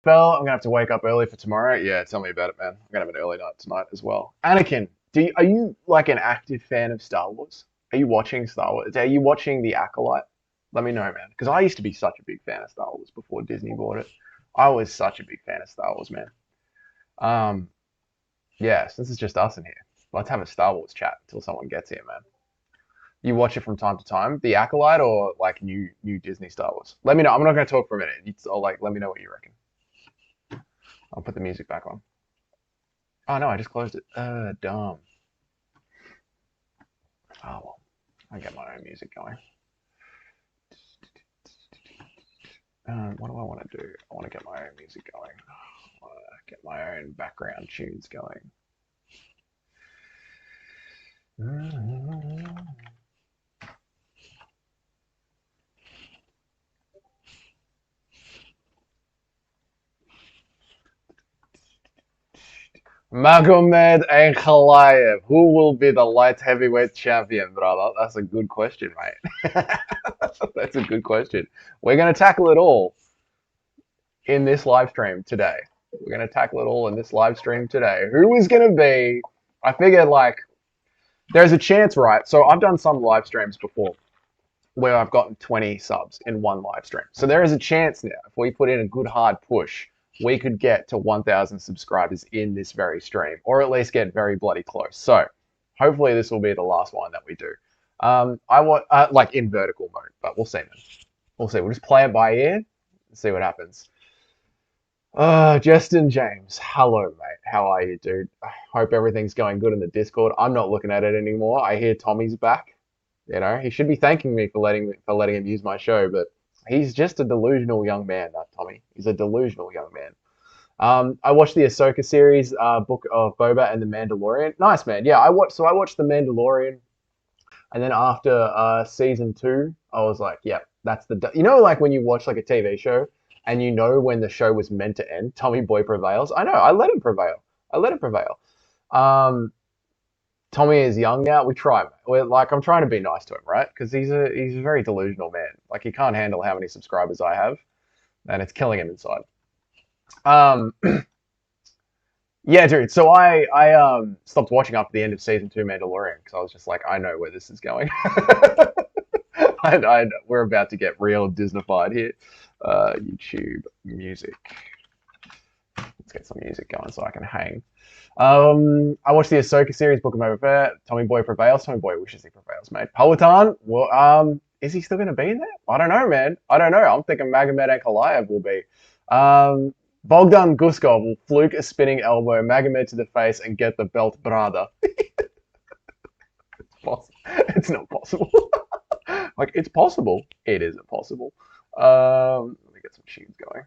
Bell, I'm gonna have to wake up early for tomorrow. Yeah, tell me about it, man. I'm gonna have an early night tonight as well. Anakin, are you like an active fan of Star Wars? Are you watching Star Wars? Are you watching The Acolyte? Let me know, man. Because I used to be such a big fan of Star Wars before Disney bought it. I was such a big fan of Star Wars, man. Um, yeah, since it's just us in here, let's have a Star Wars chat until someone gets here, man. You watch it from time to time, The Acolyte or like new Disney Star Wars? Let me know. I'm not gonna talk for a minute. I'll like let me know what you reckon. I'll put the music back on. Oh no, I just closed it. Dumb. Oh well, I get my own music going. What do I want to do? I want to get my own music going. I want to get my own background tunes going. Magomed Ankalaev, who will be the light heavyweight champion, brother? That's a good question, mate. That's a good question. We're going to tackle it all in this live stream today. We're going to tackle it all in this live stream today. Who is going to be? I figured like there's a chance, right? So I've done some live streams before where I've gotten 20 subs in one live stream. So there is a chance now, if we put in a good hard push, we could get to 1,000 subscribers in this very stream, or at least get very bloody close. So hopefully this will be the last one that we do. I want like in vertical mode, but we'll see, man. We'll see. We'll just play it by ear and see what happens. Justin James, hello, mate. How are you, dude? I hope everything's going good in the Discord. I'm not looking at it anymore. I hear Tommy's back. You know, he should be thanking me for letting him use my show, but he's just a delusional young man, that Tommy. He's a delusional young man. I watched the Ahsoka series, Book of Boba and the Mandalorian. Nice, man. Yeah, I watched the Mandalorian, and then after season two, I was like, yeah, that's you know, like when you watch like a TV show and you know when the show was meant to end. Tommy Boy prevails. I know. I let him prevail. I let him prevail. Um, Tommy is young now. We try, man. We're like I'm trying to be nice to him, right? Because he's a very delusional man. Like he can't handle how many subscribers I have, and it's killing him inside. Um, yeah, dude. So I stopped watching after the end of season two Mandalorian because I was just like, I know where this is going. We're about to get real Disneyfied here. YouTube music. Let's get some music going so I can hang. I watched the Ahsoka series, Book of Boba Fett. Tommy Boy prevails. Tommy Boy wishes he prevails, mate. Peloton, well, is he still going to be in there? I don't know, man. I don't know. I'm thinking Magomed Ankalaev will be. Bogdan Guskov will fluke a spinning elbow, Magomed to the face, and get the belt, brother. It's not possible. Like, it's possible. It isn't possible. Let me get some tunes going.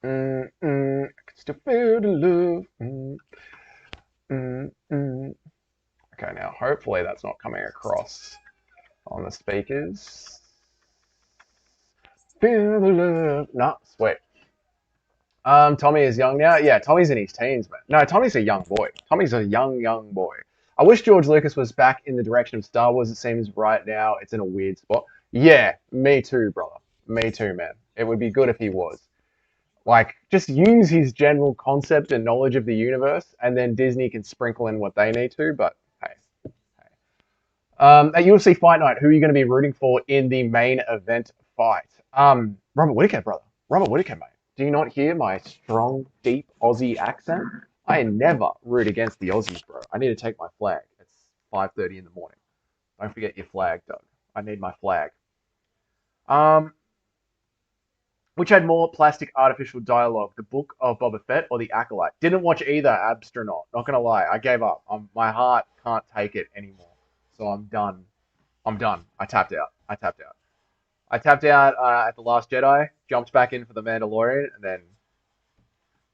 I can still feel the love. Okay, now hopefully that's not coming across on the speakers. Feel the love. No, sweet. Tommy is young now. Yeah, Tommy's in his teens, man. No, Tommy's a young boy. Tommy's a young boy. I wish George Lucas was back in the direction of Star Wars. It seems right now it's in a weird spot. Yeah, me too, brother. Me too, man. It would be good if he was. Like, just use his general concept and knowledge of the universe, and then Disney can sprinkle in what they need to. But hey, hey. At UFC Fight Night, who are you going to be rooting for in the main event fight? Robert Whittaker, brother. Robert Whittaker, mate. Do you not hear my strong, deep Aussie accent? I never root against the Aussies, bro. I need to take my flag. It's 5:30 in the morning. Don't forget your flag, Doug. I need my flag. Um, which had more plastic artificial dialogue, the Book of Boba Fett or the Acolyte? Didn't watch either, Abstronaut. Not gonna lie, I gave up. My heart can't take it anymore. So I'm done. I'm done. I tapped out. I tapped out. I tapped out at the Last Jedi, jumped back in for the Mandalorian, and then.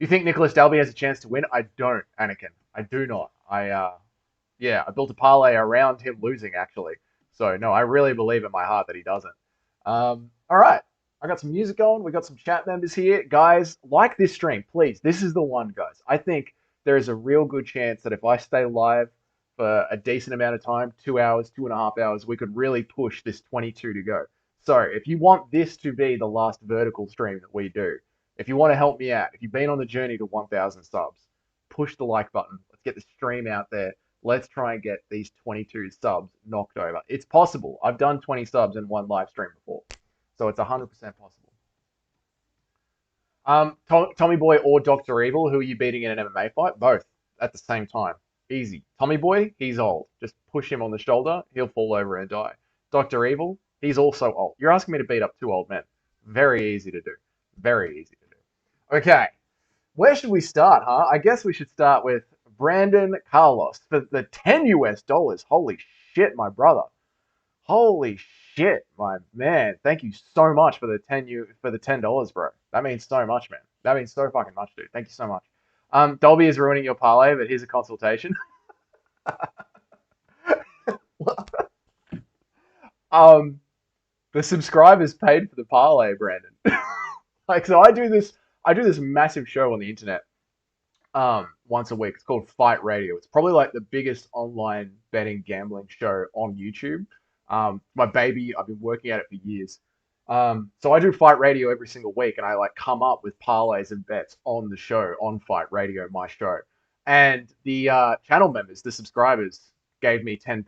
You think Nicholas Dalby has a chance to win? I don't, Anakin. I do not. Yeah, I built a parlay around him losing actually. So no, I really believe in my heart that he doesn't. All right, I got some music on. We got some chat members here, guys. Like this stream, please. This is the one, guys. I think there is a real good chance that if I stay live for a decent amount of time, 2 hours, 2.5 hours, we could really push this 22 to go. So if you want this to be the last vertical stream that we do, if you want to help me out, if you've been on the journey to 1,000 subs, push the like button. Let's get the stream out there. Let's try and get these 22 subs knocked over. It's possible. I've done 20 subs in one live stream before. So it's 100% possible. Tommy Boy or Dr. Evil, who are you beating in an MMA fight? Both at the same time. Easy. Tommy Boy, he's old. Just push him on the shoulder, he'll fall over and die. Dr. Evil, he's also old. You're asking me to beat up two old men. Very easy to do. Very easy to do. Okay, where should we start, huh? I guess we should start with Brandon Carlos for the 10 US dollars. Holy shit, my brother. Holy shit, my man. Thank you so much for the $10, bro. That means so much, man. That means so fucking much, dude. Thank you so much. Dolby is ruining your parlay, but here's a consultation. The subscribers paid for the parlay, Brandon. Like, so I do this massive show on the internet once a week. It's called Fight Radio. It's probably like the biggest online betting gambling show on YouTube. My baby, I've been working at it for years. So I do Fight Radio every single week, and I like come up with parlays and bets on the show, on Fight Radio, my show. And the channel members, the subscribers, gave me £10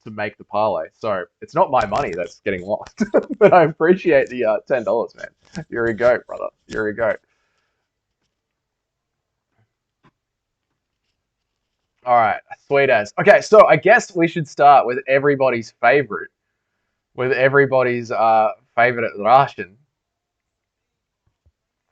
to make the parlay. So it's not my money that's getting lost, but I appreciate the $10, man. You're a goat, brother. You're a goat. All right, sweet as. Okay, so I guess we should start with everybody's favorite, favorite Russian,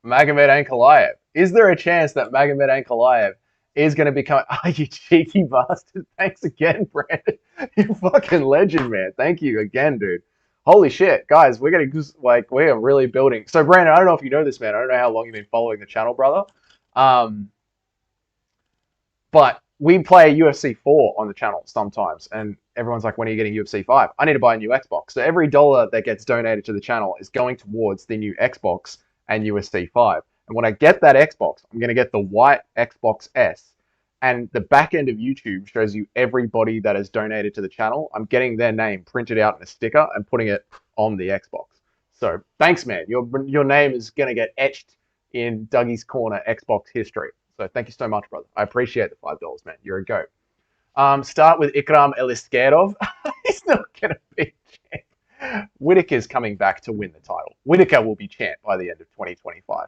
Magomed Ankalaev. Is there a chance that Magomed Ankalaev is going to become? Oh, you cheeky bastard! Thanks again, Brandon. You fucking legend, man. Thank you again, dude. Holy shit, guys, we're getting like we are really building. So, Brandon, I don't know if you know this, man. I don't know how long you've been following the channel, brother. But we play UFC 4 on the channel sometimes, and everyone's like, when are you getting UFC 5? I need to buy a new Xbox. So every dollar that gets donated to the channel is going towards the new Xbox and UFC 5. And when I get that Xbox, I'm going to get the white Xbox S. And the back end of YouTube shows you everybody that has donated to the channel. I'm getting their name printed out in a sticker and putting it on the Xbox. So thanks, man. Your name is going to get etched in Dougie's Corner Xbox history. So thank you so much, brother. I appreciate the $5, man. You're a goat. Start with Ikram Eliskerov. He's not going to be champ. Whitaker's coming back to win the title. Whitaker will be champ by the end of 2025.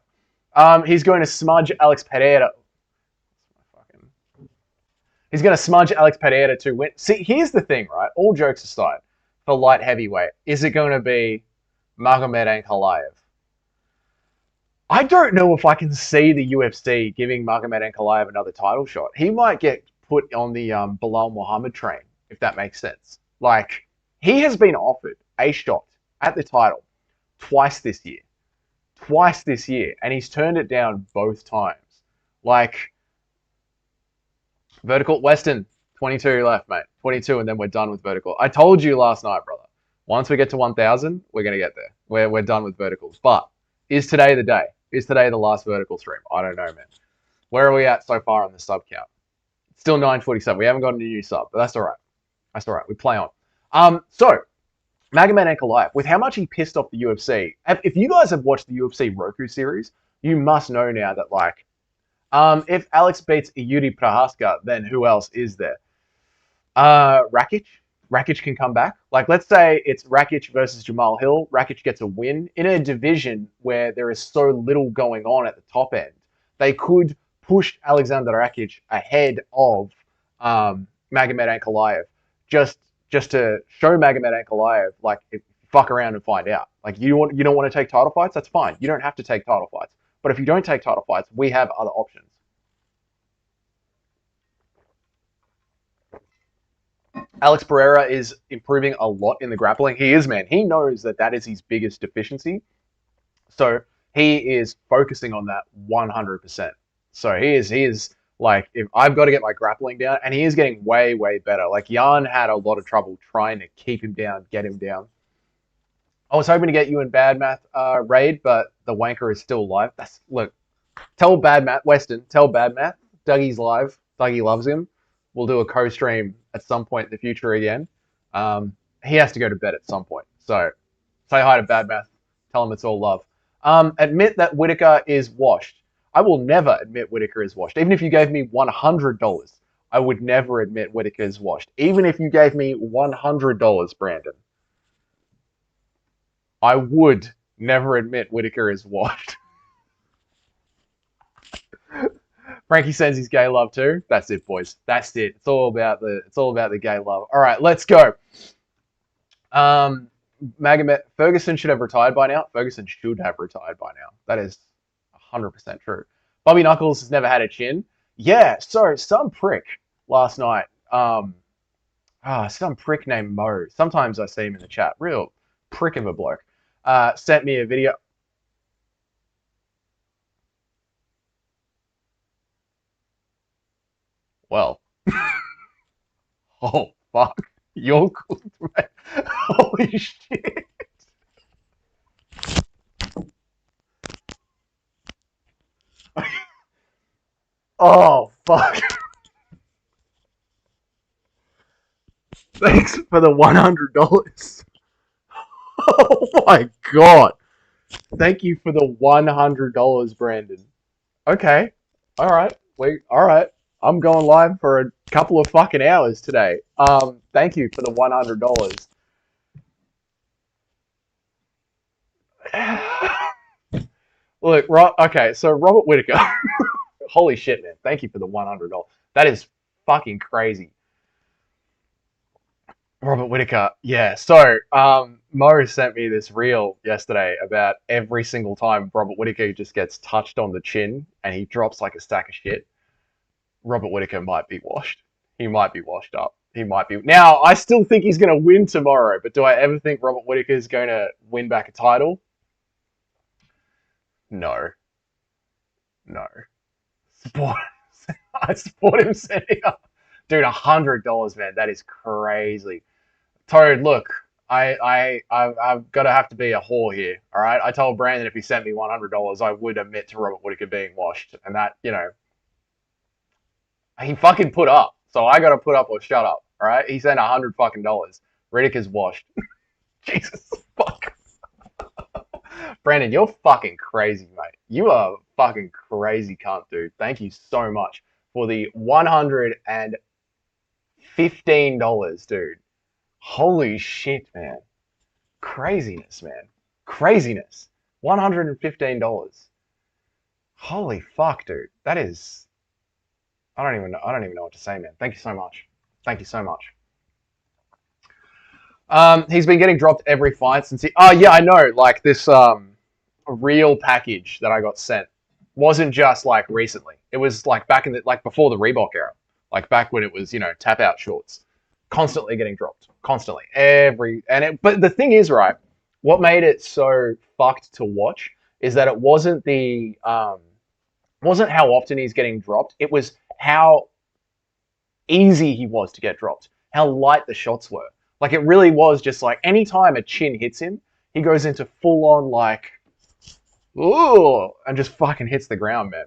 He's going to smudge Alex Pereira. He's going to smudge Alex Pereira to win. See, here's the thing, right? All jokes aside, for light heavyweight, is it going to be Magomed Ankalaev? I don't know if I can see the UFC giving Magomed Ankalaev another title shot. He might get put on the Bilal Muhammad train, if that makes sense. Like, he has been offered a shot at the title twice this year. And he's turned it down both times. Like, Vertical, Weston, 22 left, mate. 22, and then we're done with Vertical. I told you last night, brother. Once we get to 1,000, we're going to get there. We're done with Verticals. But is today the day? Is today the last Vertical stream? I don't know, man. Where are we at so far on the sub count? It's still 947. We haven't got a new sub, but that's all right. That's all right. We play on. So, Magomed Ankalaev, with how much he pissed off the UFC, if you guys have watched the UFC Roku series, you must know now that, like, if Alex beats Yuri Prohaska, then who else is there? Rakic. Rakic can come back. Like, let's say it's Rakic versus Jamal Hill. Rakic gets a win in a division where there is so little going on at the top end. They could push Alexander Rakic ahead of Magomed Ankalaev just to show Magomed Ankalaev, like, fuck around and find out. Like, you don't want to take title fights? That's fine. You don't have to take title fights. But if you don't take title fights, we have other options. Alex Pereira is improving a lot in the grappling. He is, man. He knows that is his biggest deficiency. So he is focusing on that 100%. So he is like, if I've got to get my grappling down, and he is getting way, way better. Like, Jan had a lot of trouble trying to keep him down, get him down. I was hoping to get you in Bad Math raid, but the wanker is still live. Look, tell Bad Math, Weston, tell Bad Math, Dougie's live. Dougie loves him. We'll do a co-stream at some point in the future again. He has to go to bed at some point. So Say hi to Bad Math. Tell him it's all love. Admit that Whitaker is washed. I will never admit Whitaker is washed. Even if you gave me $100, I would never admit Whitaker is washed. Even if you gave me $100, Brandon, I would never admit Whitaker is washed. Frankie sends his gay love too. That's it, boys. That's it. It's all about the gay love. All right, let's go. Magomed Ferguson should have retired by now. Ferguson should have retired by now. That is 100% true. Bobby Knuckles has never had a chin. Yeah, so some prick last night. Some prick named Mo. Sometimes I see him in the chat. Real prick of a bloke. Sent me a video. Well. Oh, fuck. You're cooked, mate. Holy shit. Oh, fuck. Thanks for the $100. Oh my god. Thank you for the $100, Brandon. Okay. All right. All right. I'm going live for a couple of fucking hours today. Thank you for the $100. Look, okay, so Robert Whitaker. Holy shit, man. Thank you for the $100. That is fucking crazy. Robert Whitaker. Yeah. So, Mo sent me this reel yesterday about every single time Robert Whitaker just gets touched on the chin and he drops like a stack of shit. Robert Whitaker might be washed. He might be washed up. He might be. Now, I still think he's going to win tomorrow, but do I ever think Robert Whitaker is going to win back a title? No. No. I support him sending up. Dude, $100, man. That is crazy. Toad, look, I've got to have to be a whore here. All right. I told Brandon if he sent me $100, I would admit to Robert Whitaker being washed, and that he fucking put up. So I got to put up or shut up. All right. He sent $100 fucking dollars. Whitaker's washed. Jesus fuck. Brandon, you're fucking crazy, mate. You are a fucking crazy cunt, dude. Thank you so much for the $115, dude. Holy shit, man. Craziness, man. Craziness. $115. Holy fuck, dude. That is I don't even know what to say, man. Thank you so much. Thank you so much. He's been getting dropped every fight since he. Oh yeah, I know. Like this real package that I got sent wasn't just like recently. It was like back in the before the Reebok era, like back when it was tap out shorts, constantly getting dropped, constantly But the thing is, right? What made it so fucked to watch is that it wasn't wasn't how often he's getting dropped. It was how easy he was to get dropped, how light the shots were. Like it really was just like anytime a chin hits him, he goes into full on like, ooh, and just fucking hits the ground, man.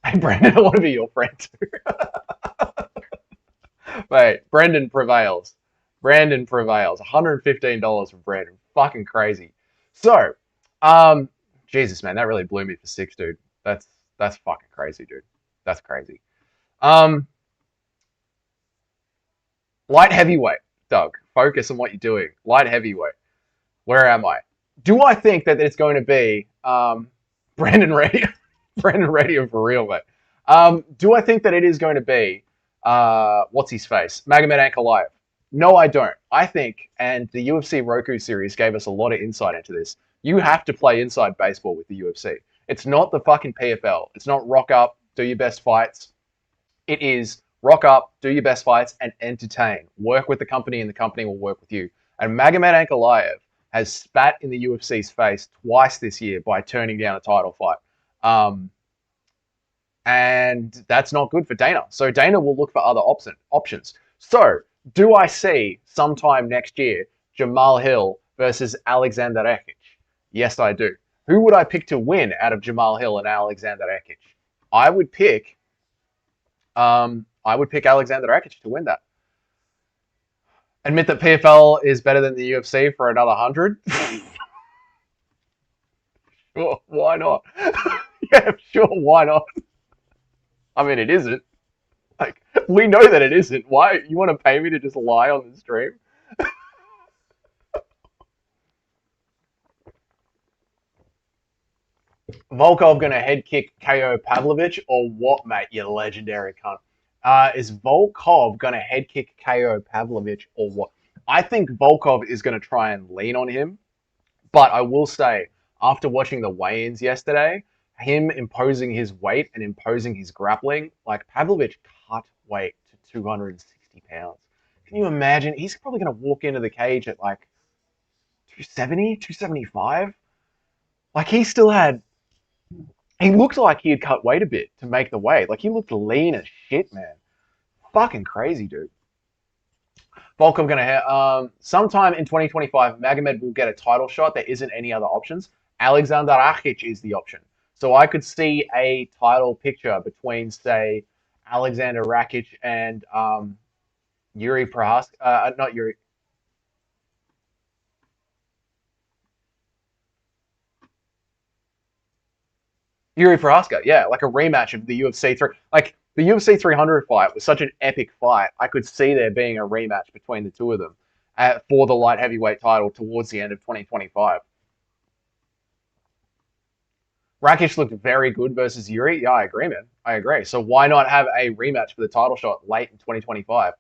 Hey, Brandon, I want to be your friend too. Mate, Brendan prevails. Brandon prevails. $115 from Brandon. Fucking crazy. So, Jesus, man, that really blew me for six, dude. That's fucking crazy, dude. That's crazy. Light heavyweight, Doug. Focus on what you're doing. Light heavyweight. Where am I? Do I think that it's going to be Brandon Radio? Brandon Radio for real, mate. Do I think that it is going to be what's his face? Magomed Ankalaev? No, I don't. I think, and the UFC Roku series gave us a lot of insight into this. You have to play inside baseball with the UFC. It's not the fucking PFL. It's not rock up, do your best fights. It is rock up, do your best fights, and entertain. Work with the company, and the company will work with you. And Magomed Ankalaev has spat in the UFC's face twice this year by turning down a title fight. And that's not good for Dana. So Dana will look for other options. So do I see sometime next year Jamal Hill versus Alexander Rakic? Yes, I do. Who would I pick to win out of Jamal Hill and Alexander Rakic? I would pick Alexander Rakic to win that. Admit that PFL is better than the UFC for another 100? Sure, why not? Yeah, sure, why not? I mean, it isn't. Like, we know that it isn't. Why? You want to pay me to just lie on the stream? Volkov gonna head kick KO Pavlovich or what, mate? You legendary cunt. Is Volkov gonna head kick KO Pavlovich or what? I think Volkov is gonna try and lean on him, but I will say, after watching the weigh-ins yesterday, him imposing his weight and imposing his grappling, like Pavlovich cut weight to 260 pounds. Can you imagine? He's probably gonna walk into the cage at like 270, 275. Like he looked like he had cut weight a bit to make the weight. Like he looked lean as shit, man. Fucking crazy, dude. Volkov gonna sometime in 2025, Magomed will get a title shot. There isn't any other options. Alexander Rakic is the option. So I could see a title picture between, say, Alexander Rakic and Yuri Prohaska. Not Yuri. Yuri Prohaska, yeah, like a rematch of the UFC three. Like the UFC 300 fight was such an epic fight. I could see there being a rematch between the two of them for the light heavyweight title towards the end of 2025. Rakic looked very good versus Yuri. Yeah, I agree, man. I agree. So why not have a rematch for the title shot late in 2025?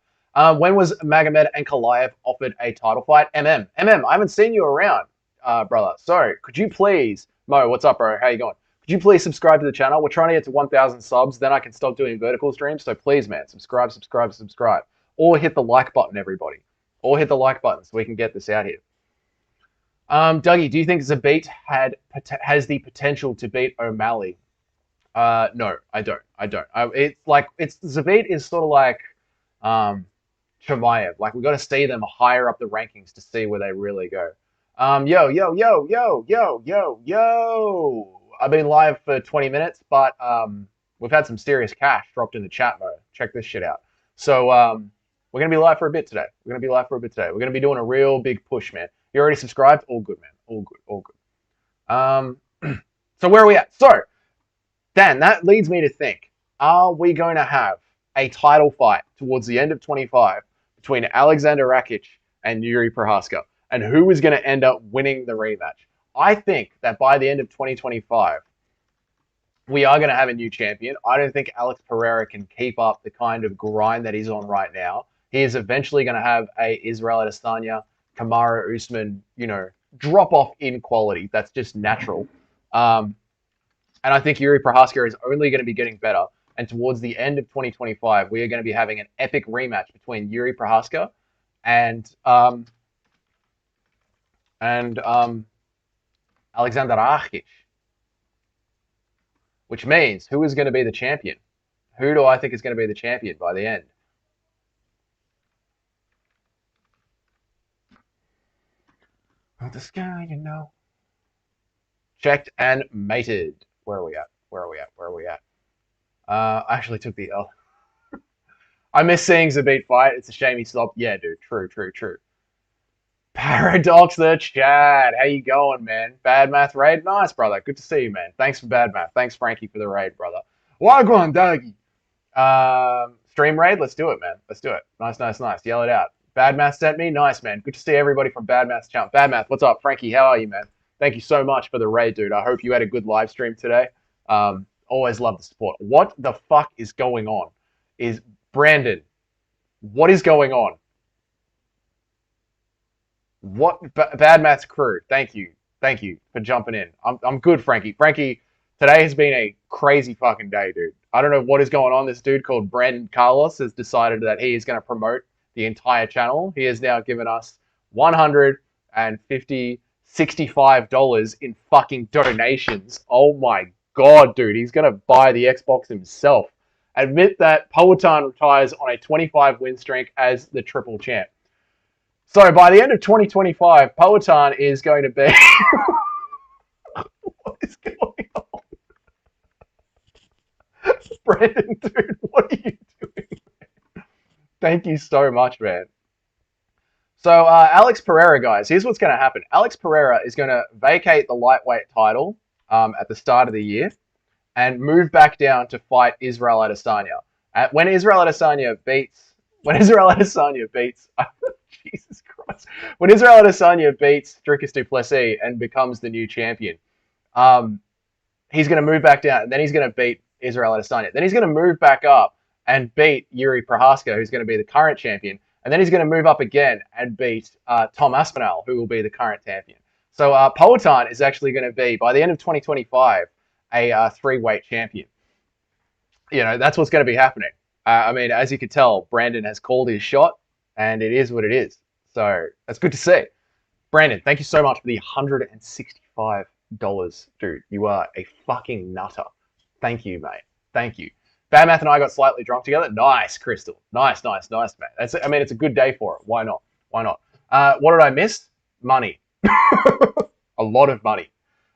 When was Magomed and Kalaev offered a title fight? I haven't seen you around, brother. So could you please, Mo, what's up, bro? How you going? Could you please subscribe to the channel? We're trying to get to 1,000 subs. Then I can stop doing vertical streams. So please, man, subscribe, subscribe, subscribe. Or hit the like button, everybody. Or hit the like button so we can get this out here. Dougie, do you think Zabit has the potential to beat O'Malley? No, I don't. It's Zabit is sort of like um, Chimaev. Like we got to see them higher up the rankings to see where they really go. Yo, yo, yo, yo, yo, yo, yo. I've been live for 20 minutes, but we've had some serious cash dropped in the chat mode. Check this shit out. So we're gonna be live for a bit today. We're gonna be doing a real big push, man. You already subscribed? All good, man. All good, all good. So where are we at? So Dan, that leads me to think: are we going to have a title fight towards the end of 25 between Alexander Rakic and Yuri Prohaska? And who is going to end up winning the rematch? I think that by the end of 2025, we are going to have a new champion. I don't think Alex Pereira can keep up the kind of grind that he's on right now. He is eventually going to have a Israel Adesanya, Kamaru Usman, drop off in quality. That's just natural. And I think Yuri Prohaska is only going to be getting better. And towards the end of 2025, we are going to be having an epic rematch between Yuri Prohaska and Alexander Rakic. Which means, who is going to be the champion? Who do I think is going to be the champion by the end? Oh, the sky, Checked and mated. Where are we at? I actually took the L. I miss seeing Zabit fight. It's a shame he stopped. Yeah, dude. True. Paradox the chat. How you going, man? Bad Math raid? Nice, brother. Good to see you, man. Thanks for Bad Math. Thanks, Frankie, for the raid, brother. Wagwan, Dougie. Stream raid? Let's do it, man. Let's do it. Nice. Yell it out. Bad Math sent me? Nice, man. Good to see everybody from Bad Math's channel. Bad Math, what's up? Frankie, how are you, man? Thank you so much for the raid, dude. I hope you had a good live stream today. Always love the support. What the fuck is going on? Is Brandon, what is going on? What Bad Math's crew? Thank you for jumping in. I'm good, Frankie. Frankie, today has been a crazy fucking day, dude. I don't know what is going on. This dude called Brandon Carlos has decided that he is going to promote the entire channel. He has now given us $165 in fucking donations. Oh my god, dude, he's going to buy the Xbox himself. Admit that Powhatan retires on a 25 win streak as the triple champ. So by the end of 2025, Powhatan is going to be... What is going on? Brandon, dude, what are you doing? Thank you so much, man. So Alex Pereira, guys, here's what's going to happen. Alex Pereira is going to vacate the lightweight title at the start of the year and move back down to fight Israel Adesanya. When Israel Adesanya beats, Jesus Christ, when Israel Adesanya beats Dricus du Plessis and becomes the new champion, um, he's going to move back down, and then he's going to beat Israel Adesanya. Then he's going to move back up and beat Yuri Prohaska, who's going to be the current champion. And then he's going to move up again and beat Tom Aspinall, who will be the current champion. So Poatan is actually going to be, by the end of 2025, a three-weight champion. You know, that's what's going to be happening. I mean, as you can tell, Brandon has called his shot, and it is what it is. So that's good to see. Brandon, thank you so much for the $165, dude. You are a fucking nutter. Thank you, mate. Thank you. Bad Math and I got slightly drunk together. Nice, Crystal. Nice, man. I mean, it's a good day for it. Why not? Why not? What did I miss? Money. A lot of money.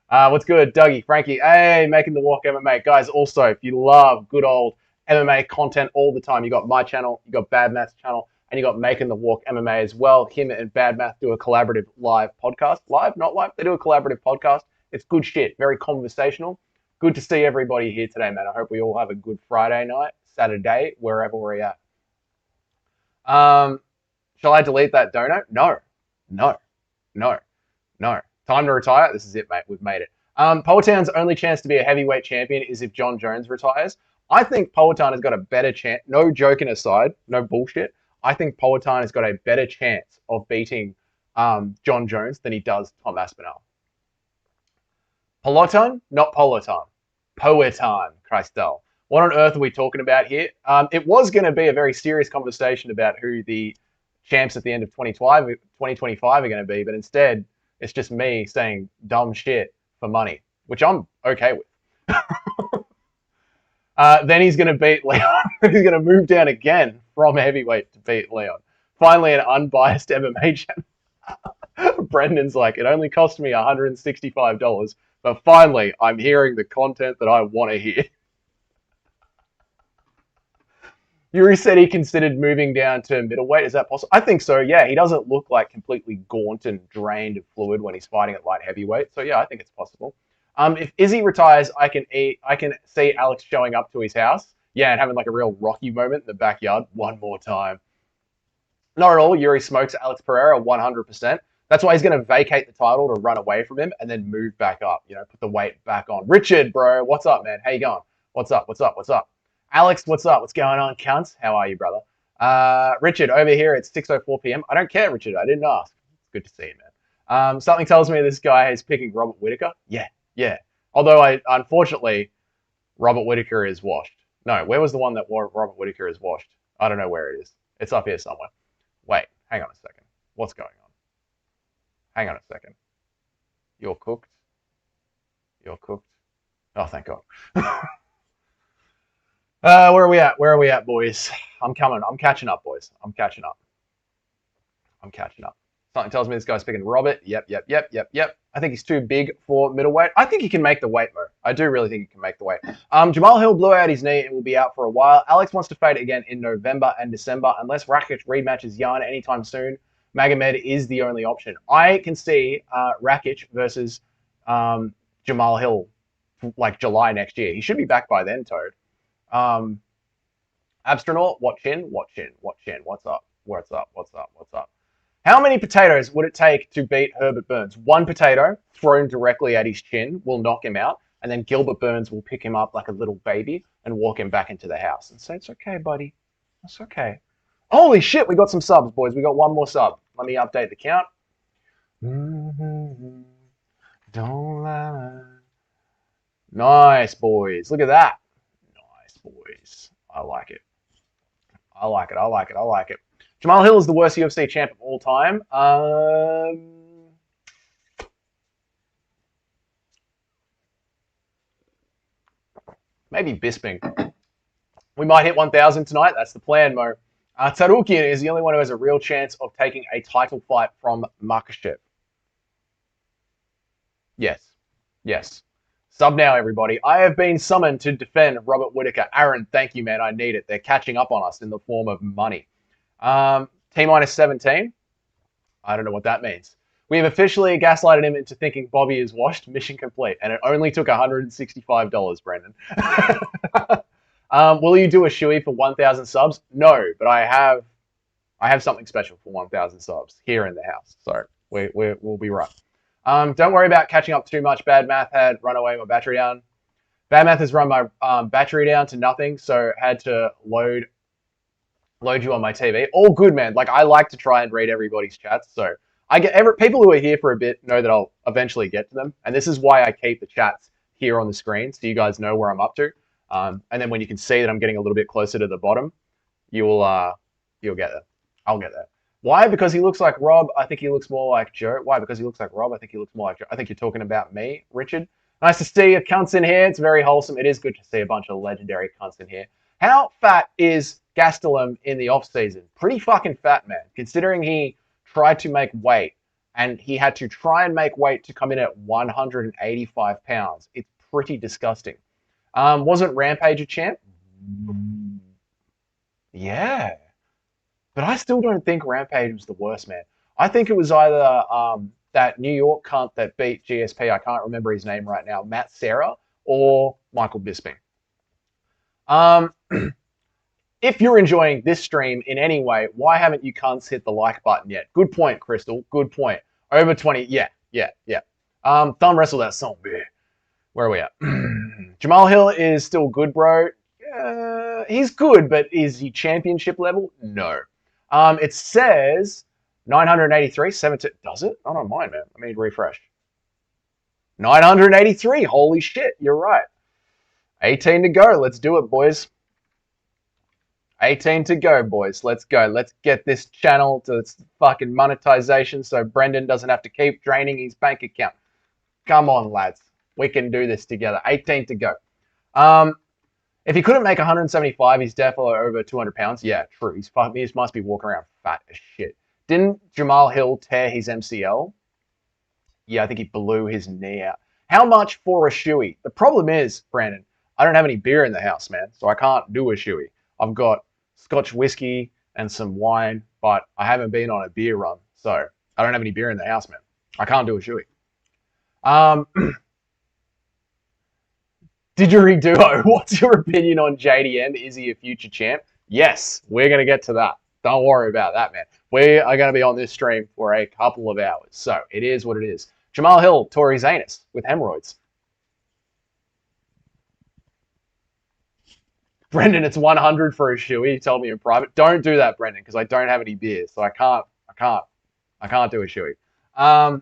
What's good, Dougie, Frankie? Hey, making the walk MMA. Guys, also, if you love good old MMA content all the time, you got my channel, you got Bad Math's channel, and you got Making the Walk MMA as well. Him and Bad Math do a collaborative live podcast. Live, not live. They do a collaborative podcast. It's good shit. Very conversational. Good to see everybody here today, man. I hope we all have a good Friday night, Saturday, wherever we're at. Shall I delete that donut? No. Time to retire. This is it, mate. We've made it. Poatan's only chance to be a heavyweight champion is if John Jones retires. I think Poatan has got a better chance. No joking aside, no bullshit. I think Poatan has got a better chance of beating John Jones than he does Tom Aspinall. Peloton? Not Peloton. Poatan, Christel. What on earth are we talking about here? It was going to be a very serious conversation about who the champs at the end of 2025 are going to be, but instead, it's just me saying dumb shit for money, which I'm okay with. Then he's going to beat Leon. He's going to move down again from heavyweight to beat Leon. Finally, an unbiased MMA channel. Brendan's like, it only cost me $165, but finally, I'm hearing the content that I want to hear. Yuri said he considered moving down to middleweight. Is that possible? I think so, yeah. He doesn't look like completely gaunt and drained of fluid when he's fighting at light heavyweight. So, yeah, I think it's possible. If Izzy retires, I can see Alex showing up to his house. Yeah, and having like a real Rocky moment in the backyard one more time. Not at all. Yuri smokes Alex Pereira 100%. That's why he's going to vacate the title to run away from him and then move back up. You know, put the weight back on. Richard, bro, what's up, man? How you going? What's up? Alex, what's up? What's going on, cunts? How are you, brother? Richard, over here, it's 6:04 p.m. I don't care, Richard. I didn't ask. It's good to see you, man. Something tells me this guy is picking Robert Whittaker. Yeah. Although, unfortunately, Robert Whittaker is washed. No, where was the one that Robert Whittaker is washed? I don't know where it is. It's up here somewhere. Wait, hang on a second. What's going on? Hang on a second. You're cooked? Oh, thank God. Where are we at, boys? I'm coming. I'm catching up, boys. I'm catching up. Something tells me this guy's picking Robert. Yep. I think he's too big for middleweight. I think he can make the weight, Mo. I do really think he can make the weight. Jamal Hill blew out his knee and will be out for a while. Alex wants to fight again in November and December. Unless Rakic rematches Yan anytime soon, Magomed is the only option. I can see Rakic versus Jamal Hill like July next year. He should be back by then, Toad. Abstronaut, what chin? What's up? How many potatoes would it take to beat Herbert Burns? One potato thrown directly at his chin will knock him out, and then Gilbert Burns will pick him up like a little baby and walk him back into the house and say, it's okay, buddy. It's okay. Holy shit, we got some subs, boys. We got one more sub. Let me update the count. Don't lie. Nice, boys. Look at that. Nice, boys. I like it. Jamal Hill is the worst UFC champ of all time. Maybe Bisping. We might hit 1,000 tonight. That's the plan, Mo. Tarukian is the only one who has a real chance of taking a title fight from Makhachev. Yes. Sub now, everybody. I have been summoned to defend Robert Whittaker. Aaron, thank you, man. I need it. They're catching up on us in the form of money. T-minus 17. I don't know what that means. We have officially gaslighted him into thinking Bobby is washed. Mission complete. And it only took $165, Brandon. Will you do a shoey for 1,000 subs? No, but I have something special for 1,000 subs here in the house. So we'll be right. Don't worry about catching up too much. Bad math had run away my battery down. Bad math has run my battery down to nothing, so had to load you on my TV. All good, man. Like, I like to try and read everybody's chats, so I get people who are here for a bit know that I'll eventually get to them, and this is why I keep the chats here on the screen so you guys know where I'm up to. And then when you can see that I'm getting a little bit closer to the bottom, you'll get there. I'll get there. Why? Because he looks like Rob. I think he looks more like Joe. Why? Because he looks like Rob. I think he looks more like Joe. I think you're talking about me, Richard. Nice to see you cunts in here. It's very wholesome. It is good to see a bunch of legendary cunts in here. How fat is Gastelum in the off season? Pretty fucking fat, man. Considering he tried to make weight and he had to try and make weight to come in at 185 pounds. It's pretty disgusting. Wasn't Rampage a champ? Yeah. But I still don't think Rampage was the worst, man. I think it was either that New York cunt that beat GSP, I can't remember his name right now, Matt Serra, or Michael Bisping. If you're enjoying this stream in any way, why haven't you cunts hit the like button yet? Good point, Crystal. Good point. Over 20. Yeah. Thumb wrestle that song, man. Where are we at? Jamal Hill is still good, bro. He's good, but is he championship level? No. It says 983, 17. Does it? I don't mind, man. Let me refresh. 983. Holy shit. You're right. 18 to go. Let's do it, boys. 18 to go, boys. Let's go. Let's get this channel to its fucking monetization so Brendan doesn't have to keep draining his bank account. Come on, lads. We can do this together. 18 to go. If he couldn't make 175, he's definitely over 200 pounds. Yeah, true. He must be walking around fat as shit. Didn't Jamal Hill tear his MCL? Yeah, I think he blew his knee out. How much for a shoey? The problem is, Brandon, I don't have any beer in the house, man, so I can't do a shoey. I've got Scotch whiskey and some wine, but I haven't been on a beer run, so I don't have any beer in the house, man. I can't do a shoey. Didgeridoo, what's your opinion on JDM? Is he a future champ? Yes, we're going to get to that. Don't worry about that, man. We are going to be on this stream for a couple of hours, so it is what it is. Jamal Hill tore his anus with hemorrhoids. Brendan, it's 100 for a shoey. You told me in private. Don't do that, Brendan, because I don't have any beer, so I can't do a shoey. I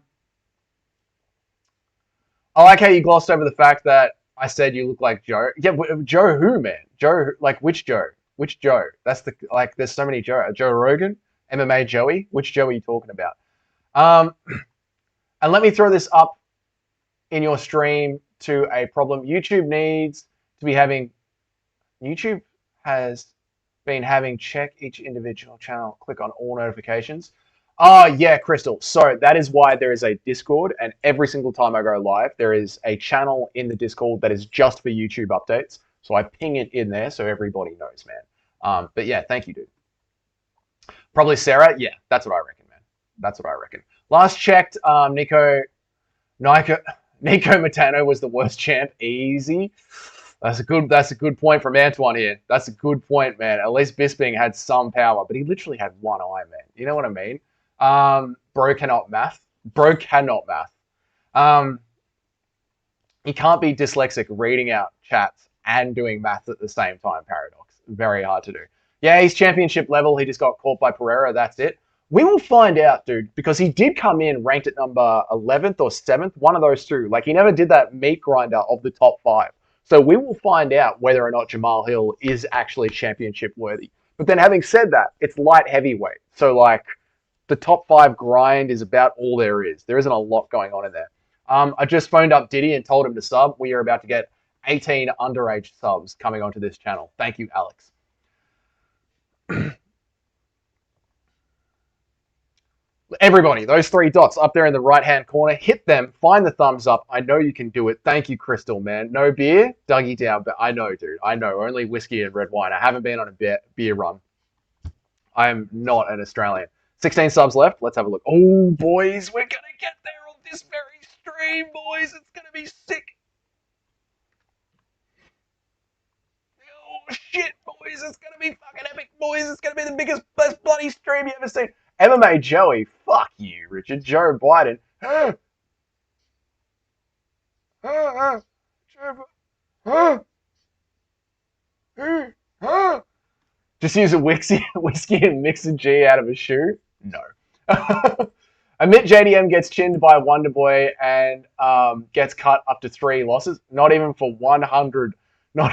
like how you glossed over the fact that I said you look like Joe. Yeah, Joe who, man? Joe, like which Joe? Which Joe? That's the, like, there's so many Joe. Joe Rogan? MMA Joey? Which Joe are you talking about? And let me throw this up in your stream to a problem. YouTube has been having check each individual channel, click on all notifications. Oh, yeah, Crystal. So that is why there is a Discord, and every single time I go live, there is a channel in the Discord that is just for YouTube updates. So I ping it in there so everybody knows, man. But yeah, thank you, dude. Probably Sarah. Yeah, that's what I reckon, man. That's what I reckon. Last checked, Nico Matano was the worst champ. Easy. That's a good point from Antoine here. That's a good point, man. At least Bisping had some power, but he literally had one eye, man. You know what I mean? Bro cannot math. Bro cannot math. He can't be dyslexic reading out chats and doing math at the same time. Paradox. Very hard to do. Yeah, he's championship level. He just got caught by Pereira. That's it. We will find out, dude, because he did come in ranked at number 11th or 7th, one of those two. Like, he never did that meat grinder of the top 5. So we will find out whether or not Jamal Hill is actually championship worthy. But then having said that, it's light heavyweight. So, like, the top 5 grind is about all there is. There isn't a lot going on in there. I just phoned up Diddy and told him to sub. We are about to get 18 underage subs coming onto this channel. Thank you, Alex. Everybody, those 3 dots up there in the right-hand corner, hit them, find the thumbs up. I know you can do it. Thank you, Crystal, man. No beer? Dougie down, but I know, dude. I know. Only whiskey and red wine. I haven't been on a beer run. I am not an Australian. 16 subs left. Let's have a look. Oh, boys, we're going to get there on this very stream, boys. It's going to be sick. Oh, shit, boys. It's going to be fucking epic, boys. It's going to be the biggest, best bloody stream you ever seen. MMA Joey. Fuck you, Richard. Joe Biden. Just use a whiskey and mix a G out of a shoe? No. Admit JDM gets chinned by Wonder Boy and gets cut up to 3 losses. Not even for 100. Not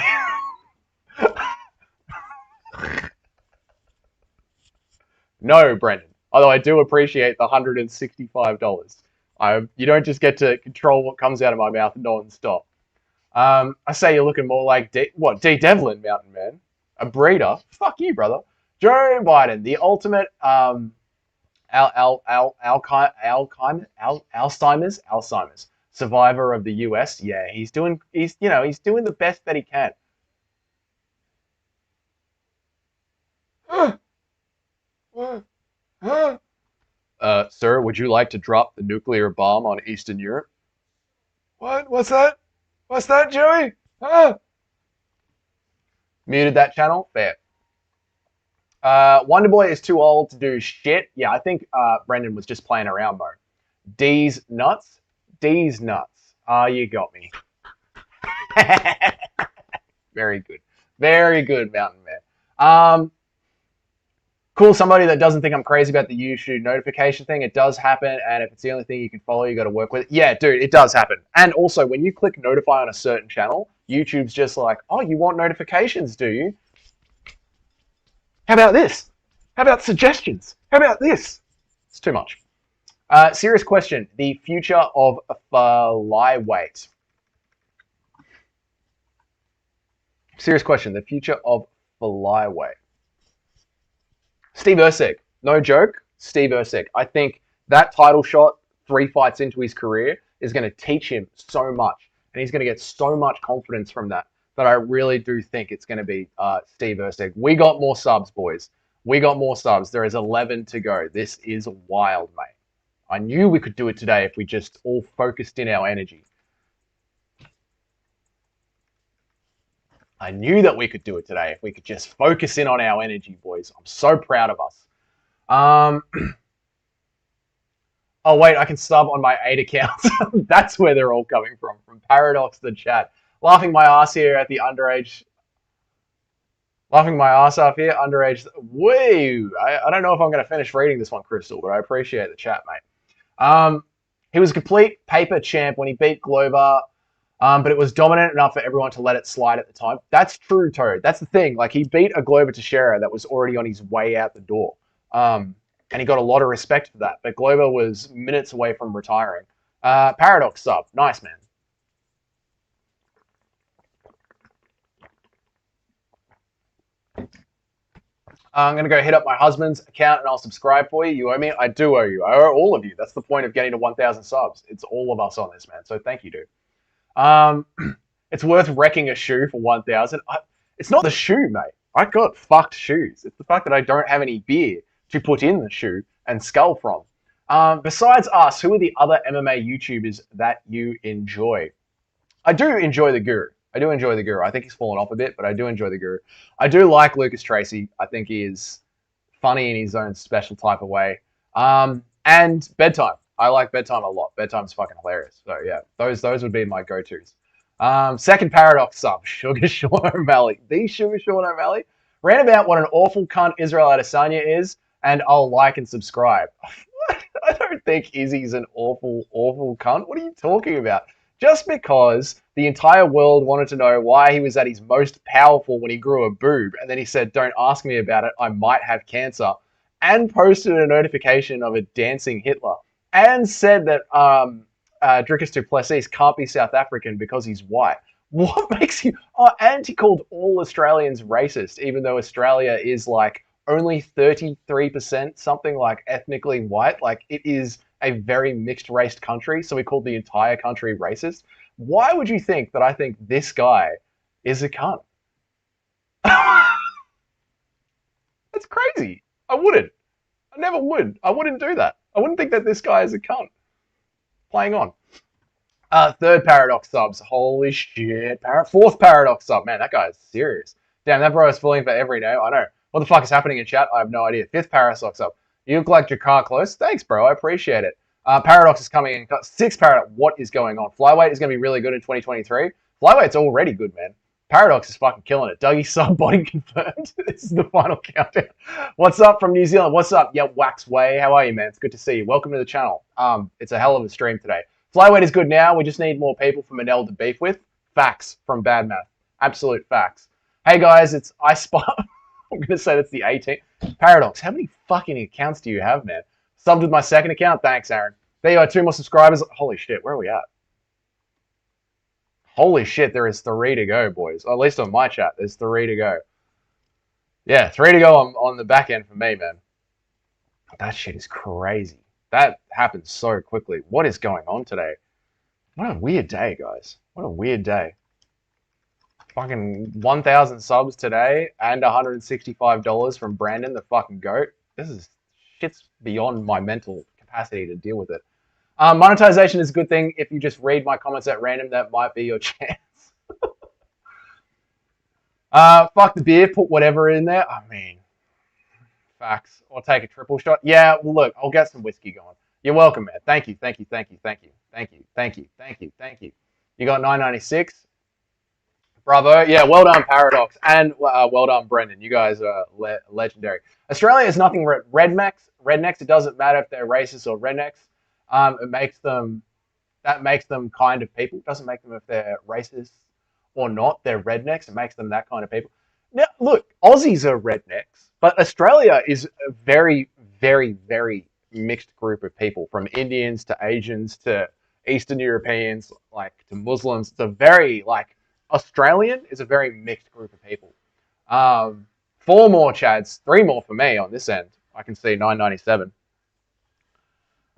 No, Brendan. Although I do appreciate the $165. You don't just get to control what comes out of my mouth non-stop. I say you're looking more like D Devlin, Mountain Man. A breeder? Fuck you, brother. Joe Biden, the ultimate Alzheimer's survivor of the US. Yeah, he's doing the best that he can. Sir, would you like to drop the nuclear bomb on Eastern Europe? What? What's that? What's that, Joey? Muted that channel? Fair. Wonder Boy is too old to do shit. Yeah, I think Brendan was just playing around, Mo. D's nuts? D's nuts. You got me. Very good. Very good, Mountain Man. Cool, somebody that doesn't think I'm crazy about the YouTube notification thing. It does happen, and if it's the only thing you can follow, you got to work with it. Yeah, dude, it does happen. And also, when you click notify on a certain channel, YouTube's just like, oh, you want notifications, do you? How about this? How about suggestions? How about this? It's too much. Serious question. The future of flyweight. Serious question. The future of flyweight. Steve Erceg. No joke. Steve Erceg. I think that title shot 3 fights into his career is going to teach him so much. And he's going to get so much confidence from that. But I really do think it's going to be Steve Erceg. We got more subs, boys. We got more subs. There is 11 to go. This is wild, mate. I knew we could do it today if we just all focused in our energy. I knew that we could do it today if we could just focus in on our energy, boys. I'm so proud of us. Oh, wait, I can sub on my 8 accounts. That's where they're all coming from Paradox, the chat. Laughing my ass here at the underage. Laughing my ass off here, underage. Woo! I don't know if I'm going to finish reading this one, Crystal, but I appreciate the chat, mate. He was a complete paper champ when he beat Glover. But it was dominant enough for everyone to let it slide at the time. That's true, Toad. That's the thing. Like, he beat a Glover Teixeira that was already on his way out the door. And he got a lot of respect for that. But Glover was minutes away from retiring. Paradox sub. Nice, man. I'm going to go hit up my husband's account and I'll subscribe for you. You owe me? I do owe you. I owe all of you. That's the point of getting to 1,000 subs. It's all of us on this, man. So thank you, dude. It's worth wrecking a shoe for 1,000. It's not the shoe, mate. I got fucked shoes. It's the fact that I don't have any beer to put in the shoe and skull from. Besides us, who are the other MMA YouTubers that you enjoy? I do enjoy the Guru. I think he's fallen off a bit, but I do enjoy the Guru. I do like Lucas Tracy. I think he is funny in his own special type of way. And Bedtime. I like Bedtime a lot. Bedtime's fucking hilarious. So yeah, those would be my go-tos. Second Paradox sub, Sugar Sean O'Malley. The Sugar Sean O'Malley ran about what an awful cunt Israel Adesanya is, and I'll like and subscribe. What? I don't think Izzy's an awful cunt. What are you talking about? Just because the entire world wanted to know why he was at his most powerful when he grew a boob, and then he said, don't ask me about it, I might have cancer, and posted a notification of a dancing Hitler, and said that Dricus du Plessis can't be South African because he's white. What makes you... Oh, and he called all Australians racist, even though Australia is like only 33% something like ethnically white. Like, it is a very mixed-raced country, so we called the entire country racist. Why would you think that I think this guy is a cunt? That's crazy. I wouldn't. I never would. I wouldn't do that. I wouldn't think that this guy is a cunt. Playing on. Third Paradox subs. Holy shit. Fourth Paradox sub. Man, that guy is serious. Damn, that bro is falling for every name. I know. What the fuck is happening in chat? I have no idea. Fifth Paradox sub. You look like your car close. Thanks, bro. I appreciate it. Paradox is coming in. Sixth Paradox. What is going on? Flyweight is going to be really good in 2023. Flyweight's already good, man. Paradox is fucking killing it. Dougie sub body confirmed. This is the final countdown. What's up from New Zealand? What's up? Yeah, Wax Way. How are you, man? It's good to see you. Welcome to the channel. It's a hell of a stream today. Flyweight is good now. We just need more people for Manel to beef with. Facts from Bad Math. Absolute facts. Hey guys, it's I Spy. I'm gonna say that's the 18th. Paradox. How many fucking accounts do you have, man? Subbed with my second account. Thanks, Aaron. There you are. 2 more subscribers. Holy shit. Where are we at? Holy shit, there is 3 to go, boys. Or at least on my chat, there's 3 to go. Yeah, 3 to go on the back end for me, man. That shit is crazy. That happened so quickly. What is going on today? What a weird day, guys. What a weird day. Fucking 1,000 subs today and $165 from Brandon, the fucking goat. This is shit's beyond my mental capacity to deal with it. Monetization is a good thing. If you just read my comments at random, that might be your chance. Fuck the beer, put whatever in there. I mean, facts. Or take a triple shot. Yeah, well, look, I'll get some whiskey going. You're welcome, man. Thank you, thank you, thank you, thank you, thank you, thank you, thank you, thank you. You got 996. Bravo. Yeah, well done, Paradox. And well done, Brendan. You guys are legendary. Australia is nothing rednecks. It doesn't matter if they're racist or rednecks. That makes them kind of people. It doesn't make them if they're racist or not. They're rednecks. It makes them that kind of people. Now, look, Aussies are rednecks, but Australia is a very, very, very mixed group of people, from Indians to Asians to Eastern Europeans, like to Muslims. It's a very, like, Australian is a very mixed group of people. 4 more Chads, 3 more for me on this end. I can see 997.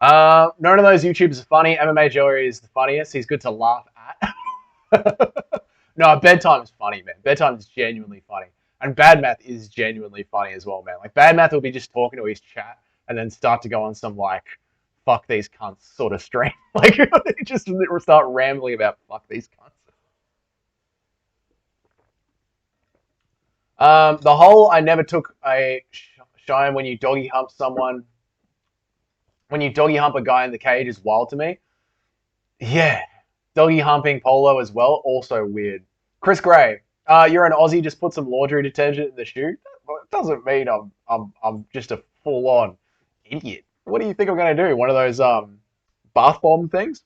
None of those YouTubers are funny. MMA Joey is the funniest. He's good to laugh at. No, Bedtime is funny, man. Bedtime is genuinely funny. And Bad Math is genuinely funny as well, man. Like, Bad Math will be just talking to his chat and then start to go on some, like, fuck these cunts sort of stream. Like, just start rambling about fuck these cunts. The whole I never took a shine when you doggy hump someone. When you doggy hump a guy in the cage is wild to me. Yeah. Doggy humping Polo as well, also weird. Chris Gray, you're an Aussie, just put some laundry detergent in the shoe. It doesn't mean I'm just a full-on idiot. What do you think I'm gonna do? One of those bath bomb things?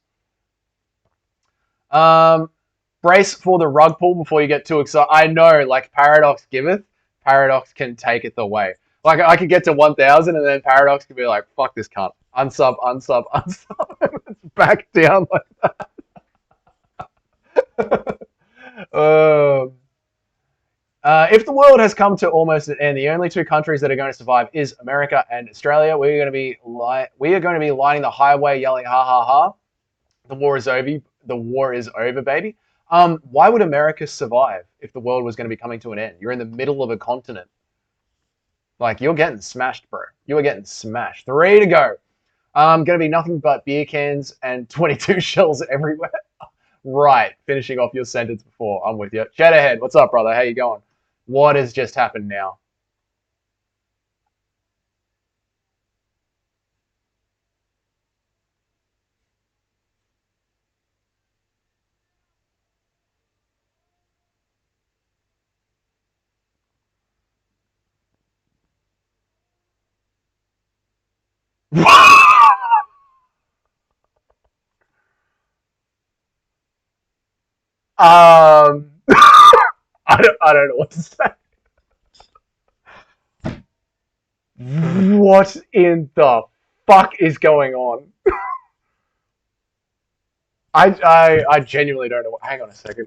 Brace for the rug pull before you get too excited. I know, like Paradox giveth, Paradox can take it away. Like, I could get to 1,000 and then Paradox could be like, fuck this cunt. Unsub, unsub, unsub. It's back down like that. If the world has come to almost an end, the only 2 countries that are going to survive is America and Australia. We are going to be lining the highway, yelling ha ha ha. The war is over. The war is over, baby. Why would America survive if the world was going to be coming to an end? You're in the middle of a continent. Like, you're getting smashed, bro. You are getting smashed. 3 to go. Going to be nothing but beer cans and 22 shells everywhere. Right. Finishing off your sentence before. I'm with you. Chat ahead. What's up, brother? How you going? What has just happened now? I don't know what to say. What in the fuck is going on? I genuinely don't know. Hang on a second.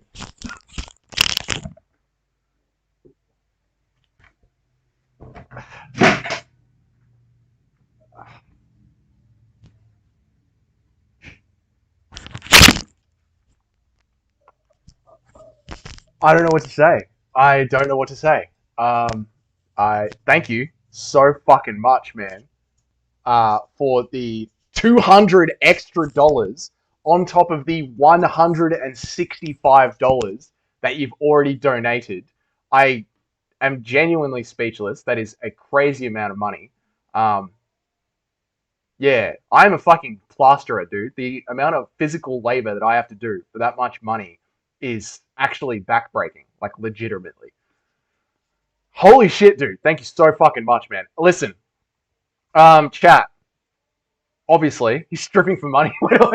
I don't know what to say. I don't know what to say. I thank you so fucking much, man. for the $200 extra on top of the $165 that you've already donated. I am genuinely speechless. That is a crazy amount of money. Um, yeah, I'm a fucking plasterer, dude. The amount of physical labor that I have to do for that much money is actually backbreaking, like legitimately. Holy shit, dude. Thank you so fucking much, man. Listen, chat. Obviously, he's stripping for money. No,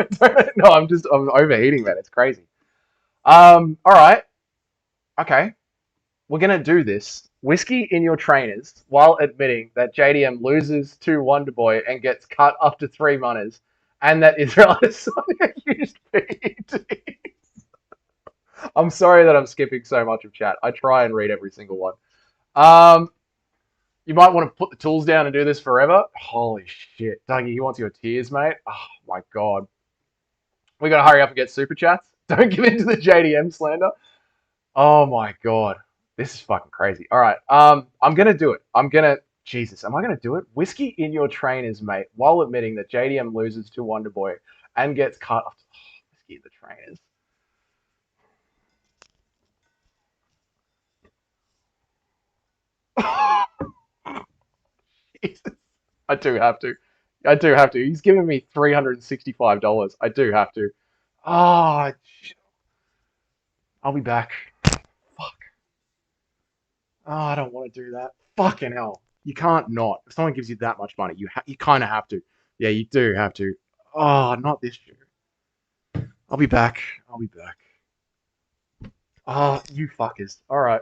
I'm overheating, man. It's crazy. All right. Okay. We're gonna do this. Whiskey in your trainers while admitting that JDM loses to Wonderboy and gets cut after 3 months, and that Israel is a huge PED. I'm sorry that I'm skipping so much of chat. I try and read every single one. Um, you might want to put the tools down and do this forever. Holy shit, Dougie, he wants your tears, mate. Oh my god. We gotta hurry up and get super chats. Don't give in to the JDM slander. Oh my god, this is fucking crazy. All right, I'm gonna do it. Jesus, am I gonna do it? Whiskey in your trainers, mate, while admitting that JDM loses to Wonderboy and gets cut off. Oh, whiskey in the trainers. Jesus. I do have to. I do have to. He's giving me $365. I do have to. Oh, I'll be back. Fuck. Oh, I don't want to do that. Fucking hell. You can't not. If someone gives you that much money, you kind of have to. Yeah, you do have to. Oh, not this year. I'll be back. I'll be back. Oh, you fuckers. All right.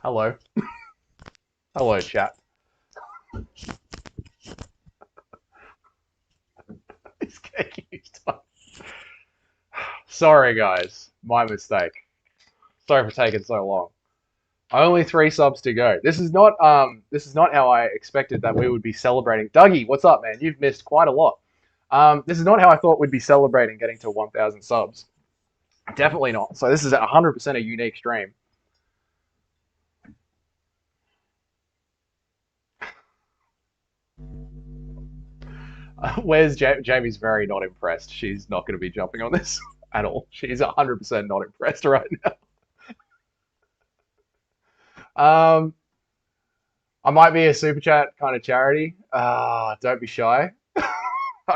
Hello. Hello, chat. It's getting used to. Sorry, guys. My mistake. Sorry for taking so long. Only 3 subs to go. This is not how I expected that we would be celebrating. Dougie, what's up, man? You've missed quite a lot. This is not how I thought we'd be celebrating getting to 1,000 subs. Definitely not. So this is 100% a unique stream. Where's Jamie's very not impressed. She's not going to be jumping on this at all. She's 100% not impressed right now. I might be a super chat kind of charity. Don't be shy.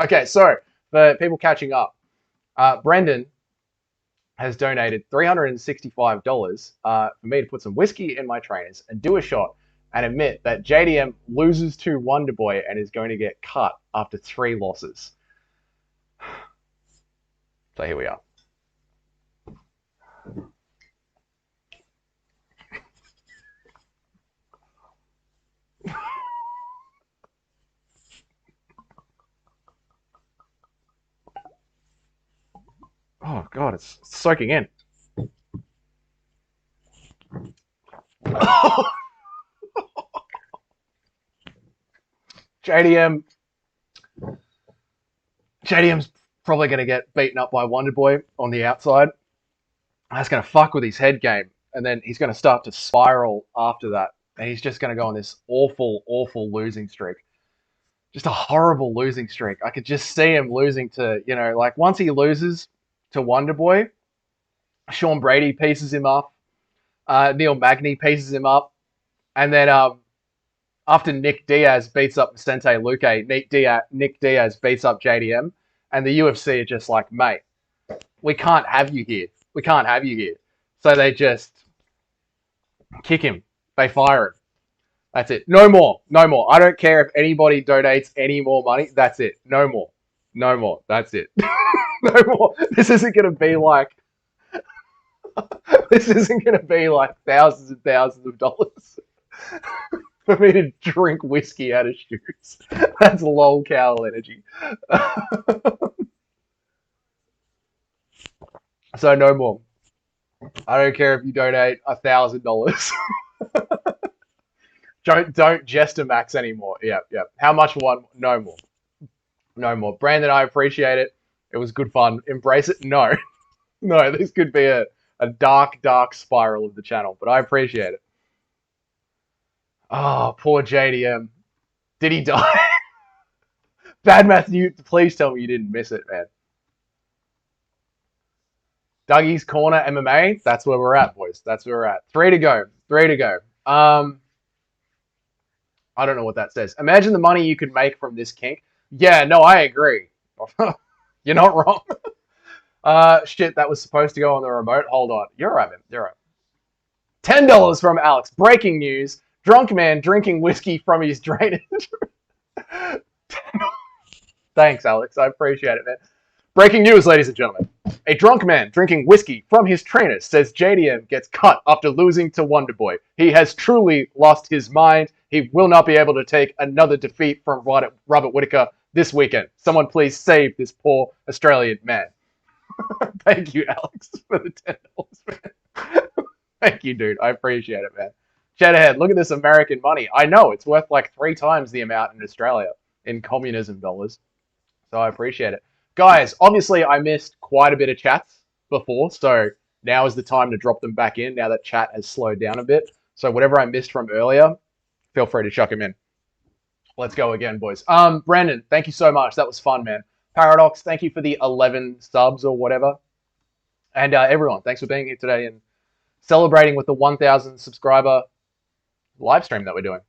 Okay, so for people catching up, Brendan has donated $365 for me to put some whiskey in my trainers and do a shot and admit that JDM loses to Wonderboy and is going to get cut after 3 losses. So here we are. Oh god, it's soaking in. JDM's probably going to get beaten up by Wonderboy on the outside. That's going to fuck with his head game, and then he's going to start to spiral after that, and he's just going to go on this awful, awful losing streak. Just a horrible losing streak. I could just see him losing to, like once he loses to Wonderboy, Sean Brady pieces him up, Neil Magny pieces him up, and then after Nick Diaz beats up Vicente Luque, Nick Diaz beats up JDM, and the UFC are just like, mate, we can't have you here. We can't have you here. So they just kick him. They fire him. That's it. No more. No more. I don't care if anybody donates any more money. That's it. No more. No more. That's it. No more. This isn't going to be like thousands and thousands of dollars for me to drink whiskey out of shoes. That's lol cow energy. So no more. I don't care if you donate $1,000. Don't Jester Max anymore. Yep. How much one? No more. No more. Brandon, I appreciate it. It was good fun. Embrace it? No. No, this could be a dark, dark spiral of the channel, but I appreciate it. Oh, poor JDM. Did he die? Bad Math, please tell me you didn't miss it, man. Dougie's Corner MMA. That's where we're at, boys. That's where we're at. 3 to go. 3 to go. I don't know what that says. Imagine the money you could make from this kink. Yeah, no, I agree. You're not wrong. Shit, that was supposed to go on the remote. Hold on. You're right, man. You're right. $10 from Alex. Breaking news. Drunk man drinking whiskey from his drainage. Thanks, Alex. I appreciate it, man. Breaking news, ladies and gentlemen. A drunk man drinking whiskey from his trainers says JDM gets cut after losing to Wonderboy. He has truly lost his mind. He will not be able to take another defeat from Robert Whittaker this weekend. Someone please save this poor Australian man. Thank you, Alex, for the $10, man. Thank you, dude. I appreciate it, man. Chat ahead. Look at this American money. I know. It's worth like 3 times the amount in Australia in communism dollars. So I appreciate it. Guys, obviously I missed quite a bit of chats before, so now is the time to drop them back in now that chat has slowed down a bit. So whatever I missed from earlier, feel free to chuck them in. Let's go again, boys. Brandon, thank you so much. That was fun, man. Paradox, thank you for the 11 subs or whatever. And everyone, thanks for being here today and celebrating with the 1,000 subscriber live stream that we're doing.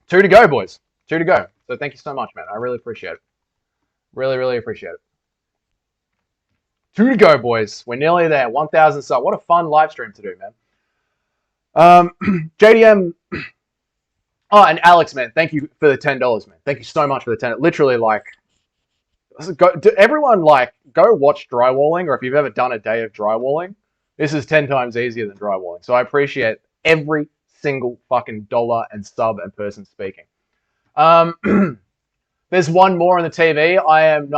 2 to go, boys. 2 to go. So thank you so much, man. I really appreciate it. Really, really appreciate it. 2 to go, boys. We're nearly there. 1,000 subs. What a fun live stream to do, man. JDM. Oh, and Alex, man, thank you for the $10, man. Thank you so much for the 10. Literally, like, everyone, like, go watch drywalling, or if you've ever done a day of drywalling, this is 10 times easier than drywalling. So I appreciate every single fucking dollar and sub and person speaking. There's one more on the TV. I am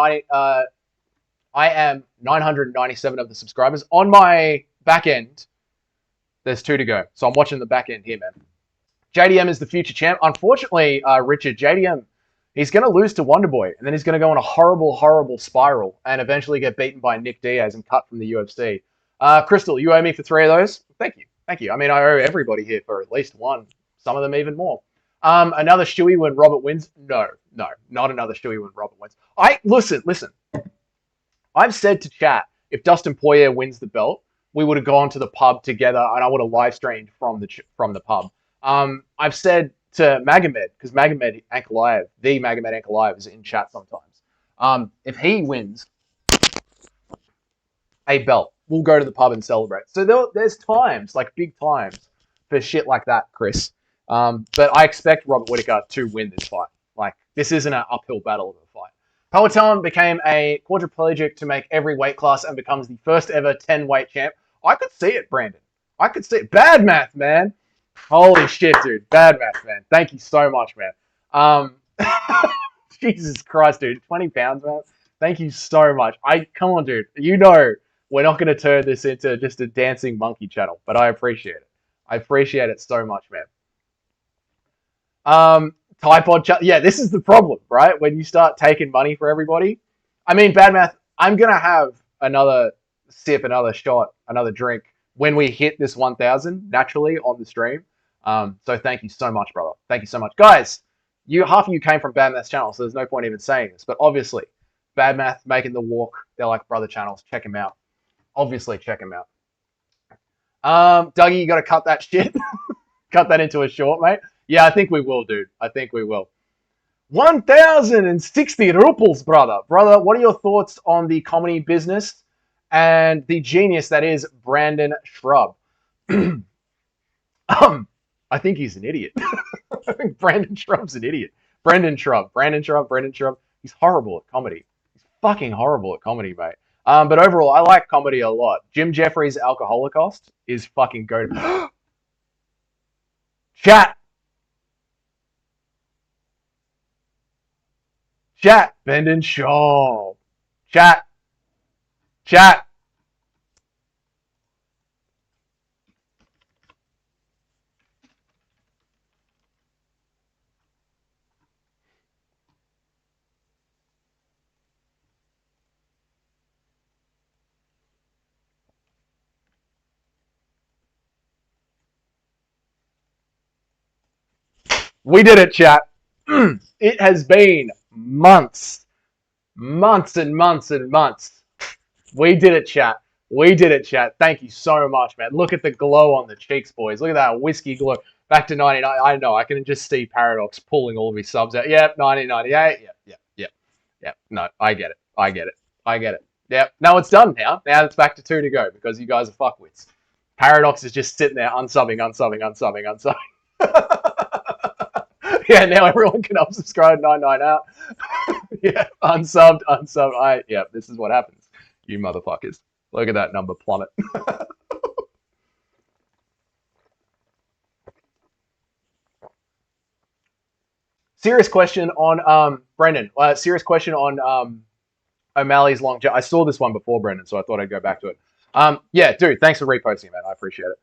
997 of the subscribers. On my back end, there's 2 to go. So I'm watching the back end here, man. JDM is the future champ. Unfortunately, Richard, JDM, he's going to lose to Wonderboy, and then he's going to go on a horrible, horrible spiral and eventually get beaten by Nick Diaz and cut from the UFC. Crystal, you owe me for 3 of those. Thank you. Thank you. I mean, I owe everybody here for at least 1, some of them even more. Another shoey when Robert wins? No. No, not another shoey when Robert wins. Listen. I've said to chat, if Dustin Poirier wins the belt, we would have gone to the pub together, and I would have live streamed from the pub. I've said to Magomed, because Magomed Ankalaev, the Magomed Ankalaev, is in chat sometimes. If he wins a belt, we'll go to the pub and celebrate. So there's times, like big times, for shit like that, Chris. But I expect Robert Whittaker to win this fight. Like, this isn't an uphill battle of a fight. Powhatan became a quadriplegic to make every weight class and becomes the first ever 10-weight champ. I could see it, Brandon. I could see it. Bad math, man. Holy shit, dude. Bad math, man. Thank you so much, man. Jesus Christ, dude. 20 pounds, man. Thank you so much. Come on, dude. You know we're not going to turn this into just a dancing monkey channel, but I appreciate it. I appreciate it so much, man. Yeah, this is the problem, right? When you start taking money for everybody. I mean, bad math, I'm going to have another sip, another shot, another drink when we hit this 1,000 naturally on the stream. So thank you so much, brother. Thank you so much. Guys, half of you came from Bad Math's channel, so there's no point even saying this. But obviously, Bad Math making the walk. They're like brother channels. Check him out. Obviously, check him out. Dougie, you got to cut that shit. Cut that into a short, mate. Yeah, I think we will, dude. I think we will. 1,060 rubles, brother. Brother, what are your thoughts on the comedy business and the genius that is Brandon Shrub? I think he's an idiot. I think Brandon Shrub's an idiot. Brandon Shrub. He's horrible at comedy. He's fucking horrible at comedy, mate. But overall, I like comedy a lot. Jim Jeffries' Alcoholocaust is fucking goated. Chat, Brendan Shaw. Chat. We did it, chat. It has been months and months. We did it, chat. Thank you so much, man. Look at the glow on the cheeks, boys. Look at that whiskey glow. Back to 99. I know. I can just see Paradox pulling all of his subs out. Yep, 1998. Yep. No, I get it. Yep. No, it's done now. Now it's back to 2 to go because you guys are fuckwits. Paradox is just sitting there unsubbing. Yeah, now everyone can unsubscribe 99 out. Yeah, unsubbed. This is what happens. You motherfuckers. Look at that number plummet. Serious question on Brendan. Serious question on O'Malley's longevity. I saw this one before, Brendan, so I thought I'd go back to it. Yeah, dude, thanks for reposting, man. I appreciate it.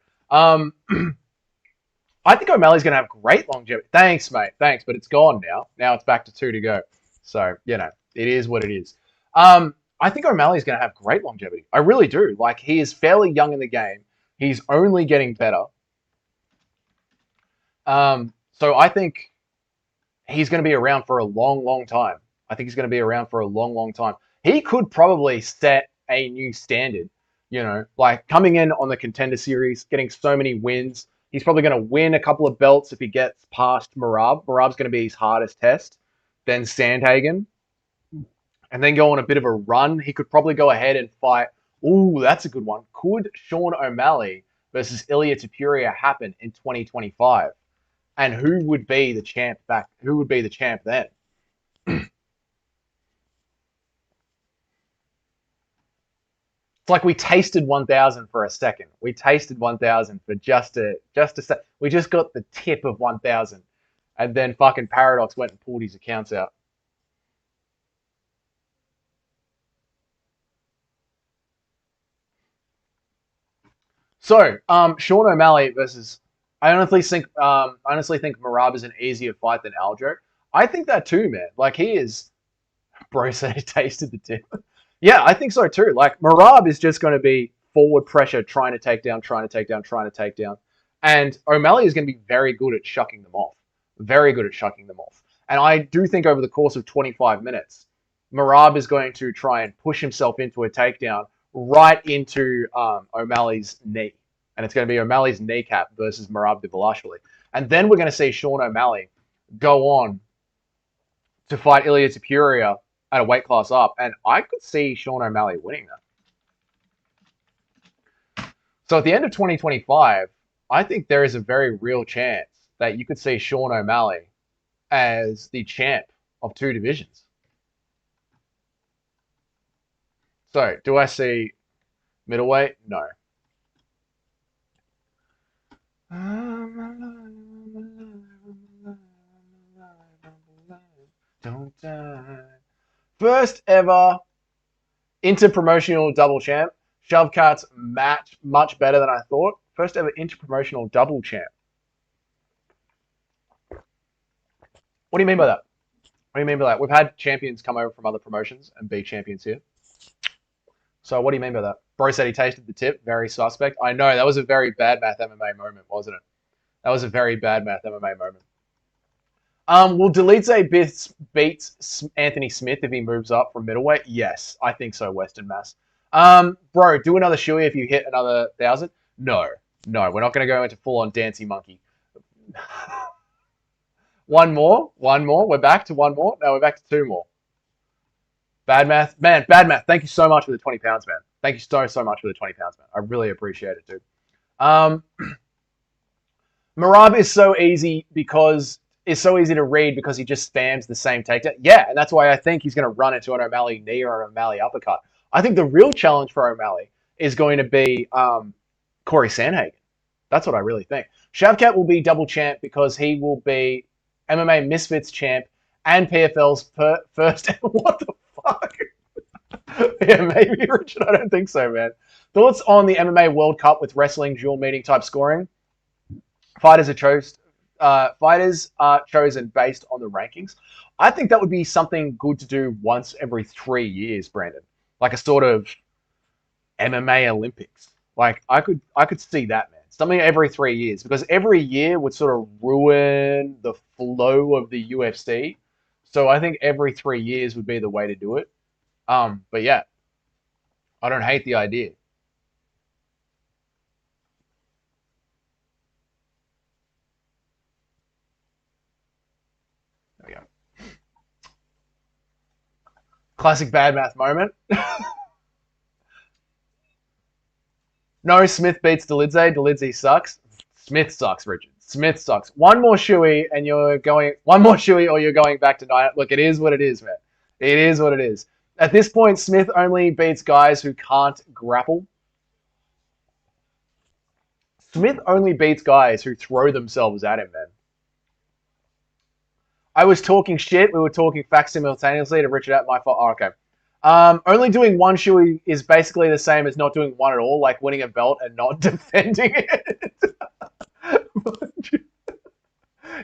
I think O'Malley's going to have great longevity. Thanks, mate. Thanks, but it's gone now. Now it's back to 2 to go. So, you know, it is what it is. I think O'Malley's going to have great longevity. I really do. Like, he is fairly young in the game. He's only getting better. So I think he's going to be around for a long time. He could probably set a new standard, you know, like coming in on the Contender Series, getting so many wins. He's probably going to win a couple of belts if he gets past Merab. Merab's going to be his hardest test. Then Sandhagen. And then go on a bit of a run. He could probably go ahead and fight. Ooh, that's a good one. Could Sean O'Malley versus Ilia Topuria happen in 2025? And who would be the champ back? Who would be the champ then? It's like we tasted 1,000 for a second. We tasted 1,000 for just a sec. We just got the tip of 1,000, and then fucking Paradox went and pulled his accounts out. So, Sean O'Malley versus. I honestly think Merab is an easier fight than Aljo. I think that too, man. Like he is. Bro said he tasted the tip. Yeah, I think so too. Like Merab is just going to be forward pressure, trying to take down. And O'Malley is going to be very good at shucking them off. And I do think over the course of 25 minutes, Merab is going to try and push himself into a takedown right into O'Malley's knee. And it's going to be O'Malley's kneecap versus Merab Dvalishvili. And then we're going to see Sean O'Malley go on to fight Ilya Topuria at a weight class up. And I could see Sean O'Malley winning that. So at the end of 2025, I think there is a very real chance that you could see Sean O'Malley as the champ of 2 divisions. So, do I see middleweight? No. Don't die. First ever interpromotional double champ. Shavkat's match much better than I thought. First ever interpromotional double champ. What do you mean by that? What do you mean by that? We've had champions come over from other promotions and be champions here. So what do you mean by that? Bro said he tasted the tip. Very suspect. I know, that was a very bad math MMA moment, wasn't it? That was a very bad math MMA moment. Will Delize beats Anthony Smith if he moves up from middleweight? Yes, I think so, Western Mass. Bro, do another shoey if you hit another 1,000? No, we're not going to go into full-on Dancy Monkey. One more. We're back to one more. No, we're back to 2 more. Bad math. Man, bad math. Thank you so much for the 20 pounds, man. Thank you so much for the 20 pounds, man. I really appreciate it, dude. Merab is so easy to read because he just spams the same takedown. Yeah, and that's why I think he's going to run into an O'Malley knee or an O'Malley uppercut. I think the real challenge for O'Malley is going to be Corey Sandhagen. That's what I really think. Shavkat will be double champ because he will be MMA Misfits champ and PFL's first. What the fuck? Yeah, maybe, Richard. I don't think so, man. Thoughts on the MMA World Cup with wrestling dual meeting type scoring? Fighters are chosen based on the rankings. I think that would be something good to do once every 3 years, Brandon. Like a sort of MMA Olympics. Like I could see that, man. Something every 3 years, because every year would sort of ruin the flow of the UFC. So I think every 3 years would be the way to do it. But yeah, I don't hate the idea. There we go. Classic bad math moment. No, Smith beats Delize. Delize sucks. Smith sucks, Richard. Smith sucks. One more shoey and you're going. One more shoey or you're going back to 9. Look, it is what it is, man. It is what it is. At this point, Smith only beats guys who can't grapple. Smith only beats guys who throw themselves at him, man. I was talking shit. We were talking facts simultaneously to Richard at my fault. Oh, okay. Only doing one shoey is basically the same as not doing one at all, like winning a belt and not defending it.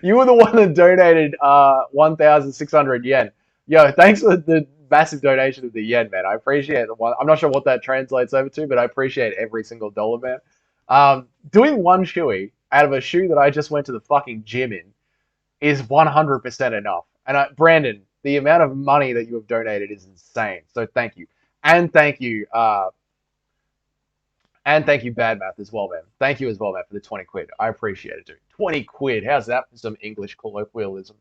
You were the one that donated 1,600 yen. Yo, thanks for the massive donation of the yen, man. I appreciate the one. I'm not sure what that translates over to, but I appreciate every single dollar, man. Doing one shoey out of a shoe that I just went to the fucking gym in is 100% enough. And Brandon, the amount of money that you have donated is insane. So thank you. And thank you, Bad Math as well, man. Thank you as well, man, for the 20 quid. I appreciate it, dude. 20 quid. How's that for some English colloquialism?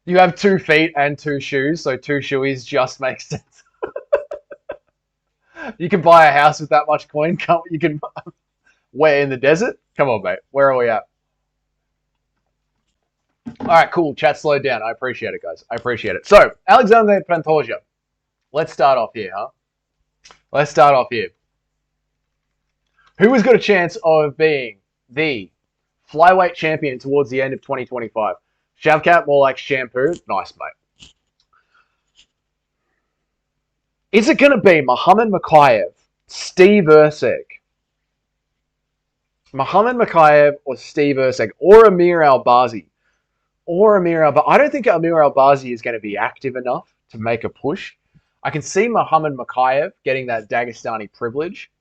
You have 2 feet and 2 shoes, so 2 shoeys just makes sense. You can buy a house with that much coin. You can. Where in the desert? Come on, mate. Where are we at? All right, cool. Chat slowed down. I appreciate it, guys. I appreciate it. So, Alexander Pantoja. Let's start off here, huh? Let's start off here. Who has got a chance of being the flyweight champion towards the end of 2025? Shavkat, more like shampoo. Nice, mate. Is it going to be Muhammad Mokaev, Steve Erceg? Muhammad Mokaev or Steve Erceg or Amir Albazi? I don't think Amir Albazi is going to be active enough to make a push. I can see Muhammad Makayev getting that Dagestani privilege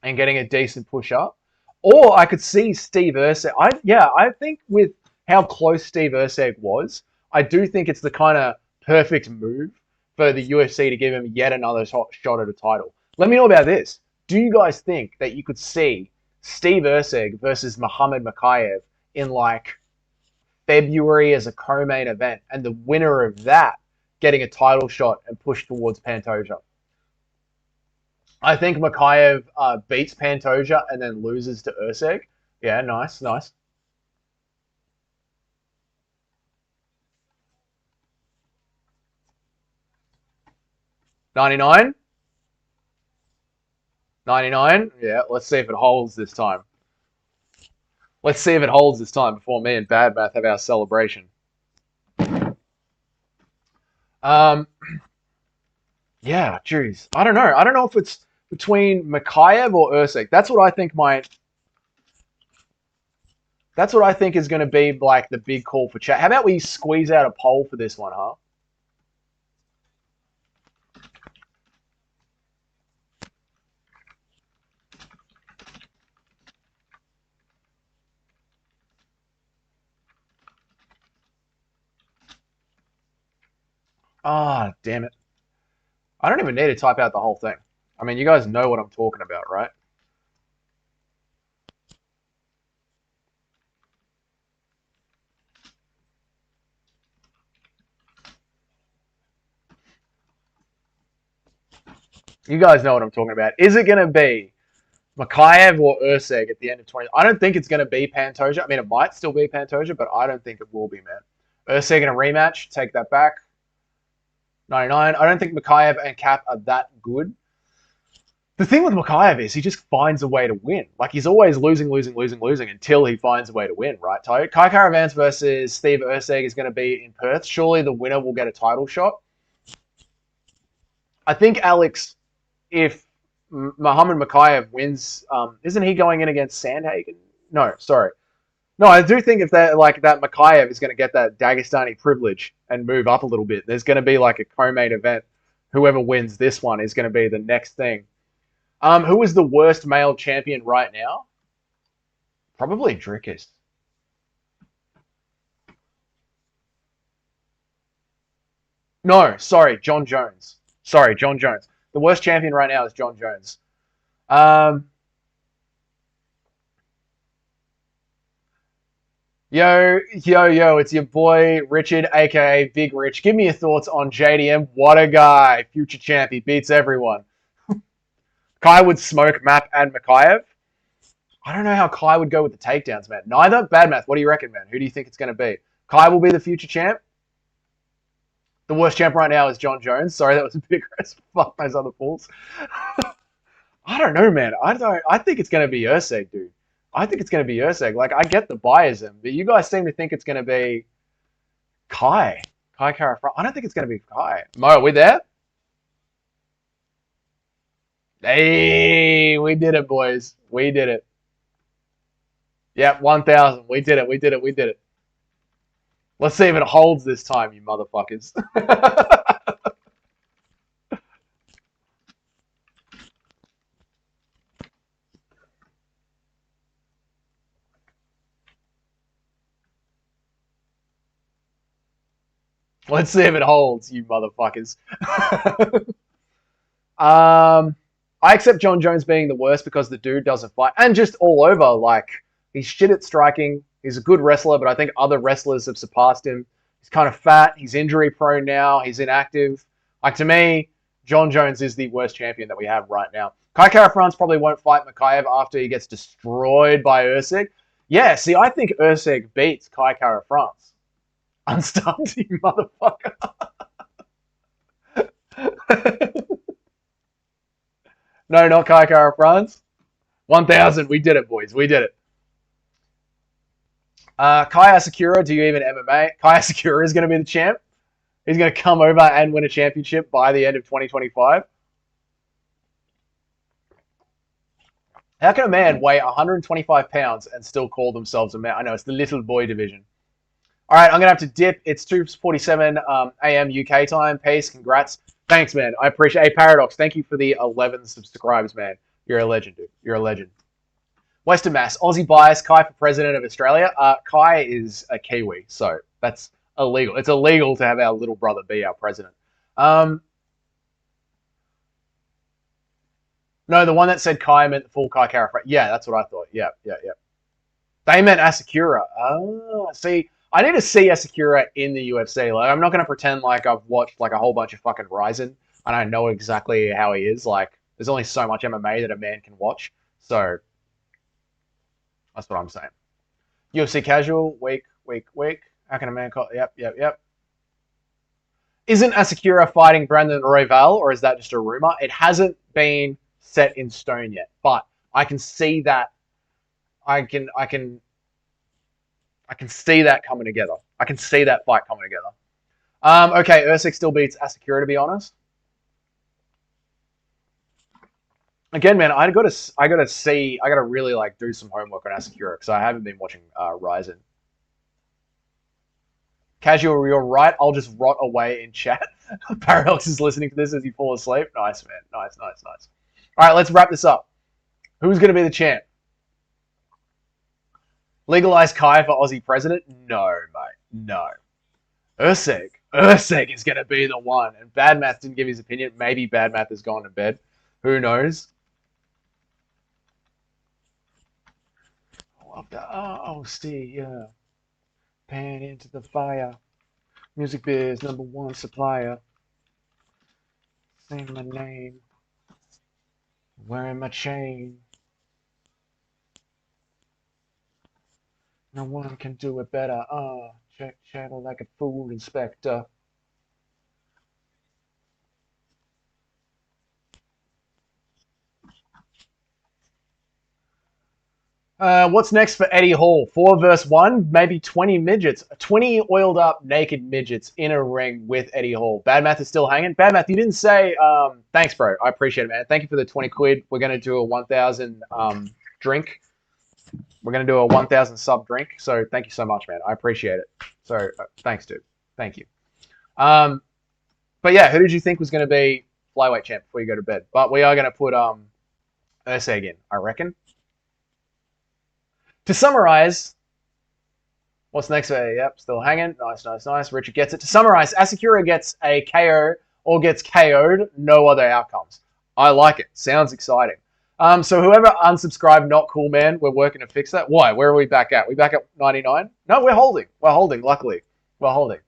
and getting a decent push up. Or I could see Steve Erceg. I think with how close Steve Erceg was, I do think it's the kind of perfect move for the UFC to give him yet another shot at a title. Let me know about this. Do you guys think that you could see Steve Erceg versus Muhammad Makayev in like February as a co-main event, and the winner of that getting a title shot and push towards Pantoja? I think Makayev beats Pantoja and then loses to Erceg. Yeah, nice, nice. 99? 99? Yeah, let's see if it holds this time. Let's see if it holds this time before me and Bad Math have our celebration. Um, yeah, jeez. I don't know. I don't know if it's between Makayev or Erceg. That's what I think might. That's what I think is going to be like the big call for chat. How about we squeeze out a poll for this one, huh? Ah, damn it. I don't even need to type out the whole thing. I mean, you guys know what I'm talking about, right? You guys know what I'm talking about. Is it going to be Makayev or Erceg at the end of 20? I don't think it's going to be Pantoja. I mean, it might still be Pantoja, but I don't think it will be, man. Erceg in a rematch, take that back. 99. I don't think Makayev and Cap are that good. The thing with Makayev is he just finds a way to win. Like, he's always losing until he finds a way to win, right, Ty? Kai Karavans versus Steve Erceg is going to be in Perth. Surely the winner will get a title shot. I think, Alex, if Muhammad Makayev wins, isn't he going in against Sandhagen? No, sorry. No, I do think if that like that Makayev is going to get that Dagestani privilege and move up a little bit, there's going to be like a co-main event. Whoever wins this one is going to be the next thing. Who is the worst male champion right now? Probably Drickus. No, sorry, John Jones. Sorry, John Jones. The worst champion right now is John Jones. Um, yo, it's your boy Richard, aka Big Rich. Give me your thoughts on JDM. What a guy. Future champ. He beats everyone. Kai would smoke Map and Makayev. I don't know how Kai would go with the takedowns, man. Neither. Bad Math. What do you reckon, man? Who do you think it's going to be? Kai will be the future champ. The worst champ right now is John Jones. Sorry, that was a big rest. Fuck those other fools. I don't know, man. I think it's going to be Erceg, dude. I think it's going to be Erceg. Like, I get the biasm, but you guys seem to think it's going to be Kai. Kai Kara. I don't think it's going to be Kai. Mo, are we there? Hey, we did it, boys. We did it. Yep, 1,000. We did it. We did it. We did it. Let's see if it holds this time, you motherfuckers. Let's see if it holds, you motherfuckers. I accept John Jones being the worst because the dude doesn't fight. And just all over, like, he's shit at striking. He's a good wrestler, but I think other wrestlers have surpassed him. He's kind of fat. He's injury prone now. He's inactive. Like, to me, John Jones is the worst champion that we have right now. Kai Kara France probably won't fight Makayev after he gets destroyed by Erceg. Yeah, see, I think Erceg beats Kai Kara France. Unstunned, you motherfucker. No, not Kai Kara France. 1,000. We did it, boys. We did it. Kai Asakura, do you even MMA? Kai Asakura is going to be the champ. He's going to come over and win a championship by the end of 2025. How can a man weigh 125 pounds and still call themselves a man? I know, it's the little boy division. All right, I'm going to have to dip. It's 2:47 a.m. UK time. Peace. Congrats Thanks, man. I appreciate. Hey, Paradox, thank you for the 11 subscribes, man. You're a legend, dude. You're a legend. Western Mass, Aussie bias, Kai for president of Australia. Kai is a Kiwi, so that's illegal. It's illegal to have our little brother be our president. No, the one that said Kai meant the full Kai Kara. Yeah, that's what I thought. Yeah. They meant Asakura. Oh, see, I need to see Asakura in the UFC. Like, I'm not going to pretend like I've watched like a whole bunch of fucking Ryzen and I know exactly how he is. Like, there's only so much MMA that a man can watch. So that's what I'm saying. UFC casual, week. How can a man call? Yep. Isn't Asakura fighting Brandon Royval, or is that just a rumor? It hasn't been set in stone yet, but I can see that. I can see that coming together. I can see that fight coming together. Okay, Usyk still beats Asakura, to be honest. Again, man, I gotta really like do some homework on Asakura because I haven't been watching Ryzen. Casual, you're right. I'll just rot away in chat. Paradox is listening to this as you fall asleep. Nice, man. Nice. All right, let's wrap this up. Who's going to be the champ? Legalize Kai for Aussie president? No, mate. No. Usyk is going to be the one. And Bad Math didn't give his opinion. Maybe Bad Math has gone to bed. Who knows? I love that. Oh, see, yeah. Pan into the fire. Music Biz #1 supplier. Saying my name. Wearing my chain. No one can do it better. Check channel like a food inspector. What's next for Eddie Hall? 4 versus 1, maybe 20 midgets. 20 oiled up naked midgets in a ring with Eddie Hall. Bad Math is still hanging. Bad Math, you didn't say, thanks, bro. I appreciate it, man. Thank you for the 20 quid. We're going to do a 1,000 drink. We're going to do a 1,000 sub drink. So thank you so much, man. I appreciate it. So thanks, dude. Thank you. But yeah, who did you think was going to be flyweight champ before you go to bed? But we are going to put Usyk in, I reckon. To summarize, what's next? Yep, still hanging. Nice. Richard gets it. To summarize, Asakura gets a KO or gets KO'd. No other outcomes. I like it. Sounds exciting. So whoever unsubscribed, not cool, man. We're working to fix that. Why? Where are we back at? We back at 99? No, we're holding. Luckily, we're holding.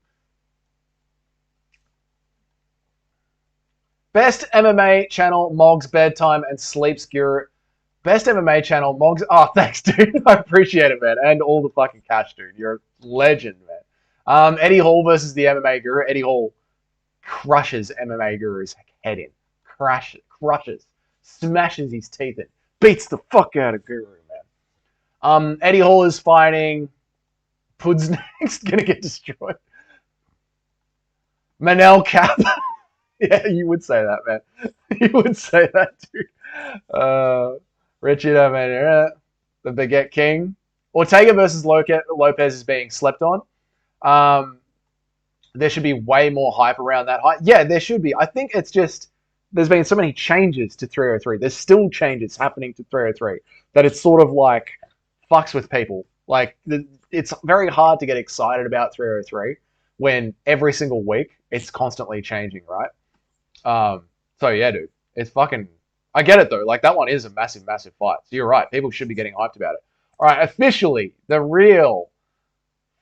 Best MMA channel, Mog's bedtime and sleep guru. Best MMA channel, Mog's. Oh, thanks, dude. I appreciate it, man. And all the fucking cash, dude. You're a legend, man. Eddie Hall versus the MMA Guru. Eddie Hall crushes MMA Guru's head in. Crushes. Smashes his teeth in. Beats the fuck out of Guru, man. Eddie Hall is fighting. Pud's next. Gonna get destroyed. Manel Cap. Yeah, you would say that, man. You would say that, dude. Richard O'Mara, the Baguette King. Ortega versus Lopez is being slept on. There should be way more hype around that hype. Yeah, there should be. I think it's just there's been so many changes to 303. There's still changes happening to 303 that it's sort of like fucks with people. Like it's very hard to get excited about 303 when every single week it's constantly changing, right? So yeah, dude, it's fucking. I get it though. Like that one is a massive fight. So you're right. People should be getting hyped about it. All right, officially the real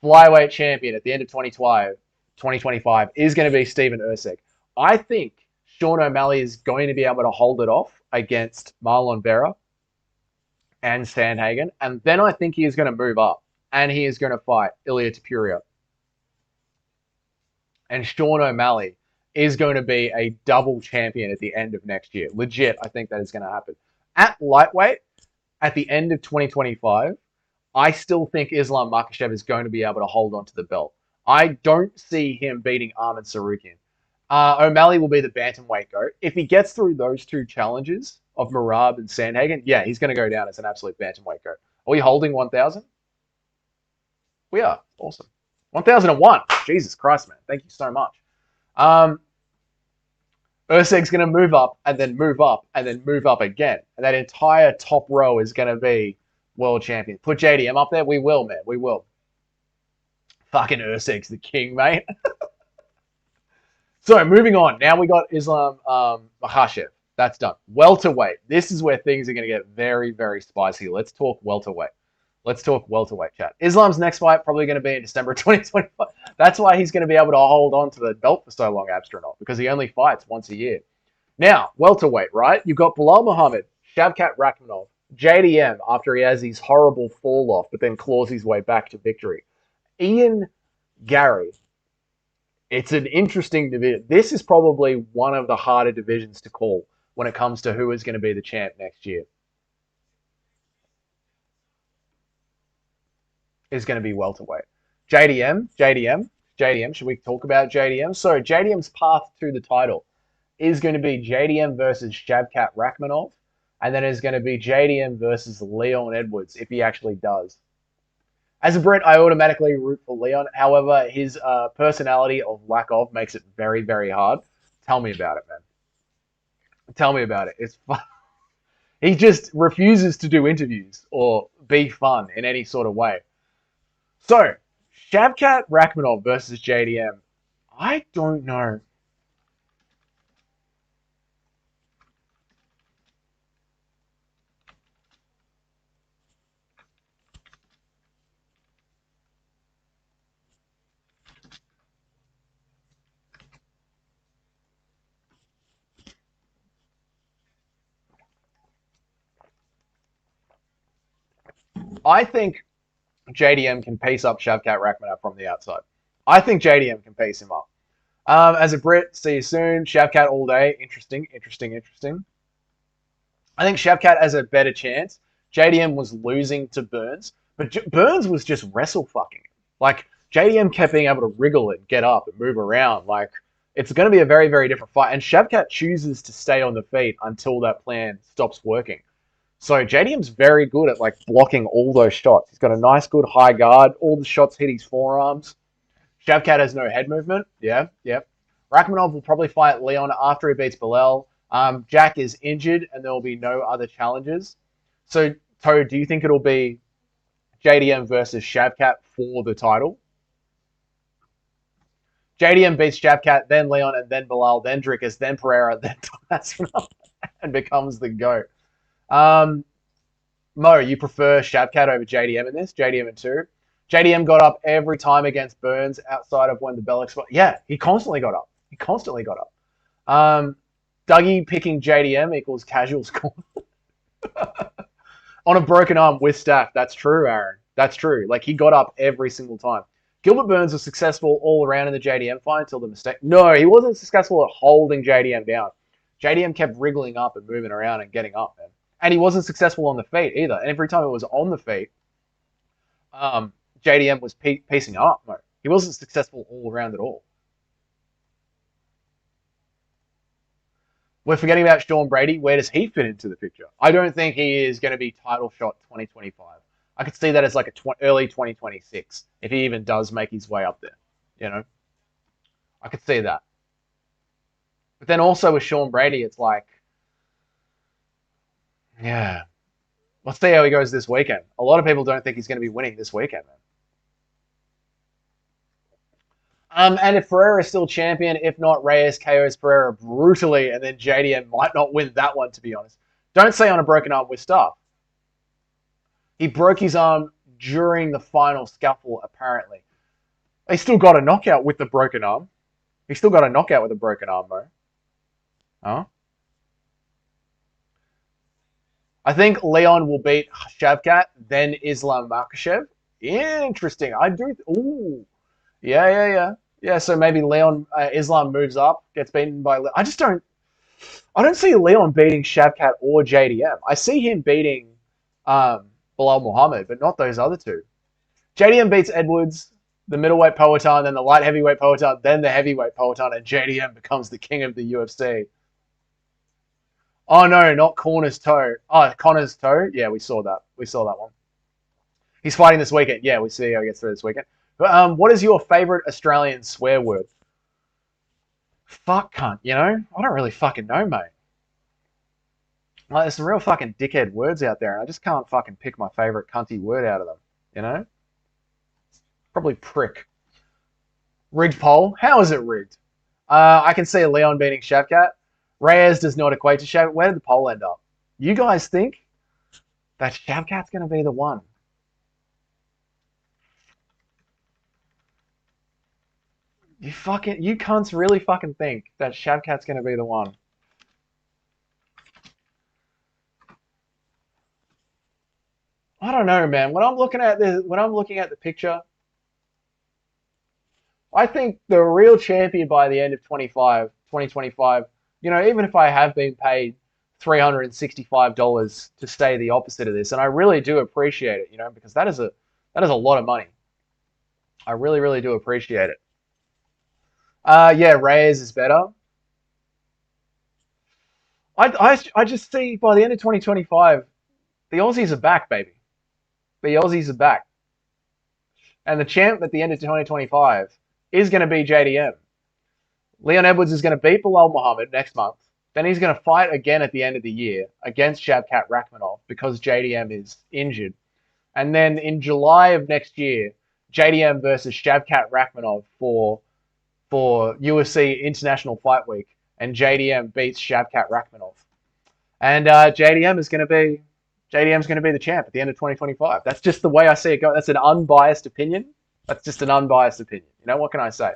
flyweight champion at the end of 2025 is going to be Stephen Usyk. I think Sean O'Malley is going to be able to hold it off against Marlon Vera and Sandhagen, and then I think he is going to move up and he is going to fight Ilia Topuria. And Sean O'Malley is going to be a double champion at the end of next year. Legit, I think that is going to happen. At lightweight, at the end of 2025, I still think Islam Makhachev is going to be able to hold on to the belt. I don't see him beating Arman Tsarukyan. O'Malley will be the bantamweight goat. If he gets through those two challenges of Merab and Sandhagen, yeah, he's going to go down as an absolute bantamweight goat. Are we holding 1,000? We are. Awesome. 1,001. Jesus Christ, man. Thank you so much. Usyk's going to move up and then move up and then move up again. And that entire top row is going to be world champion. Put JDM up there? We will, man. We will. Fucking Usyk's the king, mate. So moving on. Now we got Islam Makhachev. That's done. Welterweight. This is where things are going to get very, very spicy. Let's talk welterweight. Let's talk welterweight, chat. Islam's next fight probably going to be in December 2025. That's why he's going to be able to hold on to the belt for so long, Abstronov, because he only fights once a year. Now, welterweight, right? You've got Bilal Muhammad, Shavkat Rakhmonov, JDM after he has his horrible fall off, but then claws his way back to victory. Ian Gary. It's an interesting division. This is probably one of the harder divisions to call when it comes to who is going to be the champ next year. Is going to be welterweight. JDM. Should we talk about JDM? So JDM's path to the title is going to be JDM versus Shavkat Rakhmonov, and then it's going to be JDM versus Leon Edwards if he actually does. As a Brit, I automatically root for Leon. However, his personality of lack of makes it very, very hard. Tell me about it, man. Tell me about it. It's fun. He just refuses to do interviews or be fun in any sort of way. So, Shavkat Rakhmonov versus JDM. I don't know. I think JDM can pace up Shavkat Rakhmonov from the outside. I think JDM can pace him up. As a Brit, see you soon. Shavkat all day. Interesting. I think Shavkat has a better chance. JDM was losing to Burns, but Burns was just wrestle fucking. Like, JDM kept being able to wriggle and get up and move around. Like, it's going to be a very, very different fight. And Shavkat chooses to stay on the feet until that plan stops working. So JDM's very good at like blocking all those shots. He's got a nice, good high guard. All the shots hit his forearms. Shavkat has no head movement. Yeah. Rakhmonov will probably fight Leon after he beats Bilal. Jack is injured, and there will be no other challenges. So, Toad, do you think it'll be JDM versus Shavkat for the title? JDM beats Shavkat, then Leon, and then Bilal, then Drickus, then Pereira, then Aspinall, and becomes the GOAT. Mo, you prefer Shavkat over JDM in this? JDM in 2? JDM got up every time against Burns outside of when the bell exploded. Yeah, he constantly got up. Dougie picking JDM equals casual score. On a broken arm with staff. That's true, Aaron. That's true. Like, he got up every single time. Gilbert Burns was successful all around in the JDM fight until the mistake. No, he wasn't successful at holding JDM down. JDM kept wriggling up and moving around and getting up, man. And he wasn't successful on the feet either. And every time it was on the feet, JDM was piecing up. No, he wasn't successful all around at all. We're forgetting about Sean Brady. Where does he fit into the picture? I don't think he is going to be title shot 2025. I could see that as like a early 2026 if he even does make his way up there. You know, I could see that. But then also with Sean Brady, it's like, yeah, let's see how he goes this weekend. A lot of people don't think he's going to be winning this weekend, man. And if Pereira is still champion, if not, Reyes KOs Pereira brutally, and then JDM might not win that one, to be honest. Don't say on a broken arm with stuff. He broke his arm during the final scuffle, apparently. He still got a knockout with the broken arm. Bro. Huh? I think Leon will beat Shavkat, then Islam Makhachev. Interesting. I do. Ooh. Yeah. Yeah, so maybe Leon Islam moves up, gets beaten by. I don't see Leon beating Shavkat or JDM. I see him beating Bilal Muhammad, but not those other two. JDM beats Edwards, the middleweight Poatan, then the light heavyweight Poatan, then the heavyweight Poatan, and JDM becomes the king of the UFC. Oh no, not Connor's toe. Oh, Connor's toe. Yeah, we saw that. One. He's fighting this weekend. Yeah, we see how he gets through this weekend. But what is your favorite Australian swear word? Fuck cunt, you know? I don't really fucking know, mate. Like, there's some real fucking dickhead words out there, and I just can't fucking pick my favorite cunty word out of them, you know? Probably prick. Rigged poll? How is it rigged? I can see Leon beating Shavkat. Reyes does not equate to Shavkat. Where did the poll end up? You guys think that Shavkat's going to be the one? You cunts really fucking think that Shavkat's going to be the one? I don't know, man. When I'm looking at the picture, I think the real champion by the end of 2025, you know, even if I have been paid $365 to say the opposite of this, and I really do appreciate it, you know, because that is a lot of money. I really, really do appreciate it. Yeah, Reyes is better. I just see by the end of 2025, the Aussies are back, baby. The Aussies are back. And the champ at the end of 2025 is going to be JDM. Leon Edwards is going to beat Bilal Muhammad next month. Then he's going to fight again at the end of the year against Shavkat Rakhmonov because JDM is injured. And then in July of next year, JDM versus Shavkat Rakhmonov for UFC International Fight Week, and JDM beats Shavkat Rakhmonov. And JDM's going to be the champ at the end of 2025. That's just the way I see it go. That's an unbiased opinion. That's just an unbiased opinion. You know what can I say?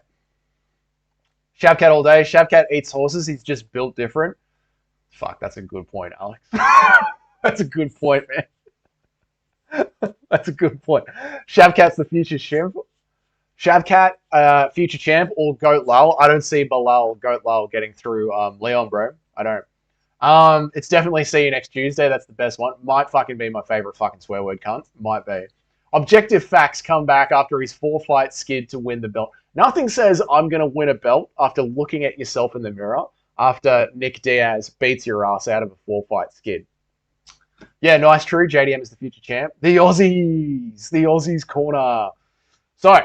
Shavkat all day. Shavkat eats horses. He's just built different. Fuck, that's a good point, Alex. That's a good point, man. That's a good point. Shavkat's the future champ. Shavkat, future champ, or Goat Lal. I don't see Bilal Goat Lal getting through Leon, bro. I don't. It's definitely see you next Tuesday. That's the best one. Might fucking be my favorite fucking swear word, cunt. Might be. Objective facts come back after his 4-fight skid to win the belt. Nothing says I'm gonna win a belt after looking at yourself in the mirror after Nick Diaz beats your ass out of a 4-fight skid. Yeah, nice, true. JDM is the future champ. The Aussies corner. So,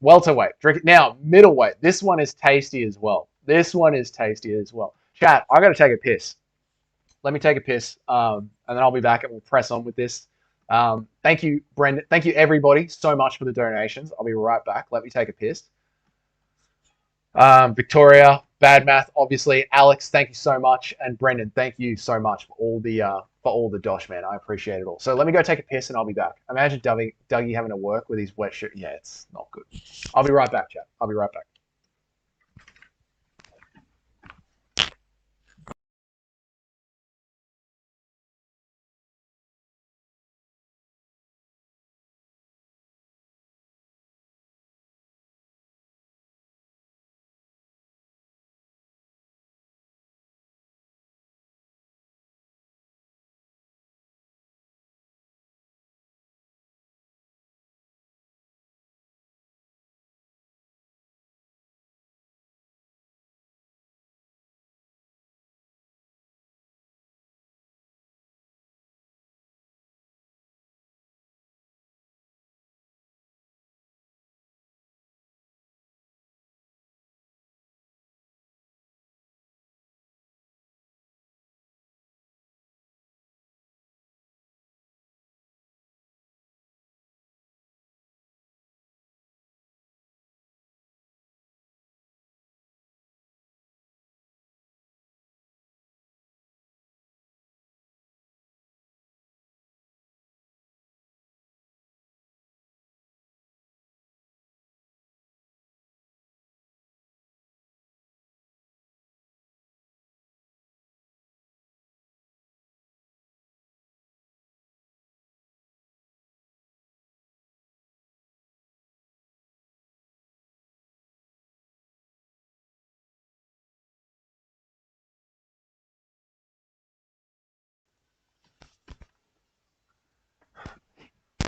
welterweight. Drink it now. Middleweight. This one is tasty as well. This one is tasty as well. Chat. I got to take a piss. Let me take a piss, and then I'll be back and we'll press on with this. Thank you, Brendan. Thank you, everybody, so much for the donations. I'll be right back. Let me take a piss. Victoria, Bad Math, obviously. Alex, thank you so much, and Brendan, thank you so much for all the dosh, man. I appreciate it all. So let me go take a piss, and I'll be back. Imagine Dougie having to work with his wet shirt. Yeah, it's not good. I'll be right back, chat. I'll be right back.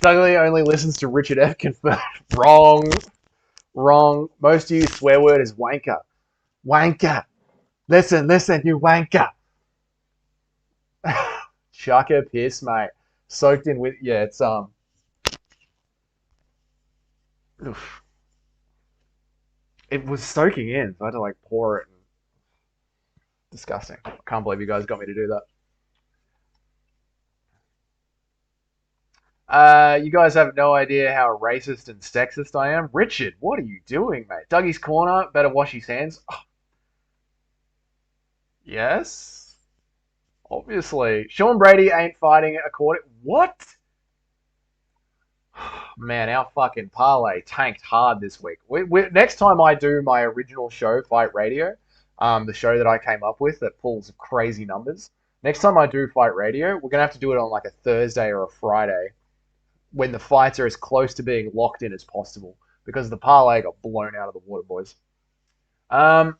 Dougie only listens to Richard F. confirmed. Wrong. Wrong. Most used swear word is wanker. Wanker. Listen, you wanker. Chuck a piss, mate. Soaked in with yeah, it's oof. It was soaking in, so I had to like pour it. Disgusting. I can't believe you guys got me to do that. You guys have no idea how racist and sexist I am. Richard, what are you doing, mate? Dougie's corner, better wash his hands. Oh, yes, obviously. Sean Brady ain't fighting according. What? Man, our fucking parlay tanked hard this week. Next time I do my original show, Fight Radio, the show that I came up with that pulls crazy numbers. Next time I do Fight Radio, we're gonna have to do it on like a Thursday or a Friday when the fights are as close to being locked in as possible because the parlay got blown out of the water, boys. Um,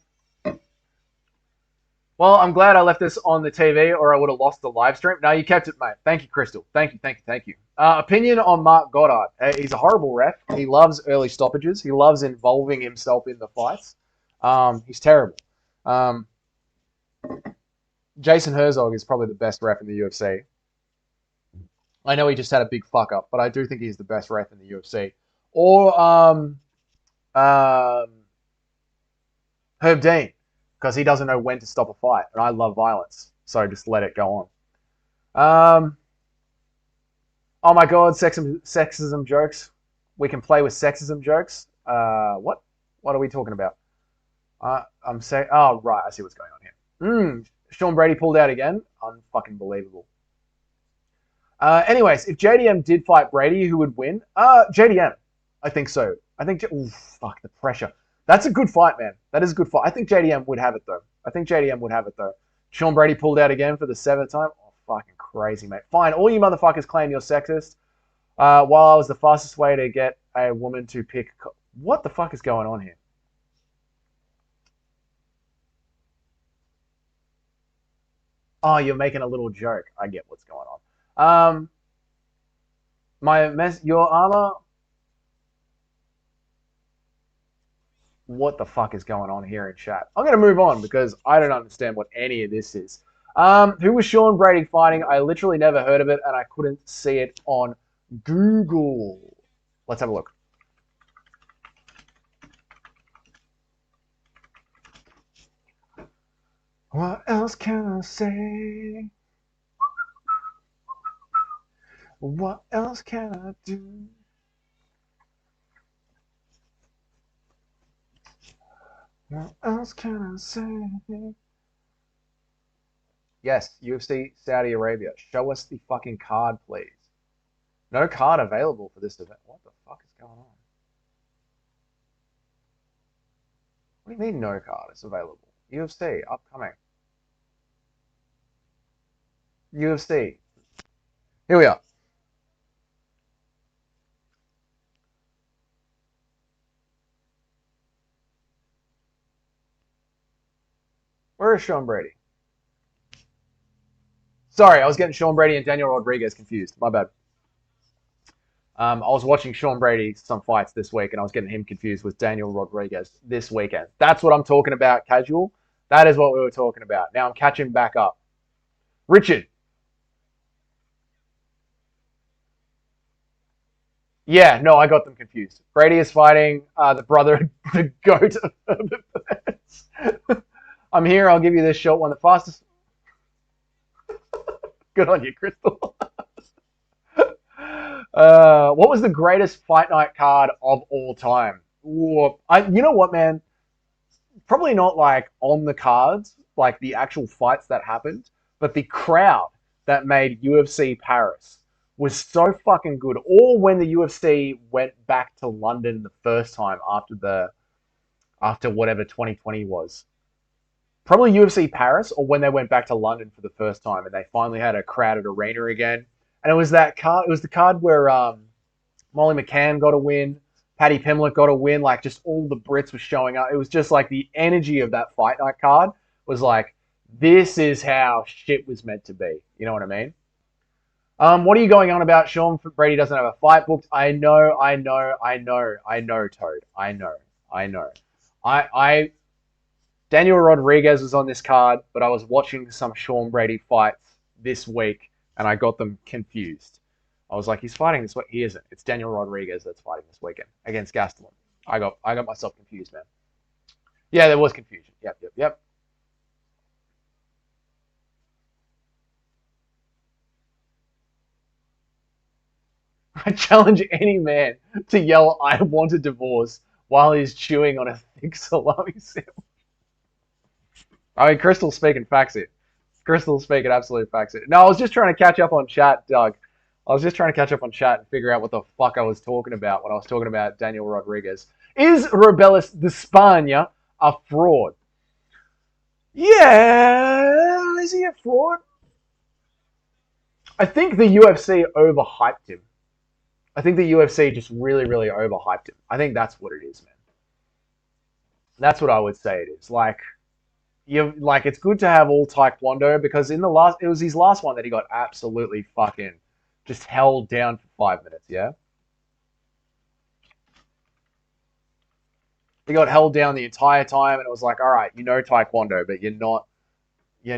well, I'm glad I left this on the TV or I would have lost the live stream. No, you kept it, mate. Thank you, Crystal. Thank you, thank you, thank you. Opinion on Mark Goddard. He's a horrible ref. He loves early stoppages. He loves involving himself in the fights. He's terrible. Um, Jason Herzog is probably the best ref in the UFC. I know he just had a big fuck up, but I do think he's the best ref in the UFC. Or um, Herb Dean, because he doesn't know when to stop a fight, and I love violence, so just let it go on. Oh my god, sexism jokes. We can play with sexism jokes. What? What are we talking about? I'm saying. Oh right, I see what's going on here. Sean Brady pulled out again. Unfucking believable. Anyways, if JDM did fight Brady, who would win? JDM. I think so. I think. Ooh, fuck the pressure. That's a good fight, man. That is a good fight. I think JDM would have it though. Sean Brady pulled out again for the seventh time. Oh, fucking crazy, mate. Fine, all you motherfuckers claim you're sexist. While I was the fastest way to get a woman to pick. What the fuck is going on here? Oh, you're making a little joke. I get what's going on. Your armor. What the fuck is going on here in chat? I'm going to move on because I don't understand what any of this is. Who was Sean Brady fighting? I literally never heard of it and I couldn't see it on Google. Let's have a look. What else can I say? What else can I do? What else can I say? Yes, UFC Saudi Arabia. Show us the fucking card, please. No card available for this event. What the fuck is going on? What do you mean no card is available? UFC, upcoming. UFC. Here we are. Where is Sean Brady? Sorry, I was getting Sean Brady and Daniel Rodriguez confused. My bad. I was watching Sean Brady some fights this week, and I was getting him confused with Daniel Rodriguez this weekend. That's what I'm talking about, casual. That is what we were talking about. Now I'm catching back up. Richard. Yeah, no, I got them confused. Brady is fighting the brother, the goat of the I'm here. I'll give you this short one. The fastest. Good on you, Crystal. What was the greatest fight night card of all time? Ooh, you know what, man? Probably not like on the cards, like the actual fights that happened, but the crowd that made UFC Paris was so fucking good. Or when the UFC went back to London the first time after whatever 2020 was. Probably UFC Paris, or when they went back to London for the first time and they finally had a crowded arena again. And it was that card. It was the card where Molly McCann got a win, Paddy Pimblett got a win. Like just all the Brits were showing up. It was just like the energy of that fight night card was like, this is how shit was meant to be. You know what I mean? What are you going on about? Sean Brady doesn't have a fight booked. I know, Toad. I know. I Daniel Rodriguez was on this card, but I was watching some Sean Brady fights this week and I got them confused. I was like, he's fighting this week. He isn't. It's Daniel Rodriguez that's fighting this weekend against Gastelum. I got myself confused, man. Yeah, there was confusion. Yep. I challenge any man to yell, "I want a divorce," while he's chewing on a thick salami sandwich. I mean, Crystal's speaking facts here. Crystal's speaking absolute facts here. No, I was just trying to catch up on chat, Doug. I was just trying to catch up on chat and figure out what the fuck I was talking about when I was talking about Daniel Rodriguez. Is Rebelis de España a fraud? Yeah, is he a fraud? I think the UFC overhyped him. I think the UFC just really, really overhyped him. I think that's what it is, man. That's what I would say it is. Like it's good to have all taekwondo because in the last it was his last one that he got absolutely fucking just held down for 5 minutes, yeah? He got held down the entire time and it was like, all right, you know taekwondo, but you're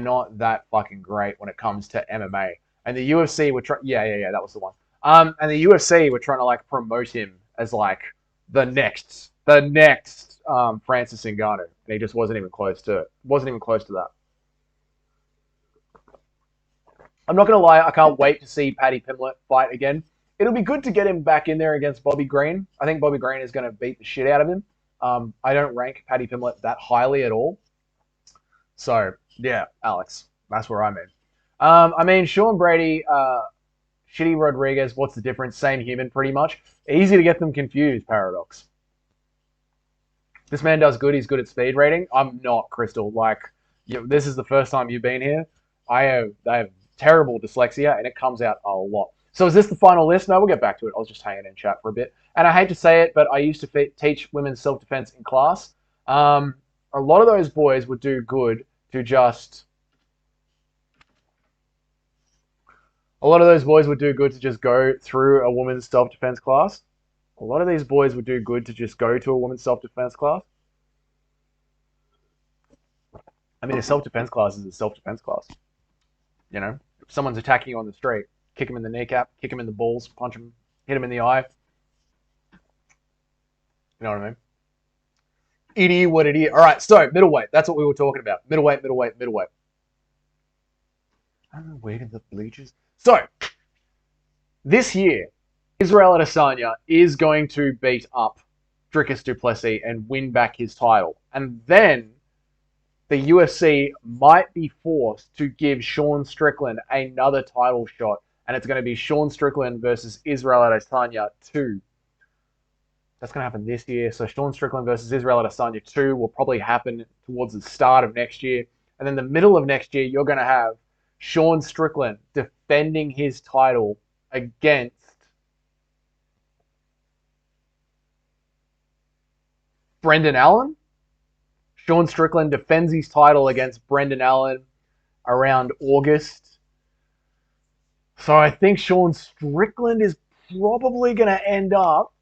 not that fucking great when it comes to MMA. And the UFC were trying, yeah, that was the one. And the UFC were trying to like promote him as like the next Francis Ngannou, and he just wasn't even close to it. Wasn't even close to that. I'm not gonna lie, I can't wait to see Paddy Pimblett fight again. It'll be good to get him back in there against Bobby Green. I think Bobby Green is going to beat the shit out of him. I don't rank Paddy Pimblett that highly at all. So yeah, Alex, that's where I'm in. I mean, Sean Brady, Shitty Rodriguez, what's the difference? Same human, pretty much. Easy to get them confused, Paradox. This man does good. He's good at speed rating. I'm not, Crystal. Like, this is the first time you've been here. I have terrible dyslexia, and it comes out a lot. So is this the final list? No, we'll get back to it. I was just hanging in chat for a bit. And I hate to say it, but I used to teach women's self-defense in class. A lot of those boys would do good to just... A lot of those boys would do good to just go through a women's self-defense class. A lot of these boys would do good to just go to a women's self-defense class. I mean, a self-defense class is a self-defense class. You know, if someone's attacking you on the street, kick him in the kneecap, kick him in the balls, punch him, hit him in the eye. You know what I mean? Idiot, what idiot. All right, so middleweight. That's what we were talking about. Middleweight. I'm the weight of the bleachers. So, this year, Israel Adesanya is going to beat up Dricus du Plessis and win back his title. And then the UFC might be forced to give Sean Strickland another title shot. And it's going to be Sean Strickland versus Israel Adesanya 2. That's going to happen this year. So Sean Strickland versus Israel Adesanya 2 will probably happen towards the start of next year. And then the middle of next year, you're going to have Sean Strickland defending his title against Brendan Allen. Sean Strickland defends his title against Brendan Allen around August. So I think Sean Strickland is probably going to end up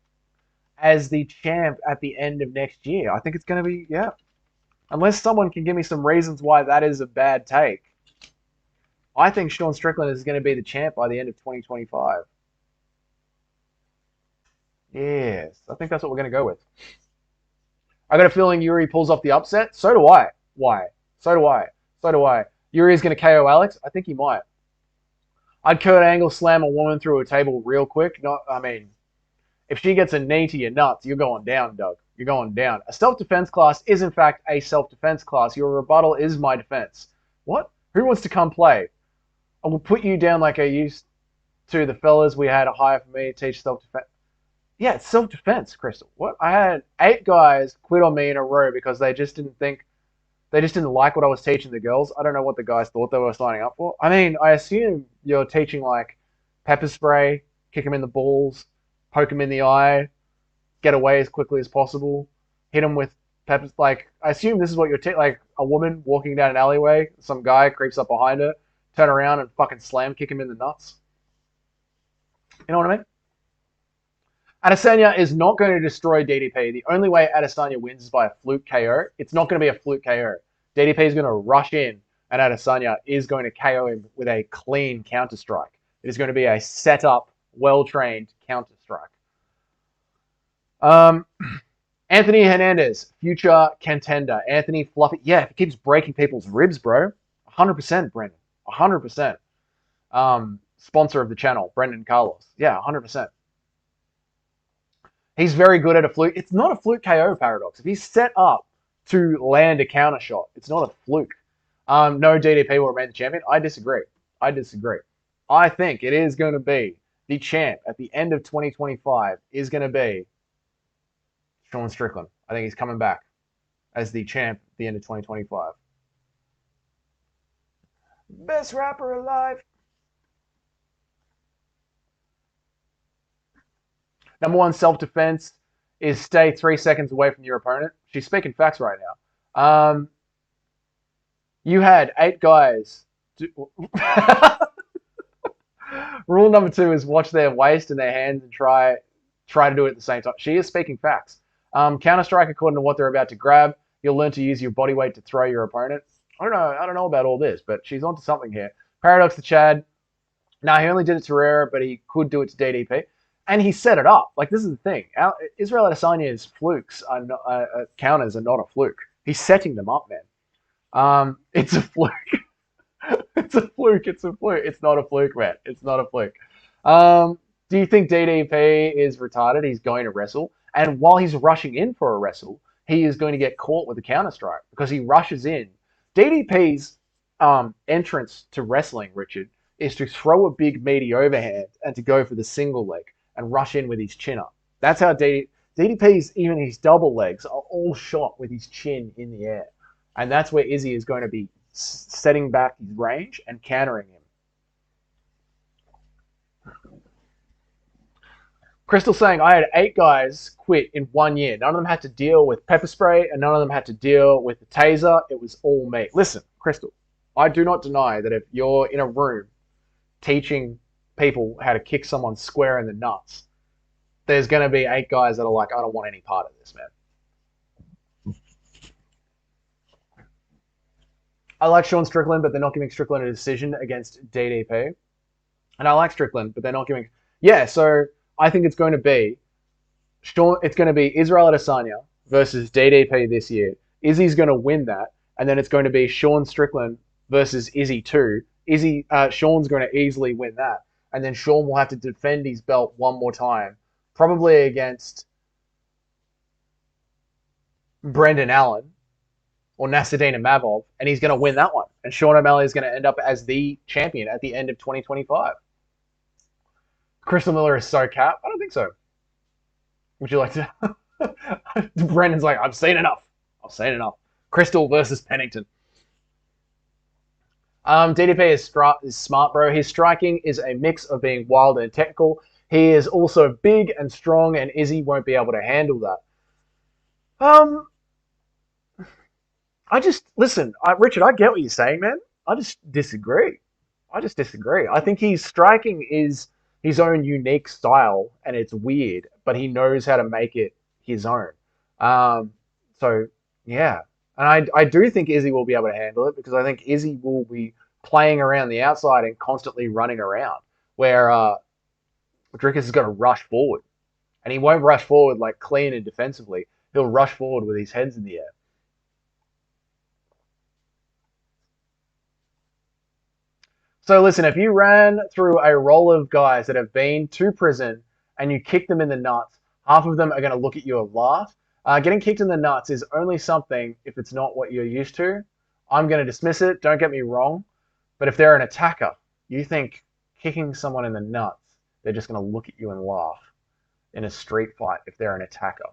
as the champ at the end of next year. I think it's going to be, yeah. Unless someone can give me some reasons why that is a bad take. I think Sean Strickland is going to be the champ by the end of 2025. Yes, I think that's what we're going to go with. I got a feeling Yuri pulls off the upset. So do I. Why? So do I. Yuri is going to KO Alex. I think he might. I'd Kurt Angle slam a woman through a table real quick. If she gets a knee to your nuts, you're going down, Doug. You're going down. A self-defense class is, in fact, a self-defense class. Your rebuttal is my defense. What? Who wants to come play? I will put you down like I used to the fellas we had to hire for me to teach self-defense. Yeah, it's self-defense, Crystal. What? I had 8 guys quit on me in a row because they just didn't like what I was teaching the girls. I don't know what the guys thought they were signing up for. I mean, I assume you're teaching like pepper spray, kick them in the balls, poke them in the eye, get away as quickly as possible, hit them with peppers. Like, I assume this is what you're like a woman walking down an alleyway, some guy creeps up behind her, turn around and fucking slam kick him in the nuts. You know what I mean? Adesanya is not going to destroy DDP. The only way Adesanya wins is by a fluke KO. It's not going to be a fluke KO. DDP is going to rush in, and Adesanya is going to KO him with a clean counter strike. It is going to be a set-up, well-trained counter strike. Anthony Hernandez, future contender. Anthony Fluffy. Yeah, if he keeps breaking people's ribs, bro. 100%, Brendan. 100%. Sponsor of the channel, Brendan Carlos. Yeah, 100%. He's very good at a fluke. It's not a fluke KO, Paradox. If he's set up to land a counter shot, it's not a fluke. No DDP will remain the champion. I disagree. I disagree. I think it is going to be the champ at the end of 2025 is going to be Sean Strickland. I think he's coming back as the champ at the end of 2025. Best rapper alive. Number one, self-defense is stay 3 seconds away from your opponent. She's speaking facts right now. You had 8 guys. Rule number 2 is watch their waist and their hands and try to do it at the same time. She is speaking facts. Counter strike according to what they're about to grab. You'll learn to use your body weight to throw your opponent. I don't know about all this, but she's onto something here. Paradox to Chad. No, he only did it to Herrera, but he could do it to DDP. And he set it up. Like, this is the thing. Israel Adesanya's flukes counters are not a fluke. He's setting them up, man. It's a fluke. It's a fluke. It's a fluke. It's not a fluke, man. It's not a fluke. Do you think DDP is retarded? He's going to wrestle. And while he's rushing in for a wrestle, he is going to get caught with a counter strike because he rushes in. DDP's entrance to wrestling, Richard, is to throw a big meaty overhand and to go for the single leg and rush in with his chin up. That's how DDP's, even his double legs, are all shot with his chin in the air. And that's where Izzy is going to be setting back his range and countering him. Crystal saying, I had 8 guys quit in 1 year. None of them had to deal with pepper spray and none of them had to deal with the taser. It was all me. Listen, Crystal, I do not deny that if you're in a room teaching people how to kick someone square in the nuts, there's going to be 8 guys that are like, I don't want any part of this, man. I like Sean Strickland, but they're not giving Strickland a decision against DDP. And I like Strickland, but they're not giving... Yeah, so I think it's going to be Israel Adesanya versus DDP this year. Izzy's going to win that, and then it's going to be Sean Strickland versus Izzy 2. Sean's going to easily win that, and then Sean will have to defend his belt one more time, probably against Brendan Allen or Nasruddin Imavov, and he's going to win that one. And Sean O'Malley is going to end up as the champion at the end of 2025. Crystal Miller is so capped. I don't think so. Would you like to? Brendan's like, I've seen enough. I've seen enough. Crystal versus Pennington. DDP is smart, bro. His striking is a mix of being wild and technical. He is also big and strong, and Izzy won't be able to handle that. Richard, I get what you're saying, man. I just disagree. I think his striking is his own unique style, and it's weird, but he knows how to make it his own. So, yeah. And I do think Izzy will be able to handle it because I think Izzy will be playing around the outside and constantly running around, where Drickus is going to rush forward. And he won't rush forward like clean and defensively. He'll rush forward with his heads in the air. So listen, if you ran through a roll of guys that have been to prison and you kick them in the nuts, half of them are going to look at you and laugh. Getting kicked in the nuts is only something if it's not what you're used to. I'm going to dismiss it, don't get me wrong. But if they're an attacker, you think kicking someone in the nuts, they're just going to look at you and laugh in a street fight if they're an attacker.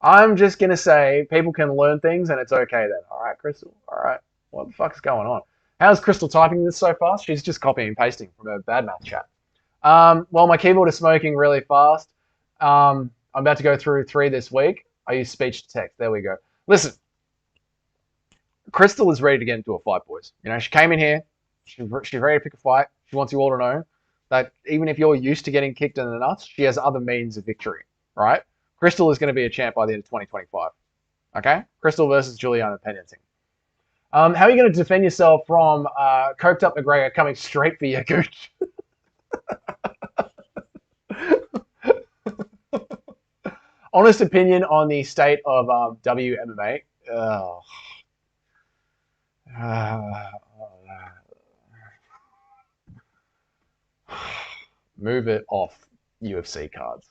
I'm just going to say people can learn things and it's okay then. All right, Crystal. All right. What the fuck is going on? How's Crystal typing this so fast? She's just copying and pasting from her bad math chat. Well, my keyboard is smoking really fast. I'm about to go through 3 this week. I use speech to text. There we go. Listen, Crystal is ready to get into a fight, boys. You know, she came in here. She's ready to pick a fight. She wants you all to know that even if you're used to getting kicked in the nuts, she has other means of victory, right? Crystal is going to be a champ by the end of 2025. Okay? Crystal versus Juliana Pennington. How are you going to defend yourself from coked up McGregor coming straight for your gooch? Honest opinion on the state of WMMA. Move it off UFC cards.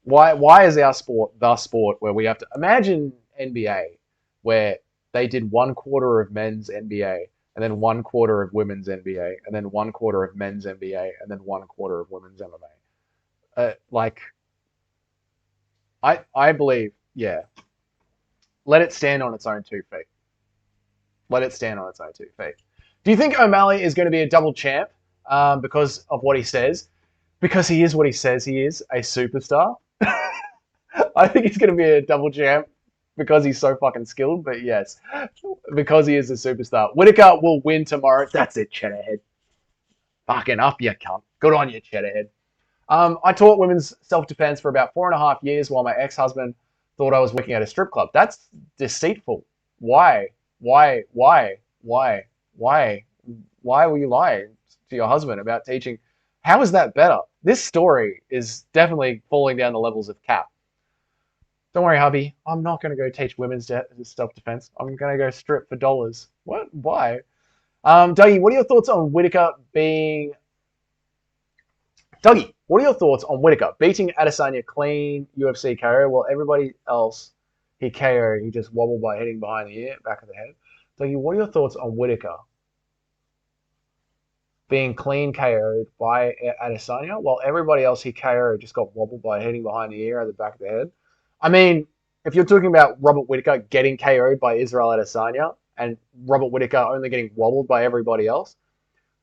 Why is our sport the sport where we have to imagine NBA where they did 1/4 of men's NBA and then 1/4 of women's NBA and then 1/4 of men's NBA and then 1/4 of women's MMA. Like I believe, yeah, let it stand on its own 2 feet. Let it stand on its own 2 feet. Do you think O'Malley is going to be a double champ because of what he says? Because he is what he says he is, a superstar. I think he's going to be a double champ because he's so fucking skilled. But yes, because he is a superstar. Whitaker will win tomorrow. That's it, Cheddarhead. Fucking up, you cunt. Good on you, Cheddarhead. I taught women's self-defense for about 4.5 years while my ex-husband thought I was working at a strip club. That's deceitful. Why? Why? Why? Why? Why? Why will you lie to your husband about teaching? How is that better? This story is definitely falling down the levels of cap. Don't worry, hubby. I'm not going to go teach women's self-defense. I'm going to go strip for dollars. What? Why? Dougie, what are your thoughts on Whitaker being... Dougie, what are your thoughts on Whitaker beating Adesanya clean UFC KO while everybody else he KO'd, he just wobbled by hitting behind the ear, back of the head? Dougie, what are your thoughts on Whitaker being clean KO'd by Adesanya while everybody else he KO'd just got wobbled by hitting behind the ear at the back of the head? I mean, if you're talking about Robert Whitaker getting KO'd by Israel Adesanya and Robert Whitaker only getting wobbled by everybody else,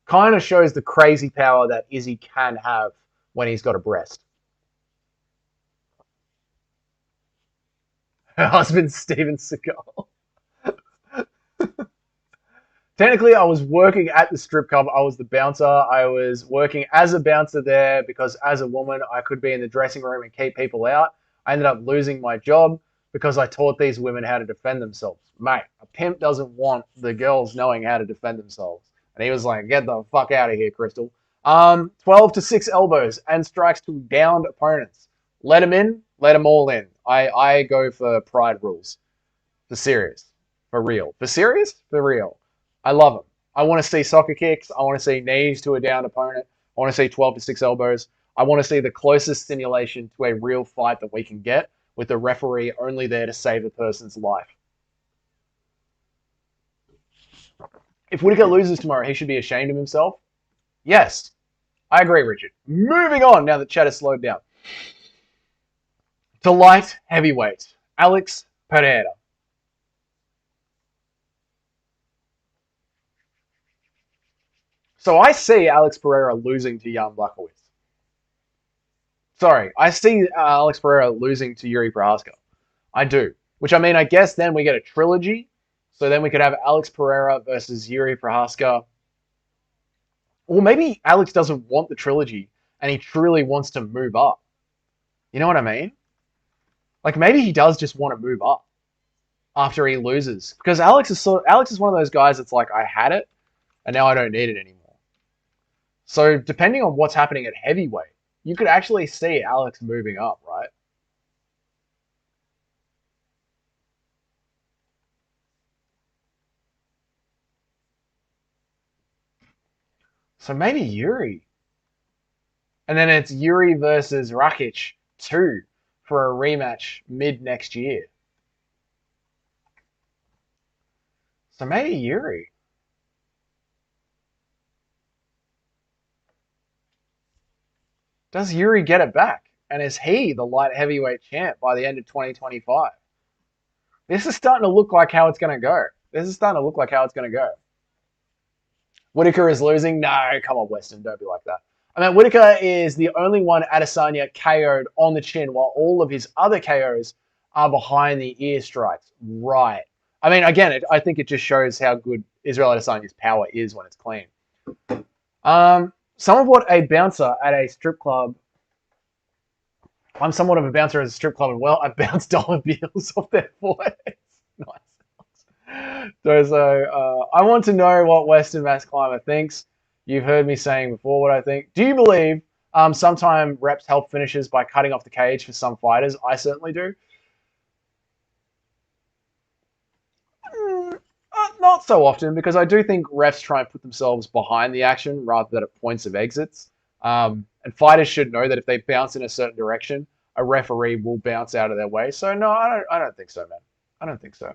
kind of shows the crazy power that Izzy can have when he's got a breast. Her husband, Steven Seagal. Technically, I was working at the strip club. I was the bouncer. I was working as a bouncer there because as a woman, I could be in the dressing room and keep people out. I ended up losing my job because I taught these women how to defend themselves. Mate, a pimp doesn't want the girls knowing how to defend themselves. And he was like, get the fuck out of here, Crystal. 12 to 6 elbows and strikes to downed opponents. Let them in, let them all in. I go for pride rules. For serious. For real. For serious? For real. I love them. I want to see soccer kicks. I want to see knees to a downed opponent. I want to see 12 to 6 elbows. I want to see the closest stimulation to a real fight that we can get with the referee only there to save the person's life. If Whitaker loses tomorrow, he should be ashamed of himself. Yes, I agree, Richard. Moving on now that chat has slowed down. To light heavyweight, Alex Pereira. So I see Alex Pereira losing to Jan Blachowicz. Sorry, I see Alex Pereira losing to Yuri Prohaska. I do. Which, I mean, I guess then we get a trilogy. So then we could have Alex Pereira versus Yuri Prohaska. Or maybe Alex doesn't want the trilogy and he truly wants to move up. You know what I mean? Like, maybe he does just want to move up after he loses. Because Alex is one of those guys that's like, I had it and now I don't need it anymore. So depending on what's happening at heavyweight, you could actually see Alex moving up, right? So maybe Yuri. And then it's Yuri versus Rakic 2 for a rematch mid next year. So maybe Yuri. Does Yuri get it back? And is he the light heavyweight champ by the end of 2025? This is starting to look like how it's going to go. Whitaker is losing? No, come on, Weston, don't be like that. I mean, Whitaker is the only one Adesanya KO'd on the chin while all of his other KOs are behind the ear strikes. Right. I mean, again, I think it just shows how good Israel Adesanya's power is when it's clean. Some of what a bouncer at a strip club... I'm somewhat of a bouncer at a strip club, and well, I bounce dollar bills off their foreheads. Nice. So, I want to know what Western Mass Climber thinks. You've heard me saying before what I think. Do you believe sometime reps help finishes by cutting off the cage for some fighters? I certainly do. Not so often, because I do think refs try and put themselves behind the action rather than at points of exits. And fighters should know that if they bounce in a certain direction, a referee will bounce out of their way. So no, I don't think so, man. I don't think so.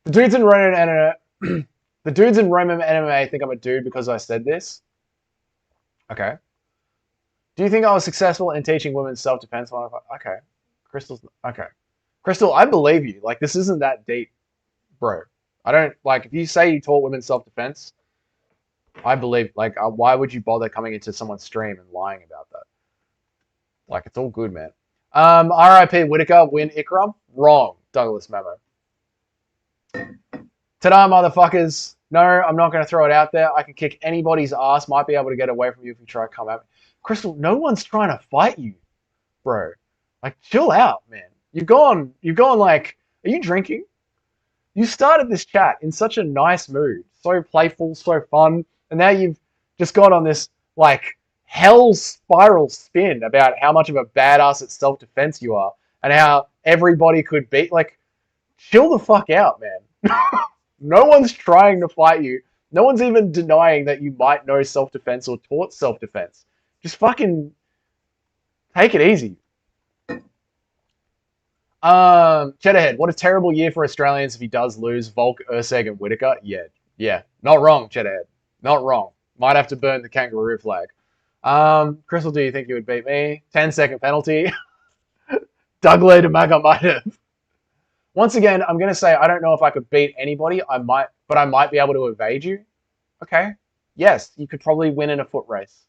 The dudes in Roman MMA, the dudes in Roman MMA think I'm a dude because I said this. Okay. Do you think I was successful in teaching women self-defense? Okay. Crystal's okay. Crystal, I believe you. Like, this isn't that deep, bro. I don't like if you say you taught women self-defense. I believe. Like, why would you bother coming into someone's stream and lying about that? Like, it's all good, man. R.I.P. Whitaker, win Ikram. Wrong, Douglas Memo. Ta-da, motherfuckers. No, I'm not going to throw it out there. I can kick anybody's ass. Might be able to get away from you if you try to come at me. Crystal, no one's trying to fight you, bro. Like, chill out, man. You've gone like, are you drinking? You started this chat in such a nice mood. So playful, so fun. And now you've just got on this, like, hell spiral spin about how much of a badass at self-defense you are. And how everybody could be, like, chill the fuck out, man. No one's trying to fight you. No one's even denying that you might know self-defense or taught self-defense. Just fucking take it easy. Cheddarhead, what a terrible year for Australians if he does lose Volk, Urseg, and Whitaker. Yeah. Not wrong, Cheddarhead. Not wrong. Might have to burn the kangaroo flag. Crystal, do you think you would beat me? 10-second penalty. Doug Ledermager might have. Once again, I'm going to say I don't know if I could beat anybody. But I might be able to evade you. Okay. Yes, you could probably win in a foot race.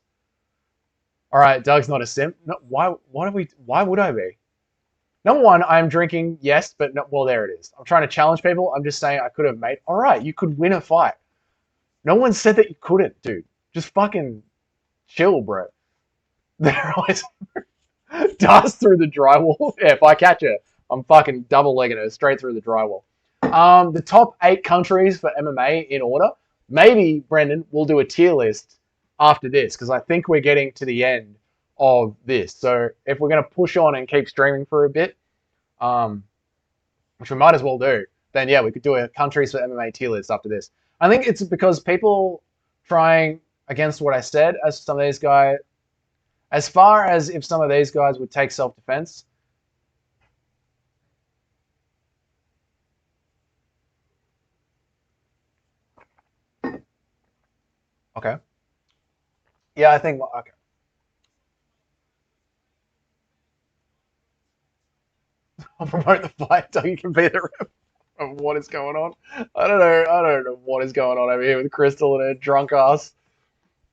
All right, Doug's not a simp. No, why would I be? Number one, I'm drinking, yes, but no, well, there it is. I'm trying to challenge people. I'm just saying I could have made. All right, you could win a fight. No one said that you couldn't, dude. Just fucking chill, bro. They're always dust through the drywall. Yeah, if I catch her, I'm fucking double legging her straight through the drywall. The top 8 countries for MMA in order. Maybe, Brendan, we'll do a tier list after this because I think we're getting to the end of this. So if we're going to push on and keep streaming for a bit, which we might as well do, then yeah, we could do a countries for MMA tier list after this. I think it's because people trying against what I said as some of these guys, as far as if some of these guys would take self-defense. Okay. Yeah, I think, okay. I'll promote the fight so you can be the ref of what is going on. I don't know what is going on over here with Crystal and her drunk ass.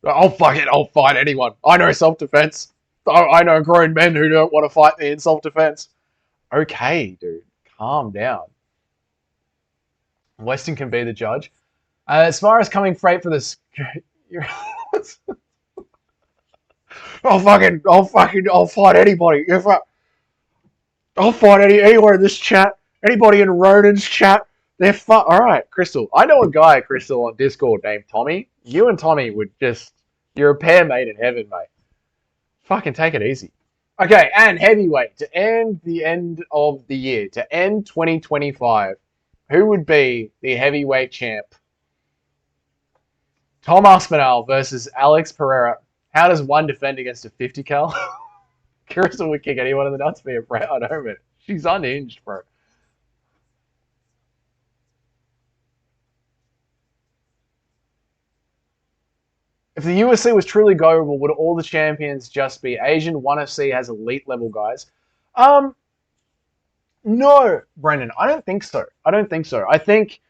I'll fuck it. I'll fight anyone. I know self-defense. I know grown men who don't want to fight me in self-defense. Okay, dude. Calm down. Weston can be the judge. As far as coming freight for this... I'll fight anybody. I'll fight anywhere in this chat. Anybody in Ronan's chat. They're all right, Crystal. I know a guy, Crystal, on Discord named Tommy. You and Tommy would just... You're a pair made in heaven, mate. Fucking take it easy. Okay, and heavyweight. To end the end of the year. To end 2025. Who would be the heavyweight champ? Tom Aspinall versus Alex Pereira. How does one defend against a 50 cal? Crystal would kick anyone in the nuts, be a proud moment. She's unhinged, bro. If the UFC was truly global, would all the champions just be Asian? ONE FC has elite level guys. No, Brendan, I don't think so. I think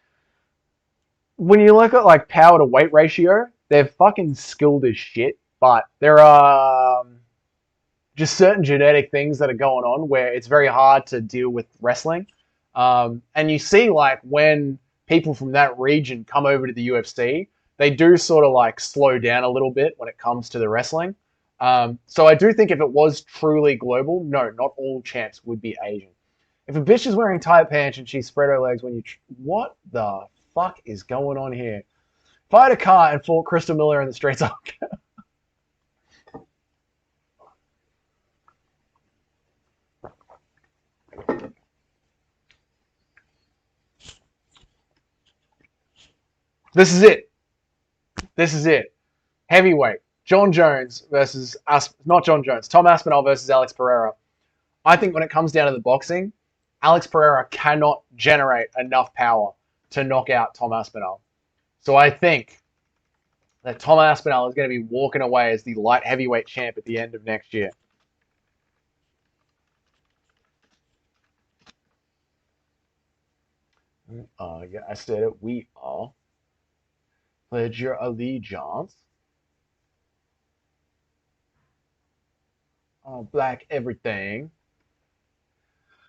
when you look at like power to weight ratio, they're fucking skilled as shit. But there are just certain genetic things that are going on where it's very hard to deal with wrestling. And you see, like, when people from that region come over to the UFC, they do sort of like slow down a little bit when it comes to the wrestling. So I do think if it was truly global, no, not all champs would be Asian. If a bitch is wearing tight pants and she spread her legs when you... What the fuck is going on here? If I had a car and fought Crystal Miller in the streets, This is it. This is it. Heavyweight. John Jones versus not John Jones. Tom Aspinall versus Alex Pereira. I think when it comes down to the boxing, Alex Pereira cannot generate enough power to knock out Tom Aspinall. So I think that Tom Aspinall is going to be walking away as the light heavyweight champ at the end of next year. Yeah, I said it. We are. Pledge your allegiance. Black everything.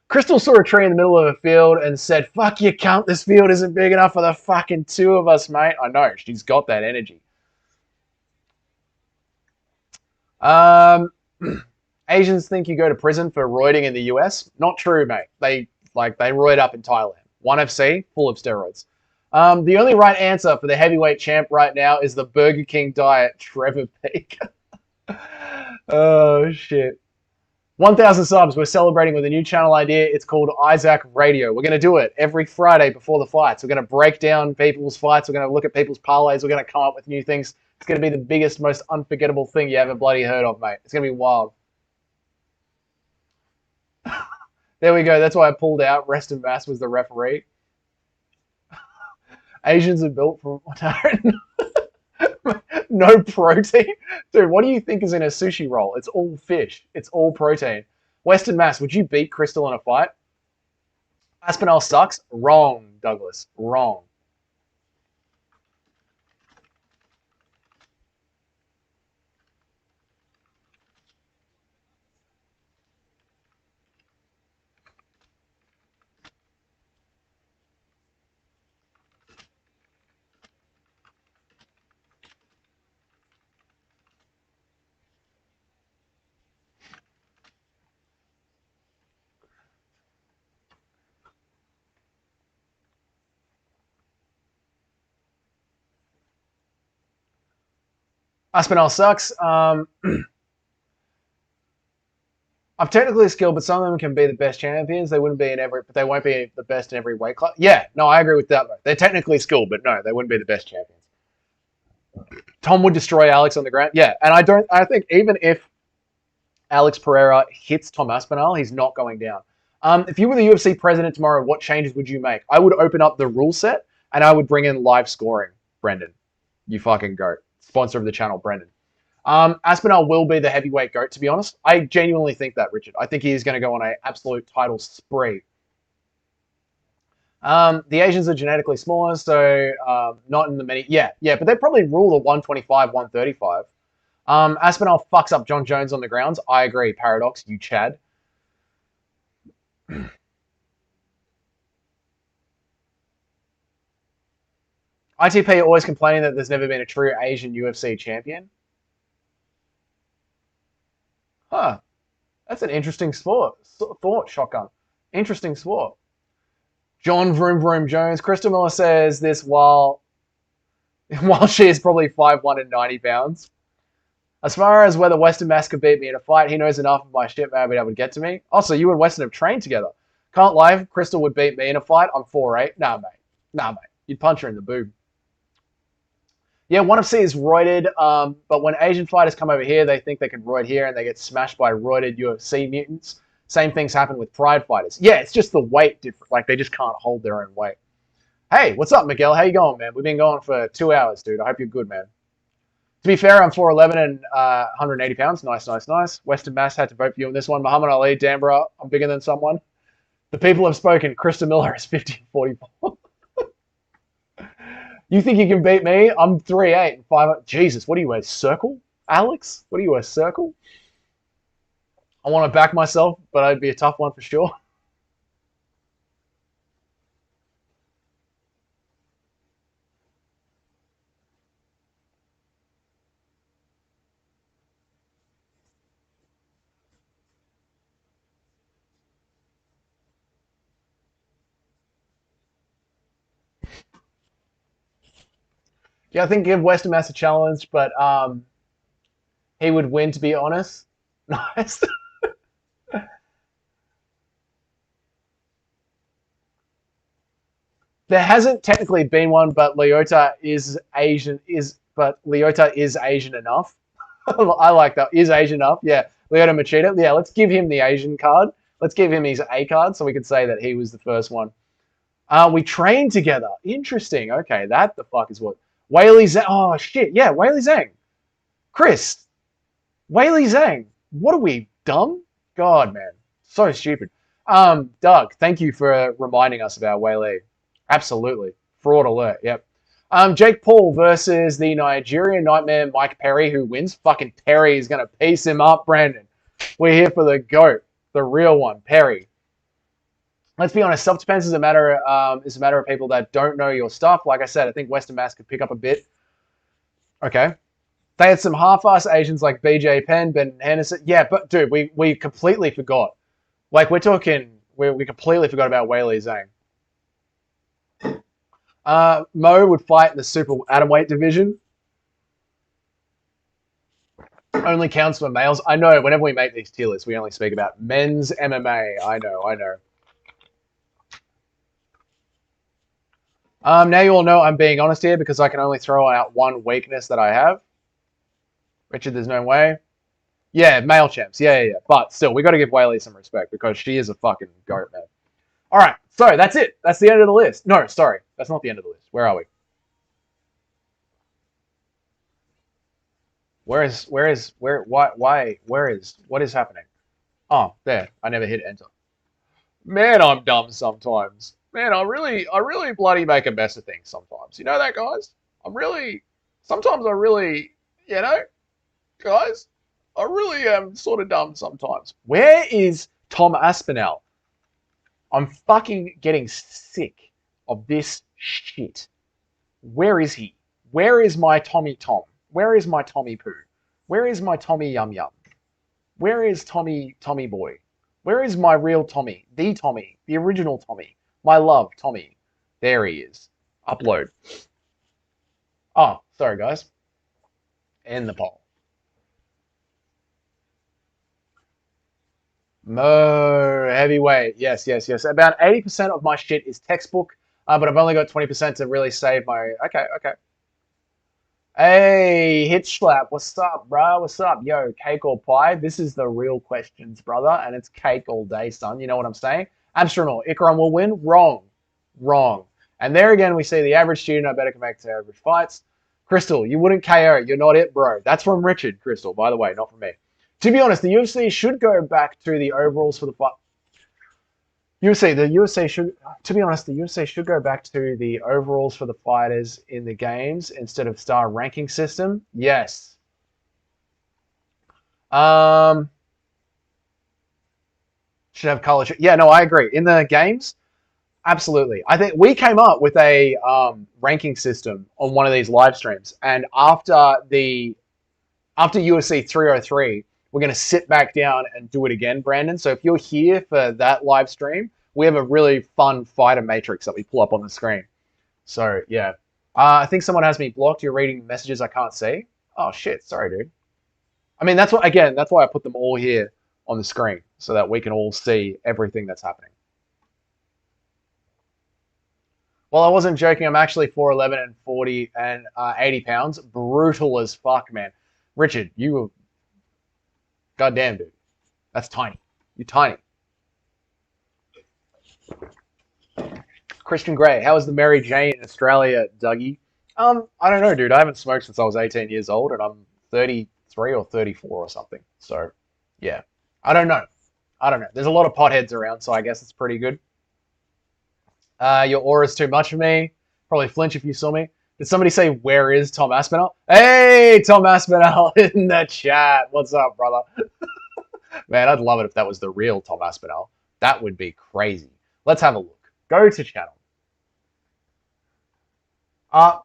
Crystal saw a tree in the middle of a field and said, "Fuck you, cunt, this field isn't big enough for the fucking two of us, mate." I know, she's got that energy. Asians think you go to prison for roiding in the US. Not true, mate. They roid up in Thailand. ONE FC, full of steroids. The only right answer for the heavyweight champ right now is the Burger King diet, Trevor Peak. Oh, shit. 1,000 subs. We're celebrating with a new channel idea. It's called Isaac Radio. We're going to do it every Friday before the fights. We're going to break down people's fights. We're going to look at people's parlays. We're going to come up with new things. It's going to be the biggest, most unforgettable thing you ever bloody heard of, mate. It's going to be wild. There we go. That's why I pulled out. Reston Bass was the referee. Asians are built from no protein. Dude, what do you think is in a sushi roll? It's all fish. It's all protein. Western Mass, would you beat Crystal in a fight? Aspinall sucks? Wrong, Douglas. Wrong. Aspinall sucks. I'm technically skilled, but some of them can be the best champions. They wouldn't be in every, but they won't be the best in every weight class. Yeah, no, I agree with that. Though. They're technically skilled, but no, they wouldn't be the best champions. Tom would destroy Alex on the ground. Yeah, and I think even if Alex Pereira hits Tom Aspinall, he's not going down. If you were the UFC president tomorrow, what changes would you make? I would open up the rule set and I would bring in live scoring. Brendan, you fucking goat. Sponsor of the channel, Brendan. Aspinall will be the heavyweight goat, to be honest. I genuinely think that, Richard. I think he is going to go on an absolute title spree. The Asians are genetically smaller, so not in the many. Yeah, but they probably rule the 125, 135. Aspinall fucks up John Jones on the grounds. I agree. Paradox, you Chad. ITP always complaining that there's never been a true Asian UFC champion. Huh. That's an interesting thought, Shotgun. Interesting sport. John Vroom Vroom Jones. Crystal Miller says this while she is probably 5'1" and 90 pounds. As far as whether Weston Mass could beat me in a fight, he knows enough of my shit, man, be able to get to me. Also, you and Weston have trained together. Can't lie, if Crystal would beat me in a fight. I'm 4'8". Nah, mate. You'd punch her in the boob. Yeah, ONE FC is roided, but when Asian fighters come over here, they think they can roid here and they get smashed by roided UFC mutants. Same things happen with Pride fighters. Yeah, it's just the weight different. Like, they just can't hold their own weight. Hey, what's up, Miguel? How you going, man? We've been going for 2 hours, dude. I hope you're good, man. To be fair, I'm 4'11 and 180 pounds. Nice. Western Mass had to vote for you in this one. Muhammad Ali, Danborough, I'm bigger than someone. The people have spoken. Krista Miller is 50-44. You think you can beat me? I'm 3'8 and 5. Jesus, what do you wear? Circle? Alex? What do you wear? Circle? I want to back myself, but it'd be a tough one for sure. Yeah, I think give Western Mass a challenge, but he would win, to be honest. Nice. There hasn't technically been one, but Leota is Asian. But Leota is Asian enough. I like that. Is Asian enough? Yeah. Leota Machida. Yeah. Let's give him the Asian card. Let's give him his A card so we can say that he was the first one. We trained together. Interesting. Okay, that the fuck is what. Whaley Zhang. Oh shit. Yeah, Whaley Zhang. Chris. Whaley Zhang. What are we, dumb? God, man. So stupid. Doug, thank you for reminding us about Whaley. Absolutely. Fraud alert. Yep. Jake Paul versus the Nigerian Nightmare Mike Perry, who wins. Fucking Perry is gonna piece him up, Brandon. We're here for the GOAT, the real one, Perry. Let's be honest, self-defense is a matter of people that don't know your stuff. Like I said, I think Western Mass could pick up a bit. Okay. They had some half-ass Asians like BJ Penn, Ben Henderson. Yeah, but dude, we completely forgot. Like we're talking, we completely forgot about Whaley Zhang. Mo would fight in the super atomweight division. Only counts for males. I know. Whenever we make these tier lists, we only speak about men's MMA. I know. Now you all know I'm being honest here because I can only throw out one weakness that I have. Richard, there's no way. Yeah, male champs. Yeah. But still, we got to give Whaley some respect because she is a fucking goat, man. All right, so that's it. That's the end of the list. No, sorry, that's not the end of the list. Where are we? What is happening? Oh, there. I never hit enter. Man, I'm dumb sometimes. Man, I really bloody make a mess of things sometimes. You know that, guys? Sometimes I really, guys, I really am sort of dumb sometimes. Where is Tom Aspinall? I'm fucking getting sick of this shit. Where is he? Where is my Tommy Tom? Where is my Tommy Poo? Where is my Tommy Yum Yum? Where is Tommy Boy? Where is my real Tommy? The original Tommy. My love, Tommy. There he is. Upload. Oh, sorry guys. End the poll. Mo heavyweight. Yes. About 80% of my shit is textbook, but I've only got 20% to really save my. Okay. Hey, hit slap. What's up, bro? What's up? Yo, cake or pie? This is the real questions, brother, and it's cake all day, son. You know what I'm saying? Astronaut, Ikram will win. Wrong. And there again, we see the average student. I better come back to average fights. Crystal, you wouldn't KO. You're not it, bro. That's from Richard, Crystal, by the way, not from me. To be honest, the UFC should go back to the overalls for the fight. The UFC should, to be honest, the UFC should go back to the overalls for the fighters in the games instead of star ranking system. Yes. Should have color. Yeah, no, I agree. In the games, absolutely. I think we came up with a ranking system on one of these live streams, and after UFC 303. We're going to sit back down and do it again, Brandon. So if you're here for that live stream, we have a really fun fighter matrix that we pull up on the screen. So, yeah. I think someone has me blocked. You're reading messages I can't see. Oh, shit. Sorry, dude. I mean, that's why I put them all here on the screen so that we can all see everything that's happening. Well, I wasn't joking. I'm actually 4'11 and 40 and 80 pounds. Brutal as fuck, man. Richard, you were... Goddamn, dude. That's tiny. You're tiny. Christian Grey, how is the Mary Jane in Australia, Dougie? I don't know, dude. I haven't smoked since I was 18 years old, and I'm 33 or 34 or something. So, yeah. I don't know. There's a lot of potheads around, so I guess it's pretty good. Your aura's too much for me. Probably flinch if you saw me. Did somebody say, where is Tom Aspinall? Hey, Tom Aspinall in the chat. What's up, brother? Man, I'd love it if that was the real Tom Aspinall. That would be crazy. Let's have a look. Go to channel.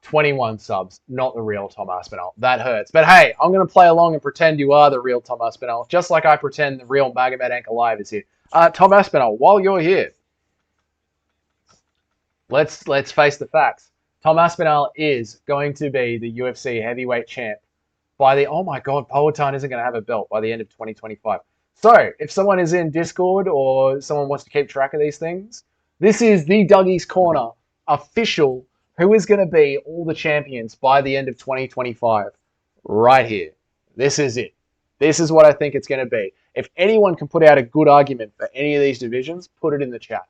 21 subs. Not the real Tom Aspinall. That hurts. But hey, I'm going to play along and pretend you are the real Tom Aspinall, just like I pretend the real Magomed Anchor Live is here. Tom Aspinall, while you're here, let's face the facts. Tom Aspinall is going to be the UFC heavyweight champ by the... Oh my God, Powhatan isn't going to have a belt by the end of 2025. So, if someone is in Discord or someone wants to keep track of these things, this is the Dougie's Corner official who is going to be all the champions by the end of 2025. Right here. This is it. This is what I think it's going to be. If anyone can put out a good argument for any of these divisions, put it in the chat.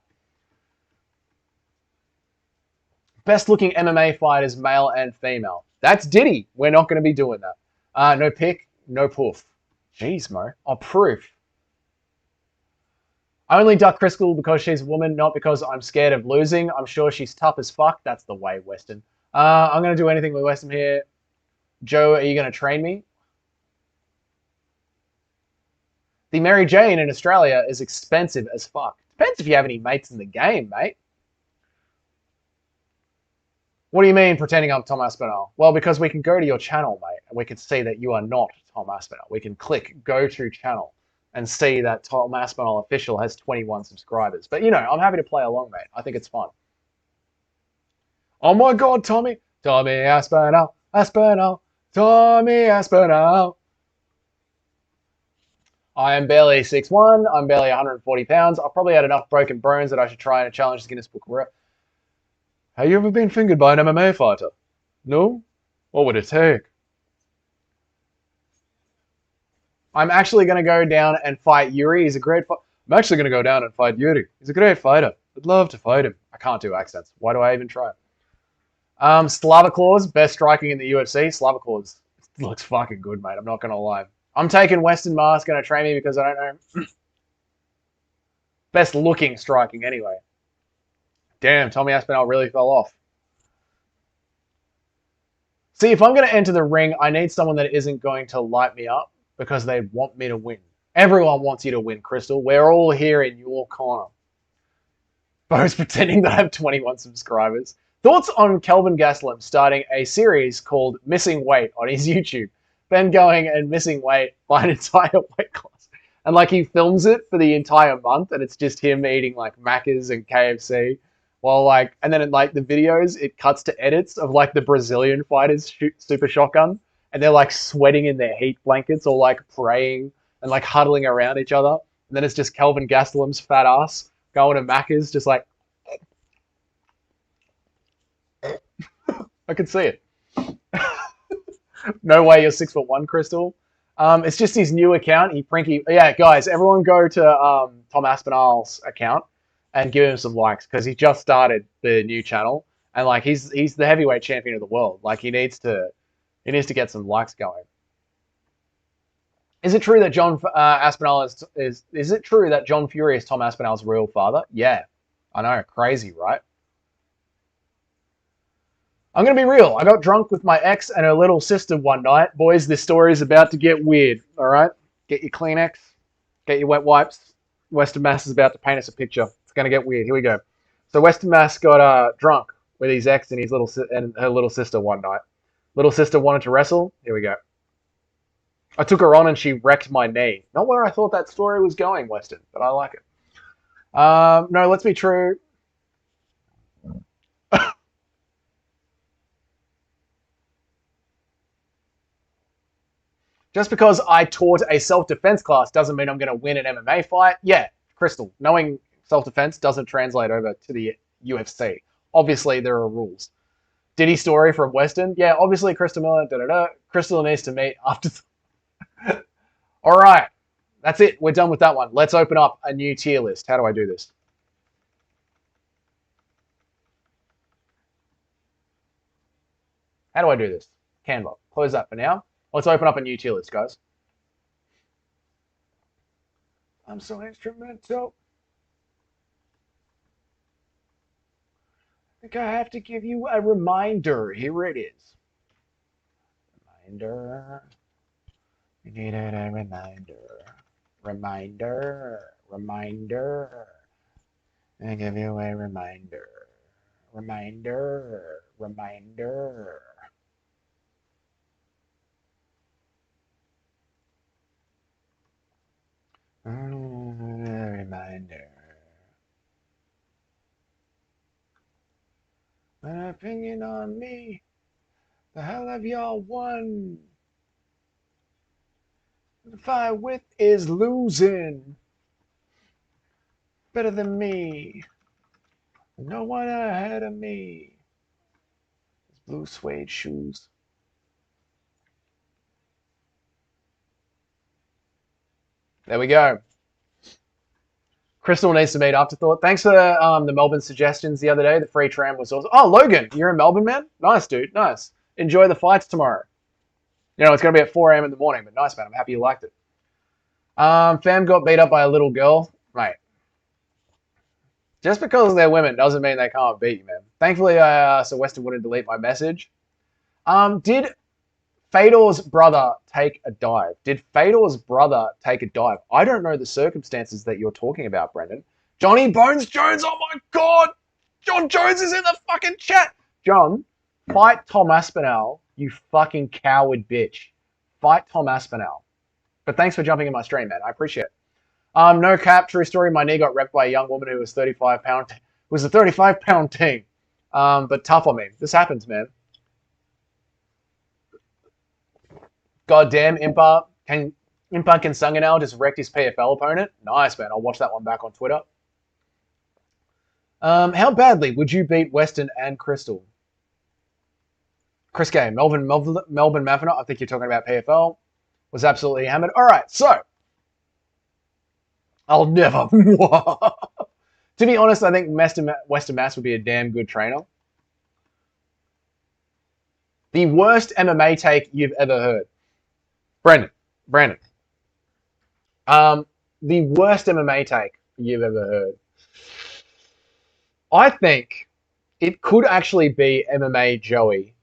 Best looking MMA fighters, male and female. That's Diddy. We're not going to be doing that. No pick, no poof. Jeez, Mo. Oh, proof. I only duck Crystal because she's a woman, not because I'm scared of losing. I'm sure she's tough as fuck. That's the way, Weston. I'm going to do anything with Weston here. Joe, are you going to train me? The Mary Jane in Australia is expensive as fuck. Depends if you have any mates in the game, mate. What do you mean pretending I'm Tom Aspinall? Well, because we can go to your channel, mate, and we can see that you are not Tom Aspinall. We can click go to channel and see that Tom Aspinall official has 21 subscribers. But, you know, I'm happy to play along, mate. I think it's fun. Oh my God, Tommy. Tommy Aspinall, Aspinall, Tommy Aspinall. I am barely 6'1". I'm barely 140 pounds. I've probably had enough broken bones that I should try and challenge the Guinness Book of Records. Have you ever been fingered by an MMA fighter? No? What would it take? I'm actually going to go down and fight Yuri. He's a great fighter. I'm actually going to go down and fight Yuri. He's a great fighter. I'd love to fight him. I can't do accents. Why do I even try? Slava Claus, best striking in the UFC. Slava Claus looks fucking good, mate. I'm not going to lie. I'm taking Weston Mars, going to train me because I don't know. Best looking striking anyway. Damn, Tommy Aspinall really fell off. See, if I'm going to enter the ring, I need someone that isn't going to light me up because they want me to win. Everyone wants you to win, Crystal. We're all here in your corner. Bo's pretending that I have 21 subscribers. Thoughts on Kelvin Gastelum starting a series called Missing Weight on his YouTube? Ben going and missing weight by an entire weight class. And like he films it for the entire month and it's just him eating like Macca's and KFC. While like, and then in like the videos, it cuts to edits of like the Brazilian fighters shoot super shotgun. And they're like sweating in their heat blankets or like praying and like huddling around each other. And then it's just Kelvin Gastelum's fat ass going to Macca's just like, I can see it. No way you're 6'1", Crystal. It's just his new account. Yeah, guys, everyone go to Tom Aspinall's account and give him some likes because he just started the new channel and like he's the heavyweight champion of the world. Like he needs to get some likes going. Is it true that John Aspinall is it true that John Fury is Tom Aspinall's real father? Yeah, I know, crazy, right? I'm going to be real. I got drunk with my ex and her little sister one night. Boys, this story is about to get weird, all right? Get your Kleenex. Get your wet wipes. Western Mass is about to paint us a picture. It's going to get weird. Here we go. So Western Mass got drunk with his ex and her little sister one night. Little sister wanted to wrestle. Here we go. I took her on and she wrecked my knee. Not where I thought that story was going, Weston, but I like it. No, let's be true. Just because I taught a self-defense class doesn't mean I'm going to win an MMA fight. Yeah, Crystal, knowing self-defense doesn't translate over to the UFC. Obviously, there are rules. Diddy story from Western. Yeah, obviously, Crystal Miller, Crystal needs to meet after. All right, that's it. We're done with that one. Let's open up a new tier list. How do I do this? How do I do this? Canva. Close that for now. Let's open up a new tier list, guys. I'm so instrumental. I think I have to give you a reminder. Here it is. Reminder. You needed a reminder. Reminder. I give you a reminder. Reminder. Reminder. An opinion on me. The hell have y'all won? The fight with is losing. Better than me. No one ahead of me. Blue suede shoes. There we go. Crystal needs to meet Afterthought. Thanks for the Melbourne suggestions the other day. The free tram was awesome. Oh, Logan, you're in Melbourne, man? Nice, dude. Nice. Enjoy the fights tomorrow. You know, it's going to be at 4 a.m. in the morning, but nice, man. I'm happy you liked it. Fam got beat up by a little girl. Mate, just because they're women doesn't mean they can't beat you, man. Thankfully, so Weston wouldn't delete my message. Did Fedor's brother take a dive? Did Fedor's brother take a dive? I don't know the circumstances that you're talking about, Brendan. Johnny Bones Jones, oh my God! John Jones is in the fucking chat! John, fight Tom Aspinall, you fucking coward bitch. Fight Tom Aspinall. But thanks for jumping in my stream, man. I appreciate it. No cap, true story. My knee got repped by a young woman who was 35 pound. Was a 35-pound team, but tough on me. This happens, man. Goddamn, Impa can Sanganal just wrecked his PFL opponent. Nice, man. I'll watch that one back on Twitter. How badly would you beat Weston and Crystal? Chris Gay, Melbourne Maffiner. I think you're talking about PFL. Was absolutely hammered. All right, so I'll never. To be honest, I think Western Mass would be a damn good trainer. The worst MMA take you've ever heard. Brandon. The worst MMA take you've ever heard. I think it could actually be MMA Joey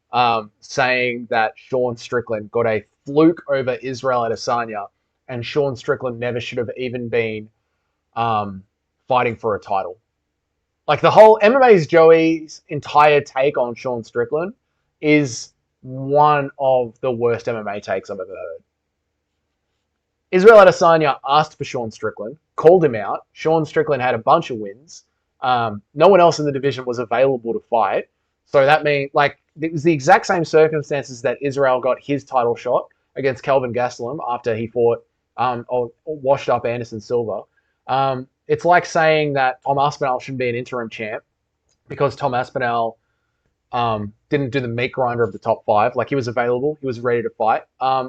saying that Sean Strickland got a fluke over Israel Adesanya, and Sean Strickland never should have even been fighting for a title. Like the whole MMA's Joey's entire take on Sean Strickland is one of the worst MMA takes I've ever heard. Israel Adesanya asked for Sean Strickland, called him out. Sean Strickland had a bunch of wins. No one else in the division was available to fight. So that means, like, it was the exact same circumstances that Israel got his title shot against Kelvin Gastelum after he fought or washed up Anderson Silva. It's like saying that Tom Aspinall shouldn't be an interim champ because Tom Aspinall didn't do the meat grinder of the top 5. Like, he was available. He was ready to fight.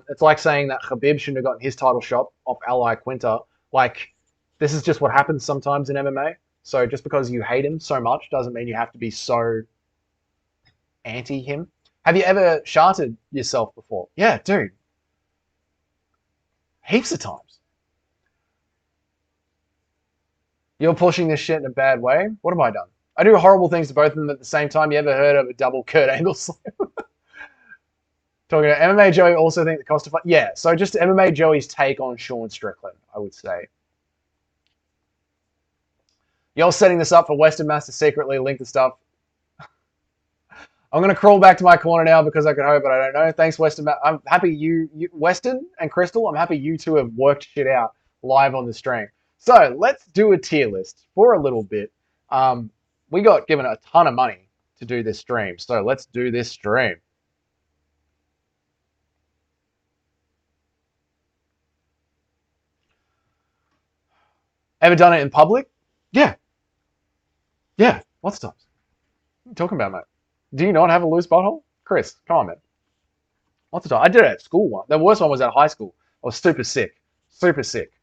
It's like saying that Khabib shouldn't have gotten his title shot off Ally Quinta. Like, this is just what happens sometimes in MMA. So just because you hate him so much doesn't mean you have to be so anti him. Have you ever sharted yourself before? Yeah, dude. Heaps of times. You're pushing this shit in a bad way? What have I done? I do horrible things to both of them at the same time. You ever heard of a double Kurt Angle slam? Talking about MMA Joey, also think the cost of fight. Yeah, so just MMA Joey's take on Sean Strickland, I would say. You're setting this up for Western Mass to secretly link the stuff. I'm going to crawl back to my corner now because I could hope, but I don't know. Thanks, Western Mass. I'm happy you, Western and Crystal, I'm happy you two have worked shit out live on the stream. So let's do a tier list for a little bit. We got given a ton of money to do this stream, so let's do this stream. Ever done it in public? Yeah. Yeah, lots of times. What are you talking about, mate? Do you not have a loose butthole? Chris, come on, man. Lots of times. I did it at school once. The worst one was at high school. I was super sick. Super sick.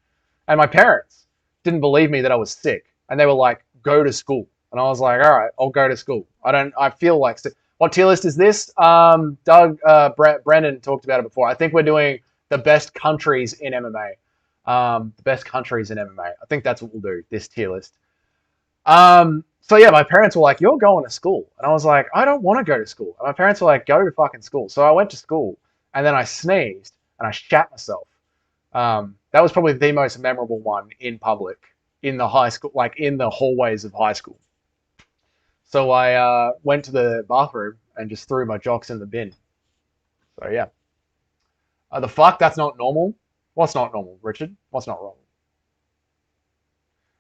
And my parents didn't believe me that I was sick. And they were like, go to school. And I was like, all right, I'll go to school. I feel like sick. What tier list is this? Doug, Brandon talked about it before. I think we're doing the best countries in MMA. The best countries in MMA. I think that's what we'll do, this tier list. So yeah, my parents were like, you're going to school. And I was like, I don't want to go to school. And my parents were like, go to fucking school. So I went to school and then I sneezed and I shat myself. That was probably the most memorable one in public, in the high school, like in the hallways of high school. So I went to the bathroom and just threw my jocks in the bin. So yeah. The fuck? That's not normal? What's not normal, Richard? What's not normal?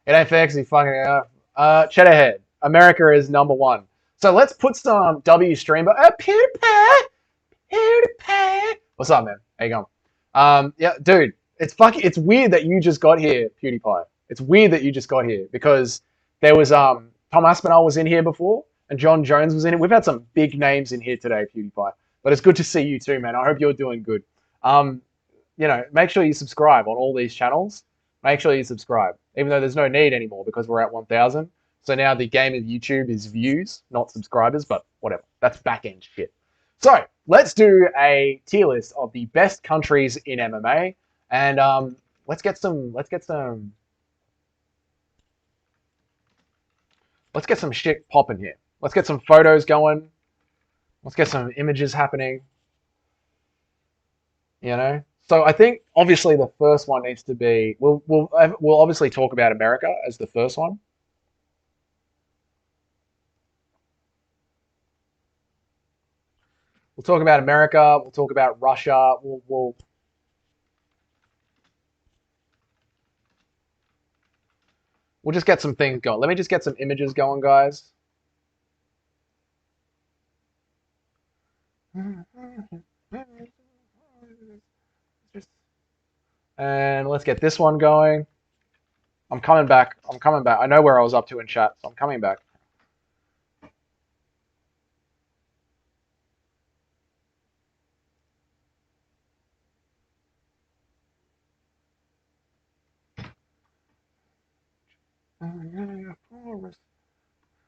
It ain't fair because he fucking... Cheddarhead. America is #1. So let's put some W stream. PewDiePie. What's up, man? How you going? Yeah, dude. It's weird that you just got here, PewDiePie. It's weird that you just got here because there was Tom Aspinall was in here before, and John Jones was in it. We've had some big names in here today, PewDiePie. But it's good to see you too, man. I hope you're doing good. Um, make sure you subscribe on all these channels. Make sure you subscribe, even though there's no need anymore because we're at 1,000. So now the game of YouTube is views, not subscribers, but whatever. That's back end shit. So let's do a tier list of the best countries in MMA, and let's get some shit popping here. Let's get some photos going. Let's get some images happening. So I think obviously the first one needs to be. We'll obviously talk about America as the first one. We'll talk about America. We'll talk about Russia. We'll just get some things going. Let me just get some images going, guys. And let's get this one going. I'm coming back. I know where I was up to in chat, so I'm coming back.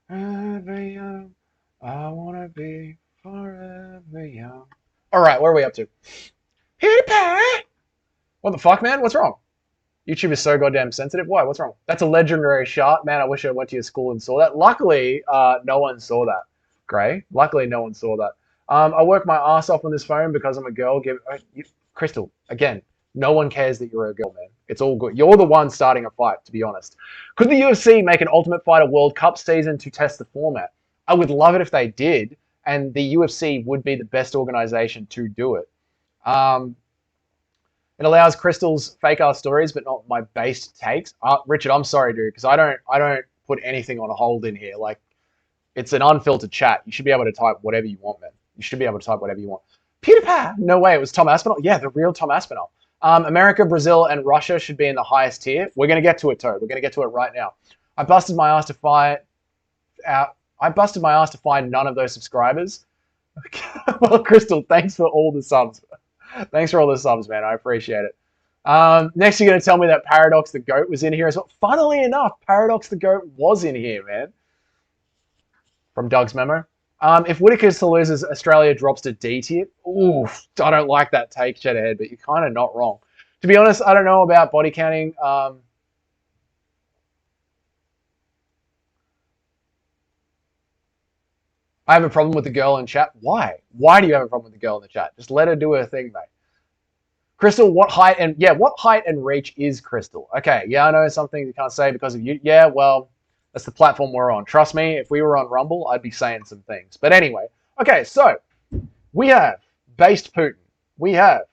Forever young. I wanna be forever young. All right, where are we up to? PewDiePie! What the fuck, man? What's wrong? YouTube is so goddamn sensitive. Why? What's wrong? That's a legendary shot, man. I wish I went to your school and saw that. Luckily, no one saw that. Gray. Luckily, no one saw that. I work my ass off on this phone because I'm a girl. Crystal, again, no one cares that you're a girl, man. It's all good. You're the one starting a fight, to be honest. Could the UFC make an Ultimate Fighter World Cup season to test the format? I would love it if they did, and the UFC would be the best organization to do it. It allows Crystal's fake ass stories, but not my based takes. Richard, I'm sorry, dude, because I don't put anything on hold in here. Like, it's an unfiltered chat. You should be able to type whatever you want, man. You should be able to type whatever you want. PewDiePie. No way, it was Tom Aspinall. Yeah, the real Tom Aspinall. America, Brazil, and Russia should be in the highest tier. We're gonna get to it, Toad. We're gonna get to it right now. I busted my ass to find none of those subscribers. Well, Crystal, thanks for all the subs. Thanks for all the subs, man. I appreciate it. Next, you're going to tell me that Paradox the GOAT was in here as well. Funnily enough, Paradox the GOAT was in here, man. From Doug's memo. If Whittaker still loses, Australia drops to D tier. Oof, I don't like that take, Shedderhead, but you're kind of not wrong. To be honest, I don't know about body counting. I have a problem with the girl in chat. Why? Why do you have a problem with the girl in the chat? Just let her do her thing, mate. Crystal, what height and reach is Crystal? Okay, yeah, I know some things you can't say because of you. Yeah, well, that's the platform we're on. Trust me, if we were on Rumble, I'd be saying some things. But anyway, okay, so we have based Putin. We have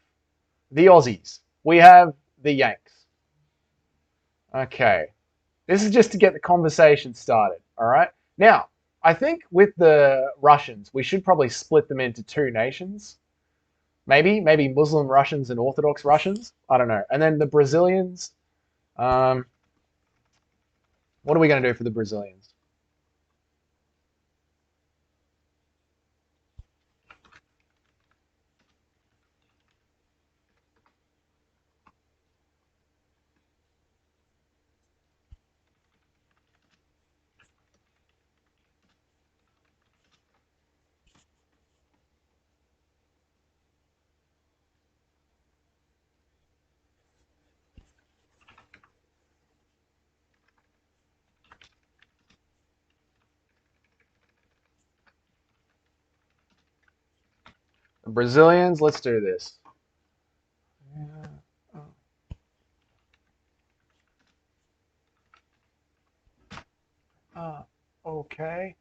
the Aussies. We have the Yanks. Okay, this is just to get the conversation started, all right? Now, I think with the Russians, we should probably split them into two nations. Maybe Muslim Russians and Orthodox Russians. I don't know. And then the Brazilians. What are we going to do for the Brazilians? The Brazilians, let's do this. Okay.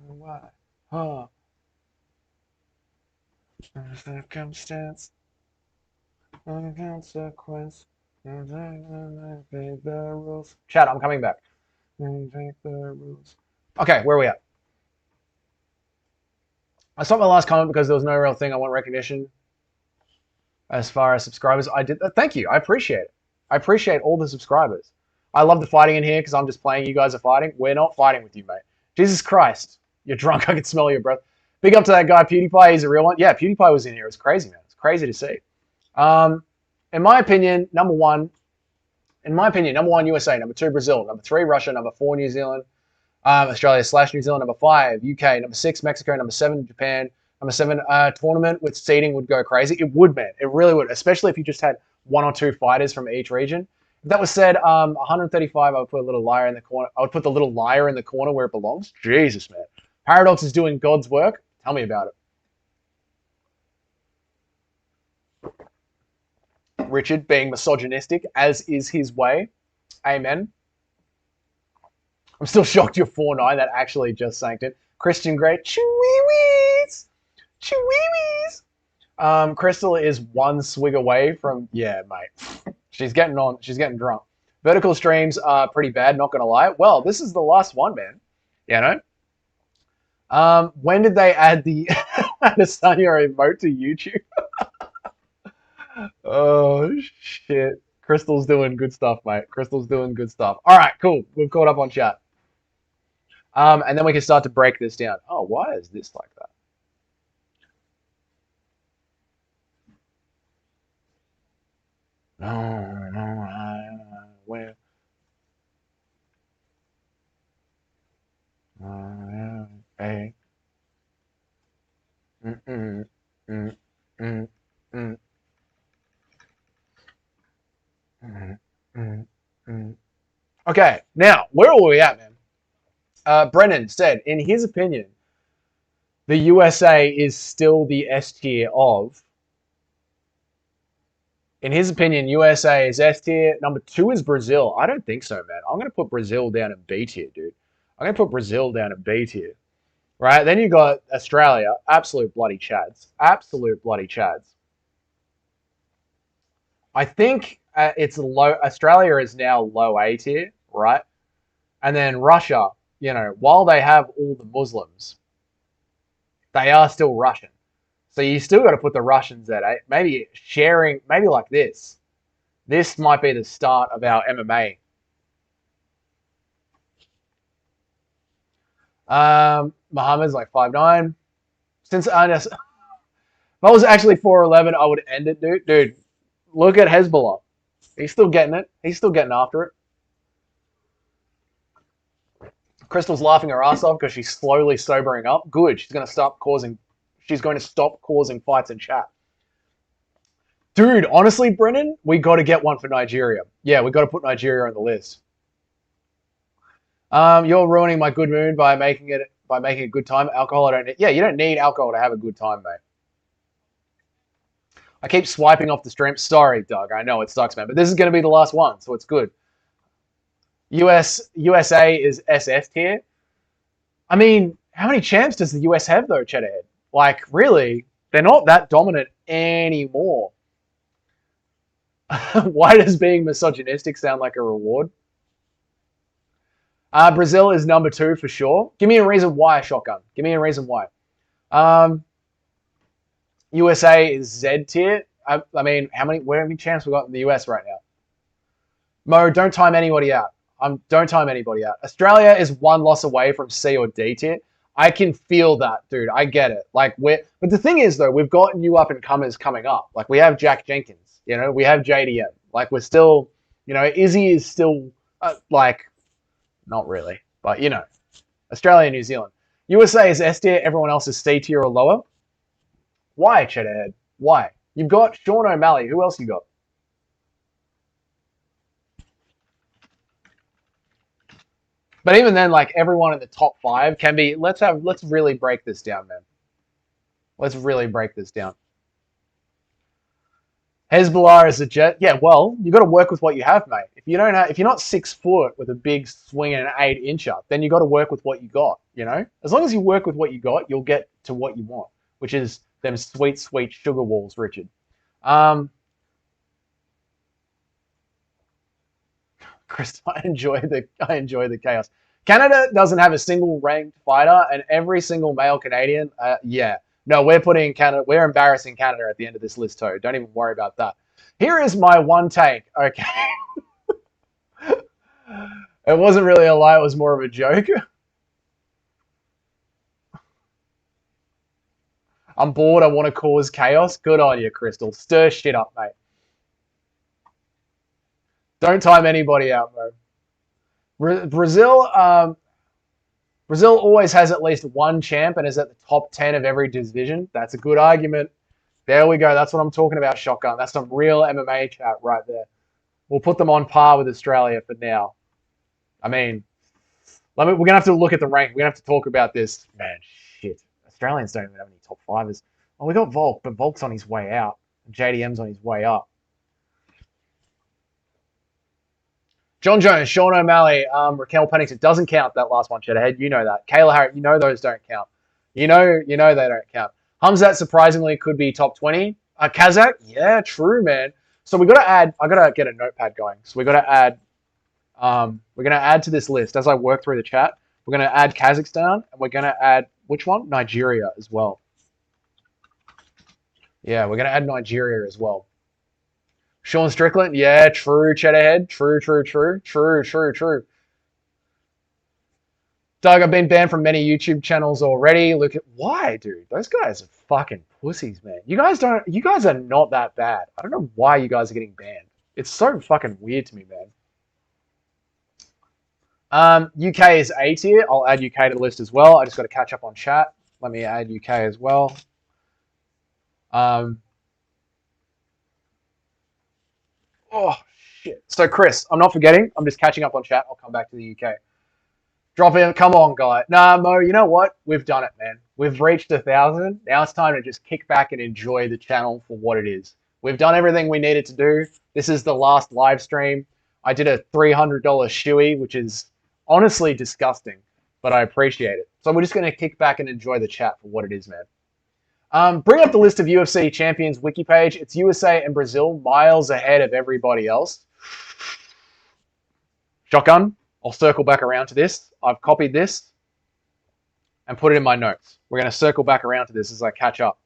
Why? Circumstance. Consequence. The rules. Chat, I'm coming back. The rules. Okay, where are we at? I stopped my last comment because there was no real thing. I want recognition. As far as subscribers, I did. Thank you. I appreciate it. I appreciate all the subscribers. I love the fighting in here because I'm just playing. You guys are fighting. We're not fighting with you, mate. Jesus Christ. You're drunk. I can smell your breath. Big up to that guy, PewDiePie. He's a real one. Yeah, PewDiePie was in here. It's crazy, man. It's crazy to see. In my opinion, number one, number one, USA. Number two, Brazil. Number three, Russia. Number four, New Zealand. Australia/New Zealand. Number five, UK. Number six, Mexico. Number seven, Japan. Number seven, tournament with seeding would go crazy. It would, man. It really would, especially if you just had one or two fighters from each region. If that was said, 135, I would put a little liar in the corner. I would put the little liar in the corner where it belongs. Jesus, man. Paradox is doing God's work. Tell me about it. Richard being misogynistic, as is his way. Amen. I'm still shocked you're 4'9". That actually just sank in. Christian Grey. Cheweewees. Cheweewees. Crystal is one swig away from... Yeah, mate. She's getting on. She's getting drunk. Vertical streams are pretty bad, not going to lie. Well, this is the last one, man. You know? When did they add the Adesanya emote to YouTube? Oh, shit. Crystal's doing good stuff, mate. Crystal's doing good stuff. All right, cool. We've caught up on chat. And then we can start to break this down. Oh, why is this like that? Where? Hey. Okay, now, where are we at, man? Brennan said, in his opinion, the USA is still the S tier of... In his opinion, USA is S tier. Number two is Brazil. I don't think so, man. I'm going to put Brazil down in B tier, dude. I'm going to put Brazil down in B tier. Right? Then you got Australia. Absolute bloody chads. Absolute bloody chads. I think it's low. Australia is now low A tier, right? And then Russia, you know, while they have all the Muslims, they are still Russian. So you still got to put the Russians at A. Maybe sharing, maybe like this. This might be the start of our MMA. Muhammad's like 5'9". Since if I was actually 4'11", I would end it, dude. Dude, look at Hezbollah. He's still getting it. He's still getting after it. Crystal's laughing her ass off because she's slowly sobering up. Good. She's going to stop causing fights in chat. Dude, honestly, Brennan, we got to get one for Nigeria. Yeah, we got to put Nigeria on the list. You're ruining my good mood by making a good time. Alcohol, I don't need. Yeah, you don't need alcohol to have a good time, mate. I keep swiping off the stream. Sorry, Doug. I know it sucks, man, but this is going to be the last one, so it's good. USA is SS tier. I mean, how many champs does the US have, though, Cheddarhead? Like, really, they're not that dominant anymore. Why does being misogynistic sound like a reward? Brazil is number two for sure. Give me a reason why, Shotgun. Give me a reason why. USA is Z tier. I mean, how many champs we got in the US right now? Mo, don't time anybody out. Don't time anybody out. Australia is one loss away from C or D tier. I can feel that, dude. I get it. Like but the thing is, though, we've got new up and comers coming up. Like we have Jack Jenkins. You know, we have JDM. Like we're still, you know, Izzy is still like, not really, but you know, Australia, New Zealand, USA is S tier. Everyone else is C tier or lower. Why, Cheddarhead? Why? You've got Sean O'Malley. Who else you got? But even then, like everyone in the top five can be. Let's really break this down, man. Let's really break this down. Hezbollah is a jet. Yeah, well, you got to work with what you have, mate. If you're not 6 foot with a big swing and an 8-incher, then you got to work with what you got. You know, as long as you work with what you got, you'll get to what you want, which is them sweet, sweet sugar walls, Richard. Chris, I enjoy the chaos. Canada doesn't have a single ranked fighter, and every single male Canadian, yeah. No, we're putting Canada. We're embarrassing Canada at the end of this list, too. Don't even worry about that. Here is my one take. Okay, it wasn't really a lie. It was more of a joke. I'm bored. I want to cause chaos. Good on you, Crystal. Stir shit up, mate. Don't time anybody out, bro. Brazil always has at least one champ and is at the top 10 of every division. That's a good argument. There we go. That's what I'm talking about, Shotgun. That's some real MMA chat right there. We'll put them on par with Australia for now. I mean, we're going to have to look at the rank. We're going to have to talk about this. Man, shit. Australians don't even have any top fivers. Oh, we got Volk, but Volk's on his way out. JDM's on his way up. John Jones, Sean O'Malley, Raquel Pennington. Doesn't count, that last one, Shedderhead. You know that. Kayla Harris, you know those don't count. You know they don't count. Hamzat surprisingly could be top 20. Kazakh, yeah, true, man. So we got to add, I got to get a notepad going. So we got to add, we're going to add to this list as I work through the chat. We're going to add Kazakhstan, and we're going to add, which one? Nigeria as well. Yeah, we're going to add Nigeria as well. Sean Strickland, yeah, true, Cheddarhead. True. Doug, I've been banned from many YouTube channels already. Look at why, dude. Those guys are fucking pussies, man. You guys are not that bad. I don't know why you guys are getting banned. It's so fucking weird to me, man. UK is A tier. I'll add UK to the list as well. I just got to catch up on chat. Let me add UK as well. Oh, shit. So, Chris, I'm not forgetting. I'm just catching up on chat. I'll come back to the UK. Drop in. Come on, guy. Nah, Mo, you know what? We've done it, man. We've reached 1,000. Now it's time to just kick back and enjoy the channel for what it is. We've done everything we needed to do. This is the last live stream. I did a $300 shoey, which is honestly disgusting, but I appreciate it. So we're just going to kick back and enjoy the chat for what it is, man. Bring up the list of UFC champions wiki page. It's USA and Brazil miles ahead of everybody else. Shotgun. I'll circle back around to this. I've copied this and put it in my notes. We're going to circle back around to this as I catch up.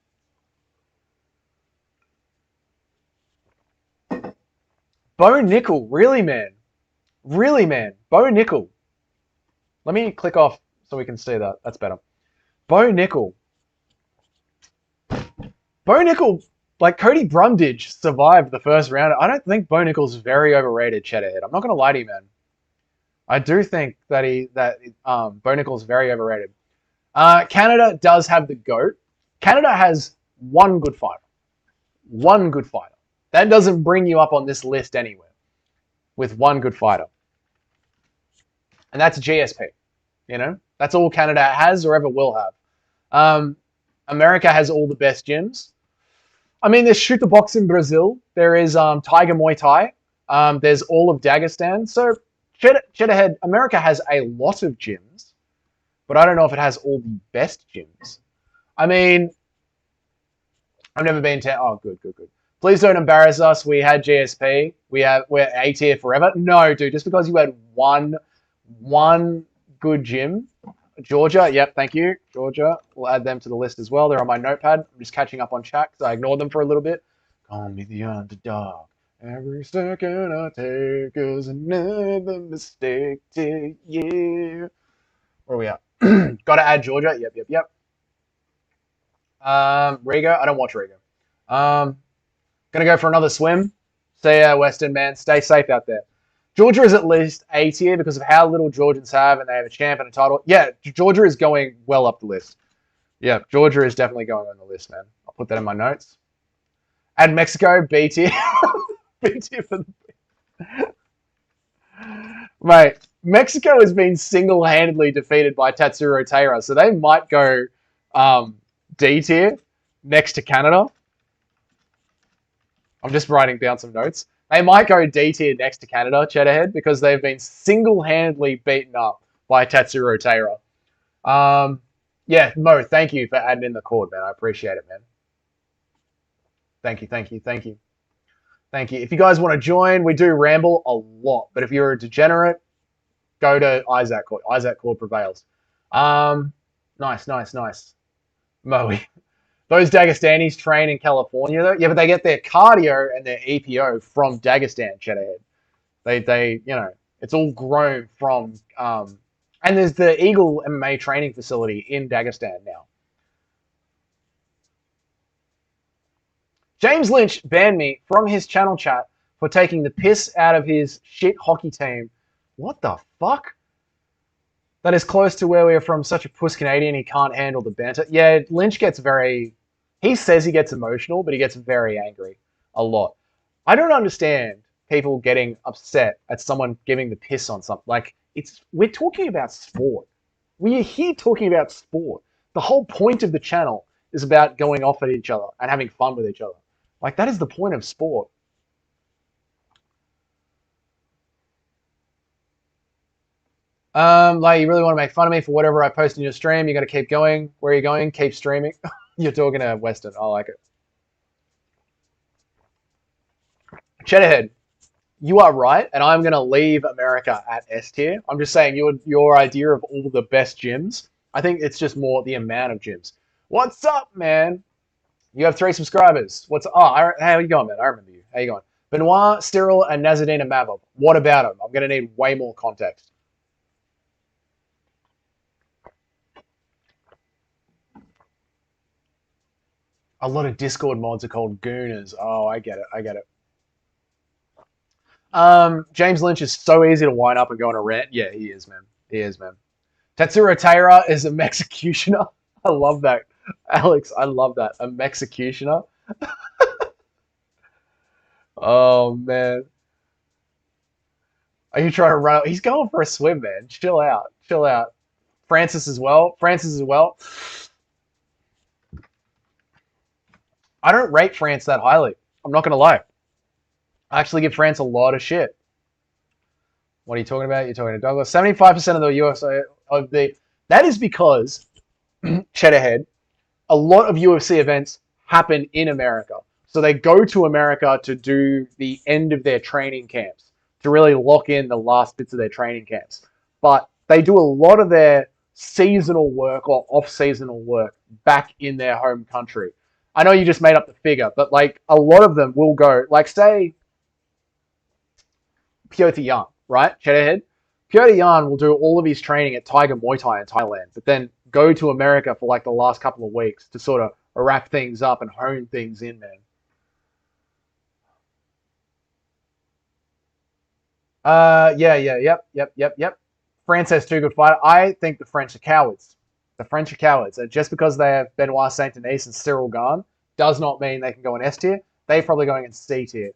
Bo Nickel, really, man. Really, man. Bo Nickel. Let me click off so we can see that. That's better. Bo Nickel. Bo Nickel, like Cody Brundage survived the first round. I don't think Bo Nickel's very overrated, Cheddarhead. I'm not going to lie to you, man. I do think that Bo Nickel's very overrated. Canada does have the GOAT. Canada has one good fighter. One good fighter. That doesn't bring you up on this list anywhere with one good fighter. And that's GSP. You know? That's all Canada has or ever will have. America has all the best gyms. I mean, there's Shoot the Box in Brazil. There is Tiger Muay Thai. There's all of Dagestan. So, Cheddarhead, America has a lot of gyms, but I don't know if it has all the best gyms. I mean, I've never been to... Oh, good. Please don't embarrass us. We had GSP. We're A tier forever. No, dude, just because you had one good gym... Georgia, yep, thank you. Georgia, we'll add them to the list as well. They're on my notepad. I'm just catching up on chat because I ignored them for a little bit. Call me the underdog. Every second I take is another mistake to you. Where are we at? Got to add Georgia. Yep. Rigo, I don't watch Rigo. Gonna go for another swim. See ya, Western man. Stay safe out there. Georgia is at least A tier because of how little Georgians have, and they have a champ and a title. Yeah, Georgia is going well up the list. Yeah, Georgia is definitely going on the list, man. I'll put that in my notes. Add Mexico, B tier. B tier for the... Mate, Mexico has been single-handedly defeated by Tatsuro Taira, so they might go D tier next to Canada. I'm just writing down some notes. They might go D tier next to Canada, Cheddarhead, because they've been single-handedly beaten up by Tatsuro Taira. Yeah, Mo, thank you for adding in the cord, man. I appreciate it, man. Thank you. If you guys want to join, we do ramble a lot, but if you're a degenerate, go to Isaac Cord. Isaac Cord prevails. Nice. Mo, those Dagestanis train in California, though. Yeah, but they get their cardio and their EPO from Dagestan, Cheddarhead. They, you know, it's all grown from, and there's the Eagle MMA training facility in Dagestan now. James Lynch banned me from his channel chat for taking the piss out of his shit hockey team. What the fuck? That is close to where we are from. Such a puss Canadian, he can't handle the banter. Yeah, Lynch gets very. He says he gets emotional, but he gets very angry a lot. I don't understand people getting upset at someone giving the piss on something. Like we're talking about sport. We are here talking about sport. The whole point of the channel is about going off at each other and having fun with each other. Like that is the point of sport. Like you really want to make fun of me for whatever I post in your stream? You got to keep going. Where are you going? Keep streaming. You're talking to Western. I like it. Cheddarhead, you are right, and I'm going to leave America at S tier. I'm just saying your idea of all the best gyms. I think it's just more the amount of gyms. What's up, man? You have 3 subscribers. How you going, man? I remember you. How you going? Benoit, Cyril, and Nazadine and Mavov. What about them? I'm going to need way more context. A lot of Discord mods are called Gooners. Oh, I get it. I get it. James Lynch is so easy to wind up and go on a rant. Yeah, he is, man. He is, man. Tatsuro Taira is a Mexicutioner. I love that. Alex, I love that. A Mexicutioner. Oh, man. Are you trying to run? He's going for a swim, man. Chill out. Chill out. Francis as well. Francis as well. I don't rate France that highly. I'm not going to lie. I actually give France a lot of shit. What are you talking about? You're talking to Douglas. 75% of the USA of the. That is because Cheddarhead, a lot of UFC events happen in America. So they go to America to do the end of their training camps, to really lock in the last bits of their training camps. But they do a lot of their seasonal work or off-seasonal work back in their home country. I know you just made up the figure, but like a lot of them will go, like say Piotr Jan, right? Cheddarhead. Piotr Jan will do all of his training at Tiger Muay Thai in Thailand, but then go to America for like the last couple of weeks to sort of wrap things up and hone things in, man. Yep. France has 2 good fighters. I think the French are cowards. The French are cowards. And just because they have Benoit Saint Denis and Cyril Gane does not mean they can go in S tier. They're probably going in C tier.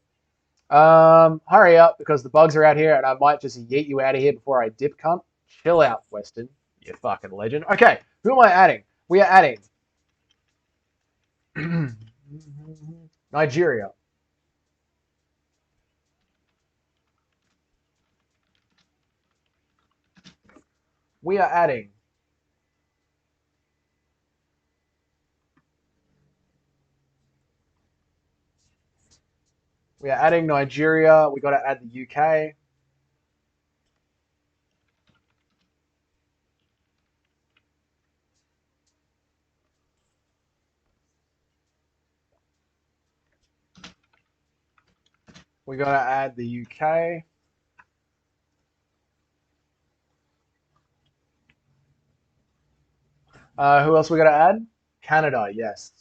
Hurry up because the bugs are out here and I might just yeet you out of here before I dip, cunt. Chill out, Weston. You fucking legend. Okay, who am I adding? We are adding Nigeria. We are adding Nigeria. We got to add the UK. We got to add the UK. Who else we got to add? Canada, yes.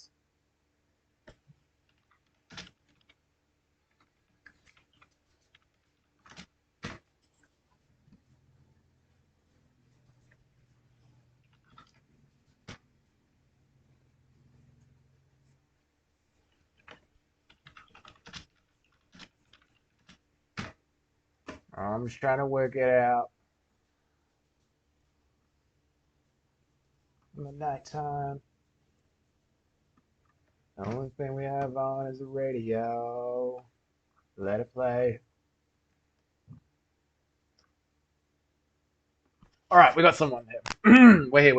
I'm just trying to work it out. In the nighttime. The only thing we have on is the radio. Let it play. All right, we got someone here. We're here.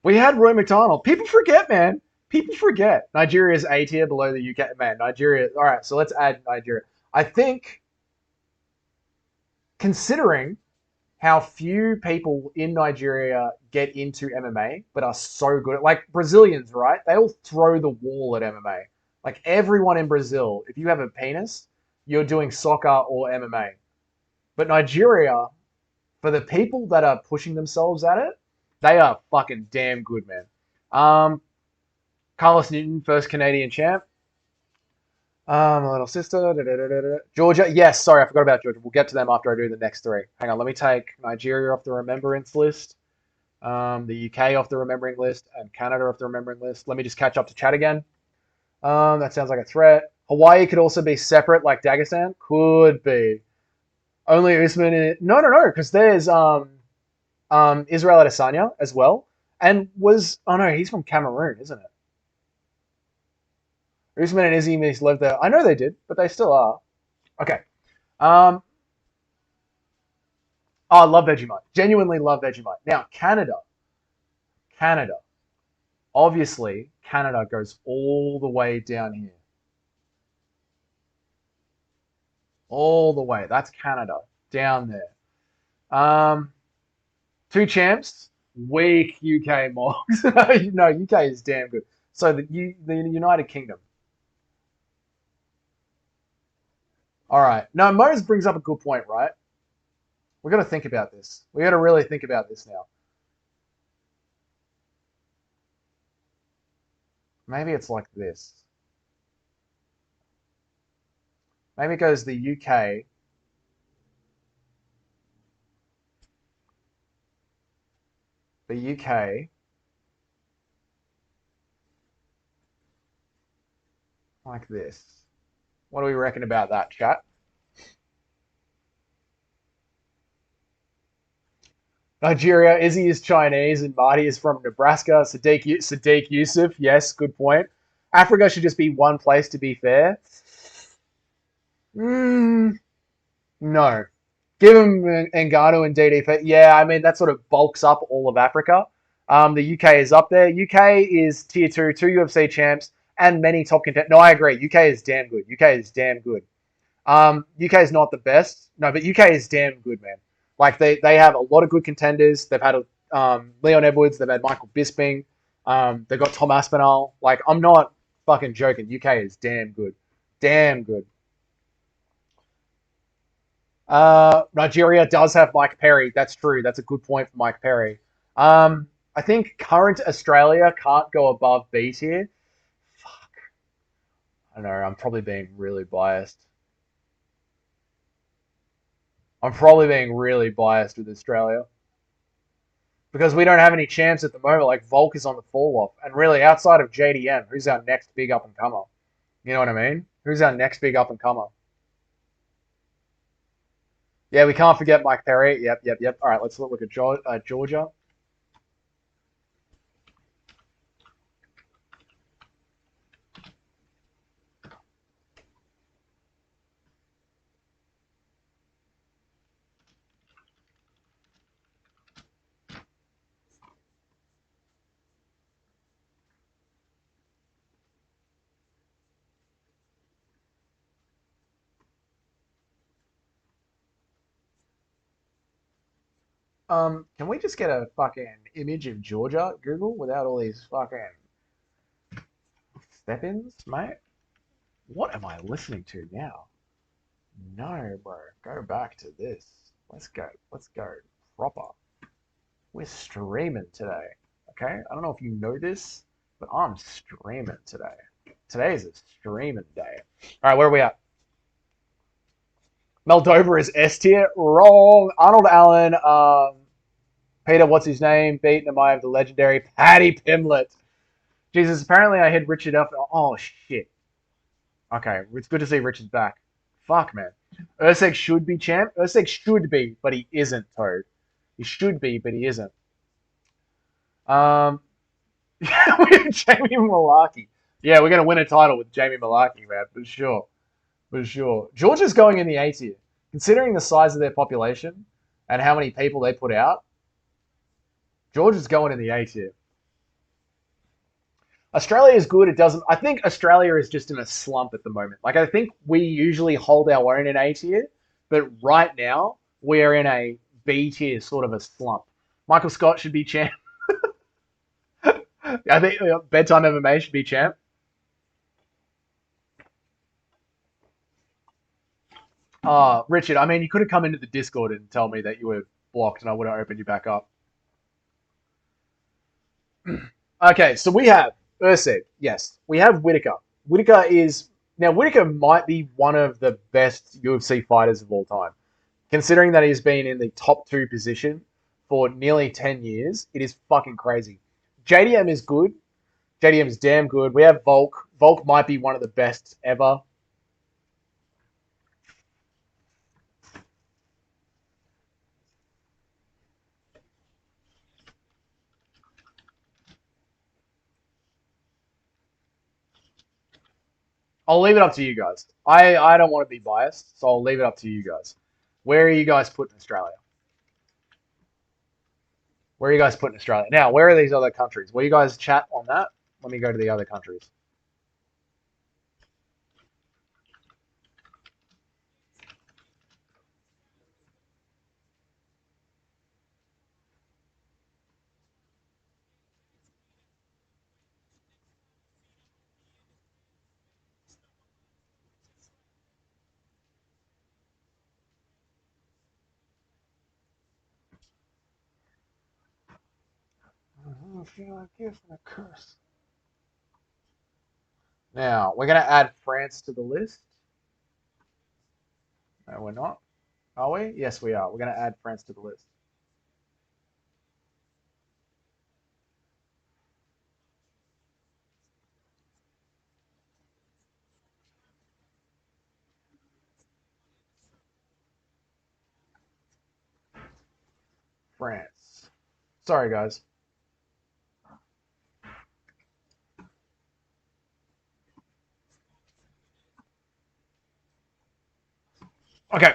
We had Roy McDonald. People forget, man. People forget. Nigeria's A tier below the UK. Man, Nigeria. All right, so let's add Nigeria. I think, considering how few people in Nigeria get into MMA but are so good at, like Brazilians, right? They all throw the wall at MMA. Like everyone in Brazil, if you have a penis, you're doing soccer or MMA. But Nigeria, for the people that are pushing themselves at it, They are fucking damn good, man. Carlos Newton, first Canadian champ. My little sister. Georgia. Yes, sorry, I forgot about Georgia. We'll get to them after I do the next three. Hang on, let me take Nigeria off the remembrance list, the UK off the remembering list, and Canada off the remembering list. Let me just catch up to chat again. That sounds like a threat. Hawaii could also be separate, like Dagestan. Could be. Only Usman. No, because there's Israel Adesanya as well, and oh no, he's from Cameroon, isn't it? Usman and Izzy lived there. I know they did, but they still are. Okay. Oh, I love Vegemite. Genuinely love Vegemite. Now, Canada. Canada. Obviously, Canada goes all the way down here. All the way. That's Canada. Down there. Two champs. Weak UK Mogs. No, UK is damn good. So the United Kingdom. All right. No, Mose brings up a good point, right? We got to think about this. We got to really think about this now. Maybe it's like this. Maybe it goes the UK. The UK. Like this. What do we reckon about that, chat? Nigeria, Izzy is Chinese and Marty is from Nebraska. Sadiq Yusuf, yes, good point. Africa should just be one place, to be fair. No. Give them Ngannou and DDP. Yeah, I mean, that sort of bulks up all of Africa. The UK is up there. UK is tier two UFC champs, and many top contenders. No, I agree. UK is damn good. UK is damn good. UK is not the best. No, but UK is damn good, man. Like they have a lot of good contenders. They've had Leon Edwards. They've had Michael Bisping. They've got Tom Aspinall. Like I'm not fucking joking. UK is damn good. Damn good. Nigeria does have Mike Perry. That's true. That's a good point for Mike Perry. I think current Australia can't go above B tier. Fuck. I don't know. I'm probably being really biased. I'm probably being really biased with Australia because we don't have any chance at the moment. Like Volk is on the fall off, and really outside of JDM, who's our next big up and comer? You know what I mean? Who's our next big up and comer? Yeah, we can't forget Mike Perry. Yep. All right, let's look at Georgia. Can we just get a fucking image of Georgia, Google, without all these fucking step-ins, mate? What am I listening to now? No, bro. Go back to this. Let's go. Let's go. Proper. We're streaming today. Okay? I don't know if you know this, but I'm streaming today. Today is a streaming day. All right, where are we at? Moldova is S tier. Wrong. Arnold Allen. Peter, what's his name? Beaten him. I have the legendary Paddy Pimlet. Jesus, apparently I hit Richard up. Oh, shit. Okay, it's good to see Richard's back. Fuck, man. Usyk should be champ. Usyk should be, but he isn't, Toad. He should be, but he isn't. We have Jamie Malarkey. Yeah, we're going to win a title with Jamie Malarkey, man, for sure. For sure. Georgia's going in the A tier. Considering the size of their population and how many people they put out, Georgia's going in the A tier. Australia is good. It doesn't. I think Australia is just in a slump at the moment. Like I think we usually hold our own in A tier, but right now we are in a B tier sort of a slump. Michael Scott should be champ. I think bedtime MMA should be champ. Richard, I mean, you could have come into the Discord and tell me that you were blocked, and I would have opened you back up. Okay, so we have Usyk. Yes, we have Whitaker. Whitaker might be one of the best UFC fighters of all time, considering that he's been in the top two position for nearly 10 years. It is fucking crazy. JDM is good. JDM is damn good. We have Volk. Volk might be one of the best ever. I'll leave it up to you guys. I don't want to be biased, so I'll leave it up to you guys. Where are you guys putting Australia? Where are you guys putting Australia? Now, where are these other countries? Will you guys chat on that? Let me go to the other countries. I feel like giving a curse. Now, we're going to add France to the list. No, we're not. Are we? Yes, we are. We're going to add France to the list. France. Sorry, guys. Okay.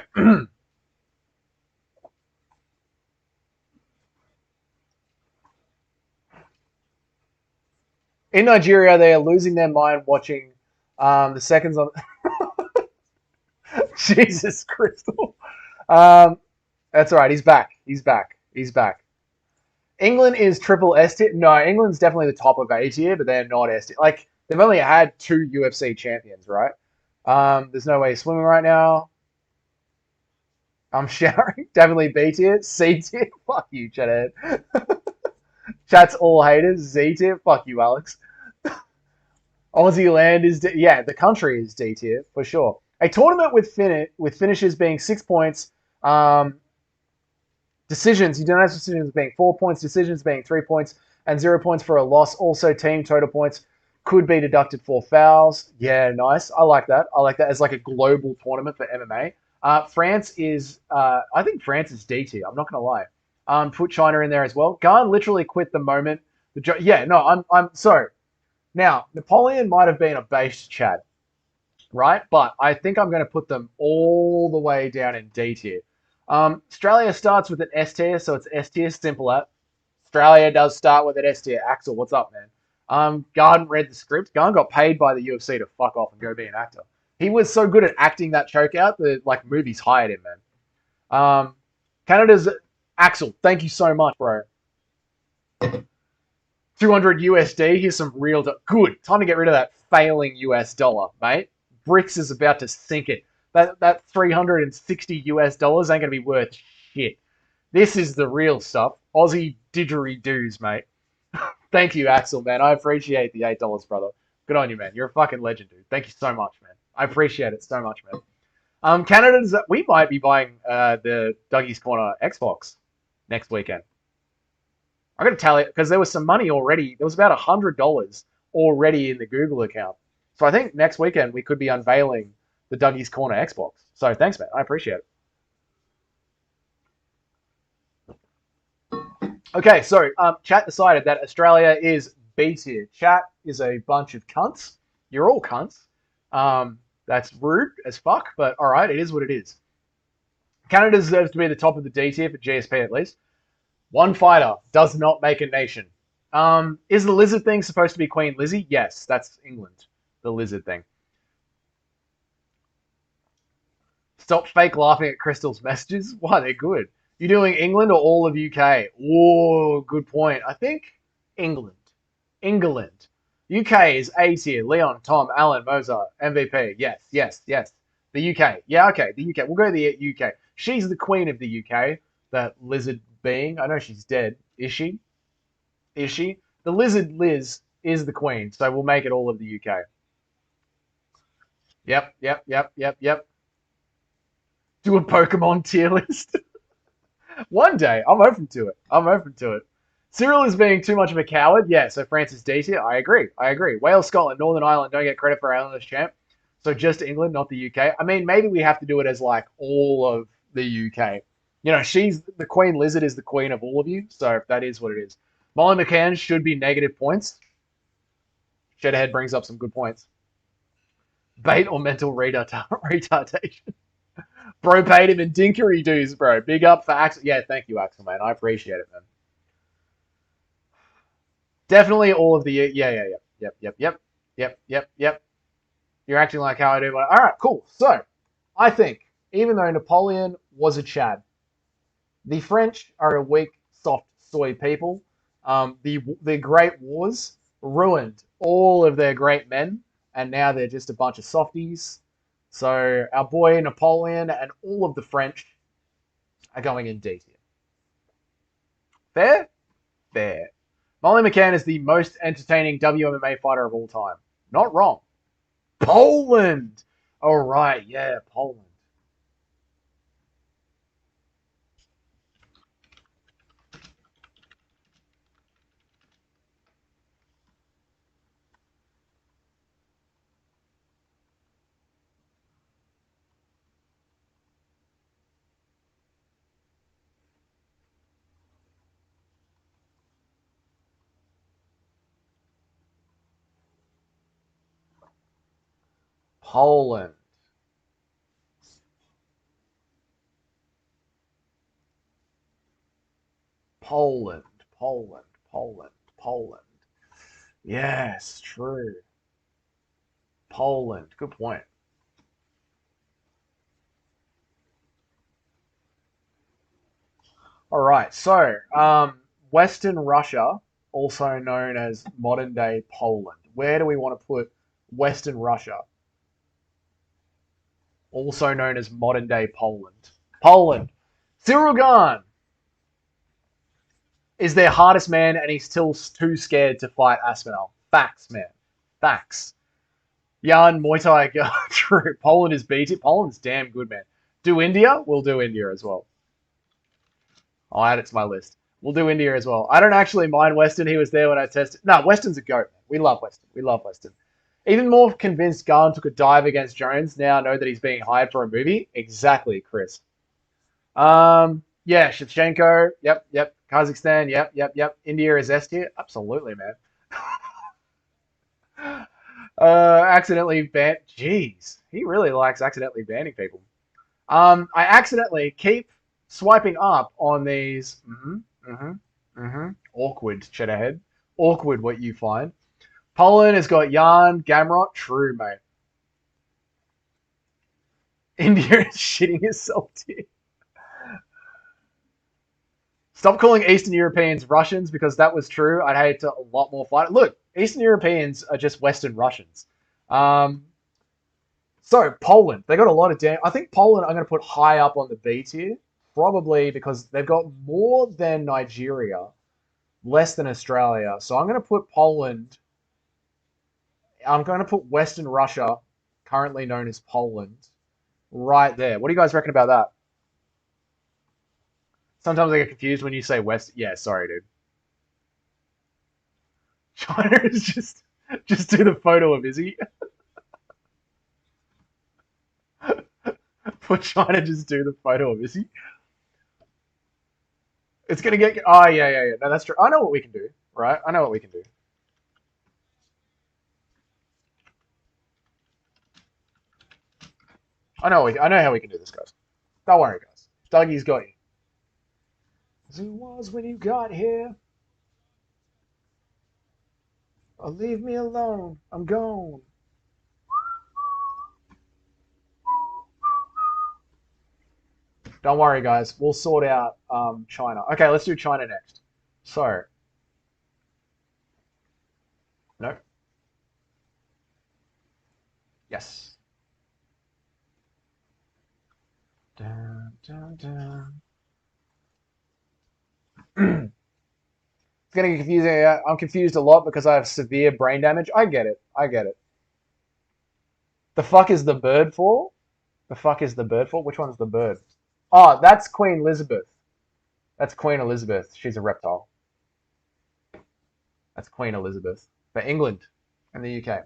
In Nigeria, they are losing their mind watching the seconds on. Jesus Crystal. Um, that's all right. He's back. He's back. He's back. England is triple S tier. No, England's definitely the top of A tier, but they're not S tier. Like they've only had two UFC champions, right? There's no way he's swimming right now. I'm showering. Definitely B tier. C tier. Fuck you, Chadhead. Chat's all haters. Z tier. Fuck you, Alex. Aussie land is yeah. The country is D tier for sure. A tournament with finishes being 6 points. Decisions, you don't have decisions being 4 points, decisions being 3 points, and 0 points for a loss. Also, team total points could be deducted for fouls. Yeah, nice. I like that. I like that as like a global tournament for MMA. France is, I think France is D tier. I'm not gonna lie. Put China in there as well. Garn literally quit the moment. Yeah, no, I'm sorry. Now Napoleon might have been a base Chad, right? But I think I'm going to put them all the way down in D tier. Australia starts with an S tier, so it's S tier, simple at. Australia does start with an S tier. Axel, what's up, man? Garden read the script. Garden got paid by the UFC to fuck off and go be an actor. He was so good at acting that choke out that like movies hired him, man. Canada's Axel, thank you so much, bro. 200 USD. Here's some real good. Time to get rid of that failing US dollar, mate. BRICS is about to sink it. That 360 US dollars ain't gonna be worth shit. This is the real stuff. Aussie didgeridoos, mate. Thank you, Axel, man. I appreciate the $8, brother. Good on you, man. You're a fucking legend, dude. Thank you so much, man. I appreciate it so much, man. Canada's we might be buying the Dougie's Corner Xbox next weekend. I'm going to tell you because there was some money already. There was about $100 already in the Google account. So I think next weekend we could be unveiling the Dougie's Corner Xbox. So thanks, man. I appreciate it. Okay, so chat decided that Australia is B tier. Chat is a bunch of cunts. You're all cunts. That's rude as fuck, but all right, it is what it is. Canada deserves to be the top of the D tier for GSP at least. One fighter does not make a nation. Is the lizard thing supposed to be Queen Lizzie? Yes, that's England. The lizard thing. Stop fake laughing at Crystal's messages. Why, they're good. You doing England or all of UK? Oh, good point. I think England. England. UK is A tier. Leon, Tom, Alan, Mozart, MVP. Yes, yes, yes. The UK. Yeah, okay. The UK. We'll go to the UK. She's the queen of the UK. That lizard being. I know she's dead. Is she? Is she? The lizard Liz is the queen, so we'll make it all of the UK. Yep, yep, yep, yep, yep. Do a Pokemon tier list. One day, I'm open to it. I'm open to it. Cyril is being too much of a coward. Yeah, so Francis D tier. I agree. I agree. Wales, Scotland, Northern Ireland don't get credit for our Islanders champ. So just England, not the UK. I mean, maybe we have to do it as like all of the UK. You know, she's the Queen Lizard is the queen of all of you. So that is what it is. Molly McCann should be negative points. Shedderhead brings up some good points. Bait or mental retardation. Bro paid him in dinkery dues, bro. Big up for Axel. Yeah, thank you, Axel, man. I appreciate it, man. Definitely all of the yep. You're acting like how I do. All right, cool. So I think even though Napoleon was a Chad, the French are a weak, soft, soy people. The Great Wars ruined all of their great men, and now they're just a bunch of softies. So our boy Napoleon and all of the French are going in D tier. Fair? Fair. Molly McCann is the most entertaining WMMA fighter of all time. Not wrong. Poland! All right, yeah, Poland. Poland. Poland. Poland. Poland. Poland. Yes, true. Poland. Good point. All right, so Western Russia, also known as modern day Poland. Where do we want to put Western Russia, also known as modern day Poland? Poland. Cyril Gahn is their hardest man, and he's still too scared to fight Aspinall. Facts, man. Facts. Jan Muay Thai. True. Poland is beat it. Poland's damn good, man. Do India? We'll do India as well. I'll add it to my list. We'll do India as well. I don't actually mind Weston. He was there when I tested. No, Weston's a goat, man. We love Weston. We love Weston. Even more convinced Garn took a dive against Jones. Now I know that he's being hired for a movie. Exactly, Chris. Yeah, Shevchenko. Yep, yep. Kazakhstan. Yep, yep, yep. India is S tier. Absolutely, man. Accidentally banned. Jeez, he really likes accidentally banning people. I accidentally keep swiping up on these. Awkward, Cheddarhead. Awkward what you find. Poland has got Jan Gamrot. True, mate. India is shitting itself here. Stop calling Eastern Europeans Russians because that was true. I'd hate to a lot more fight. Look, Eastern Europeans are just Western Russians. Um, so Poland, they got a lot of damn. I think Poland I'm going to put high up on the B tier, probably because they've got more than Nigeria, less than Australia. So I'm going to put Poland. I'm going to put Western Russia, currently known as Poland, right there. What do you guys reckon about that? Sometimes I get confused when you say West. Yeah, sorry, dude. China is just do the photo of Izzy. Put China just do the photo of Izzy. It's gonna get. Oh yeah. No, that's true. I know what we can do. Right. I know what we can do. I know how we can do this, guys. Don't worry, guys. Dougie's got you. As it was when you got here. Oh, leave me alone. I'm gone. Don't worry, guys. We'll sort out China. Okay, let's do China next. So, no. Yes. Dun, dun, dun. It's getting confusing. I'm confused a lot because I have severe brain damage. I get it. I get it. The fuck is the bird for? The fuck is the bird for? Which one's the bird? Oh, that's Queen Elizabeth. That's Queen Elizabeth. She's a reptile. That's Queen Elizabeth for England and the UK.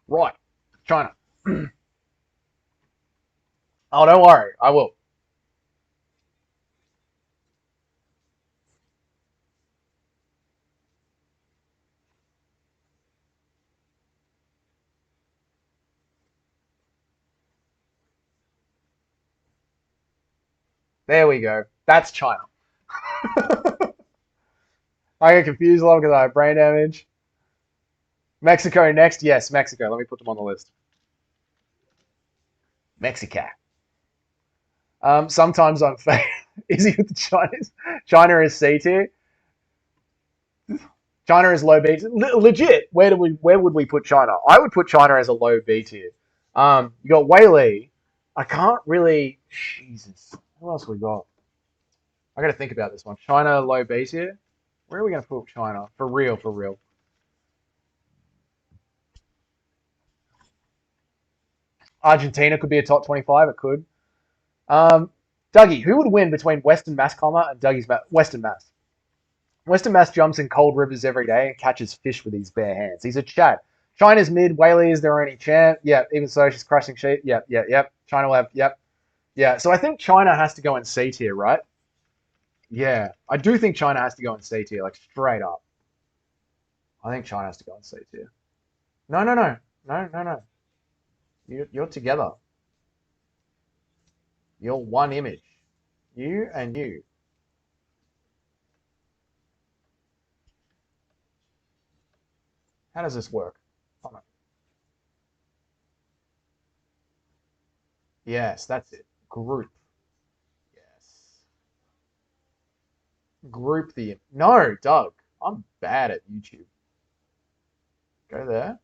Right, China. Oh, don't worry. I will. There we go. That's China. I get confused a lot because I have brain damage. Mexico next. Yes, Mexico. Let me put them on the list. Mexico. Sometimes I'm fake. Is he with the Chinese? China is C tier. China is low B tier. Legit. Where would we put China? I would put China as a low B tier. You got Whaley. I can't really. Jesus. What else we got? I got to think about this one. China low B tier. Where are we going to put China? For real, for real. Argentina could be a top 25. It could. Um, Dougie, who would win between Western Mass Climber and Western Mass? Western Mass jumps in cold rivers every day and catches fish with his bare hands. He's a Chad. China's mid. Whaley is their only champ. Yeah, even so, she's crushing sheep. Yep, yep, yep. China will have. Yep, yeah. So I think China has to go in C tier, right? Yeah, I do think China has to go in C tier, like straight up. I think China has to go in C tier. No, no, no, no, no, no. You're together. You're one image. You and you. How does this work? Oh, no. Yes, that's it. Group. Yes. Group the. No, Doug. I'm bad at YouTube. Go there.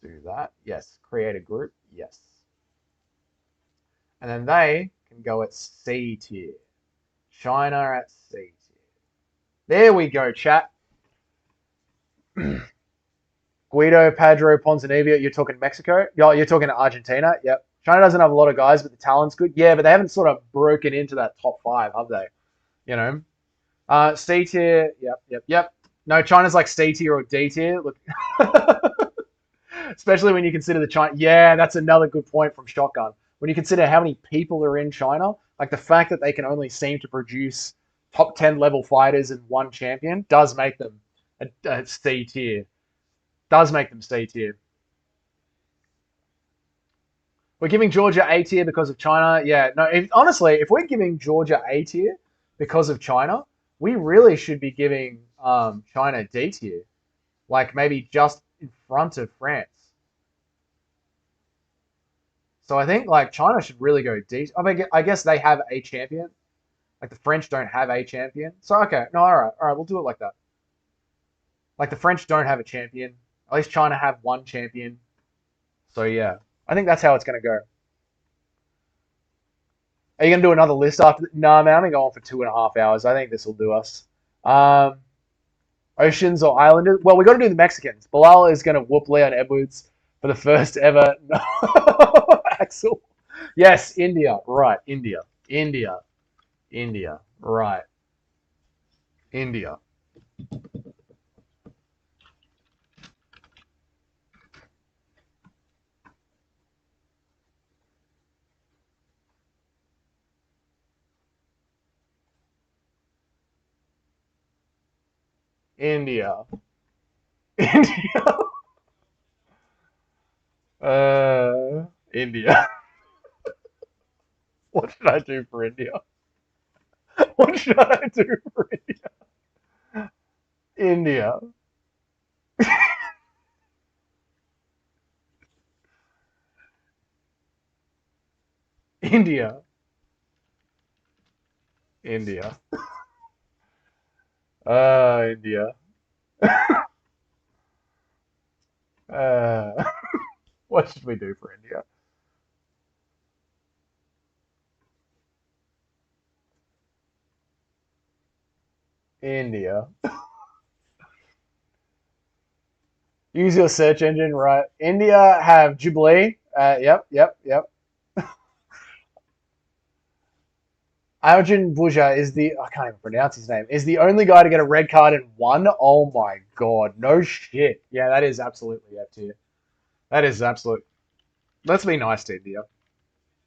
Do that. Yes. Create a group. Yes. And then they can go at C tier. China at C tier. There we go, chat. Guido, Pedro, Ponzinibbio. You're talking Mexico? You're talking Argentina? Yep. China doesn't have a lot of guys, but the talent's good. Yeah, but they haven't sort of broken into that top five, have they? You know? C tier. Yep, yep, yep. No, China's like C tier or D tier. Look, especially when you consider the China. Yeah, that's another good point from Shotgun. When you consider how many people are in China, like the fact that they can only seem to produce top 10 level fighters and one champion does make them a C tier. Does make them C tier. We're giving Georgia A tier because of China. Yeah, no. Honestly, if we're giving Georgia A tier because of China, we really should be giving China D tier, like maybe just in front of France. So I think like China should really go D. I mean, I guess they have a champion. Like the French don't have a champion. So okay, no, all right, we'll do it like that. Like the French don't have a champion. At least China have one champion. So yeah, I think that's how it's gonna go. Are you gonna do another list after? No, man, I'm gonna go on for 2.5 hours. I think this will do us. Um, Oceans or Islanders? Well, we got to do the Mexicans. Bilal is gonna whoop Leon Edwards for the first ever. Axel. Yes, India. Right, India. India. India. Right, India. India. India. India. What should I do for India? What should I do for India? India. India. India. India. Uh, what should we do for India? India. Use your search engine, right? India have Jubilee. Yep. Arjun Bhuja is the, I can't even pronounce his name, is the only guy to get a red card in one. Oh my god, no shit. Yeah, that is absolutely F tier. That is absolute. Let's be nice to India.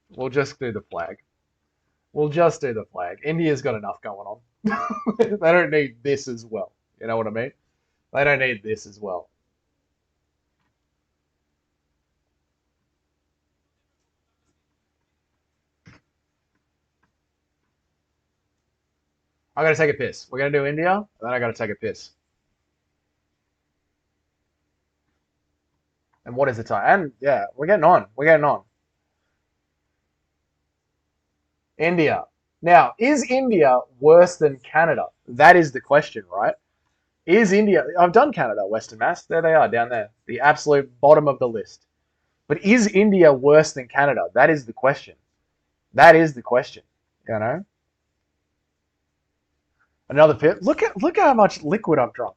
We'll just do the flag. We'll just do the flag. India's got enough going on. They don't need this as well. You know what I mean? They don't need this as well. I gotta take a piss. We're gonna do India, and then I gotta take a piss. And what is the time? And yeah, we're getting on. We're getting on. India. Now, is India worse than Canada? That is the question, right? Is India? I've done Canada, Western Mass. There they are, down there, the absolute bottom of the list. But is India worse than Canada? That is the question. That is the question. You know, another pit. Look how much liquid I've drunk.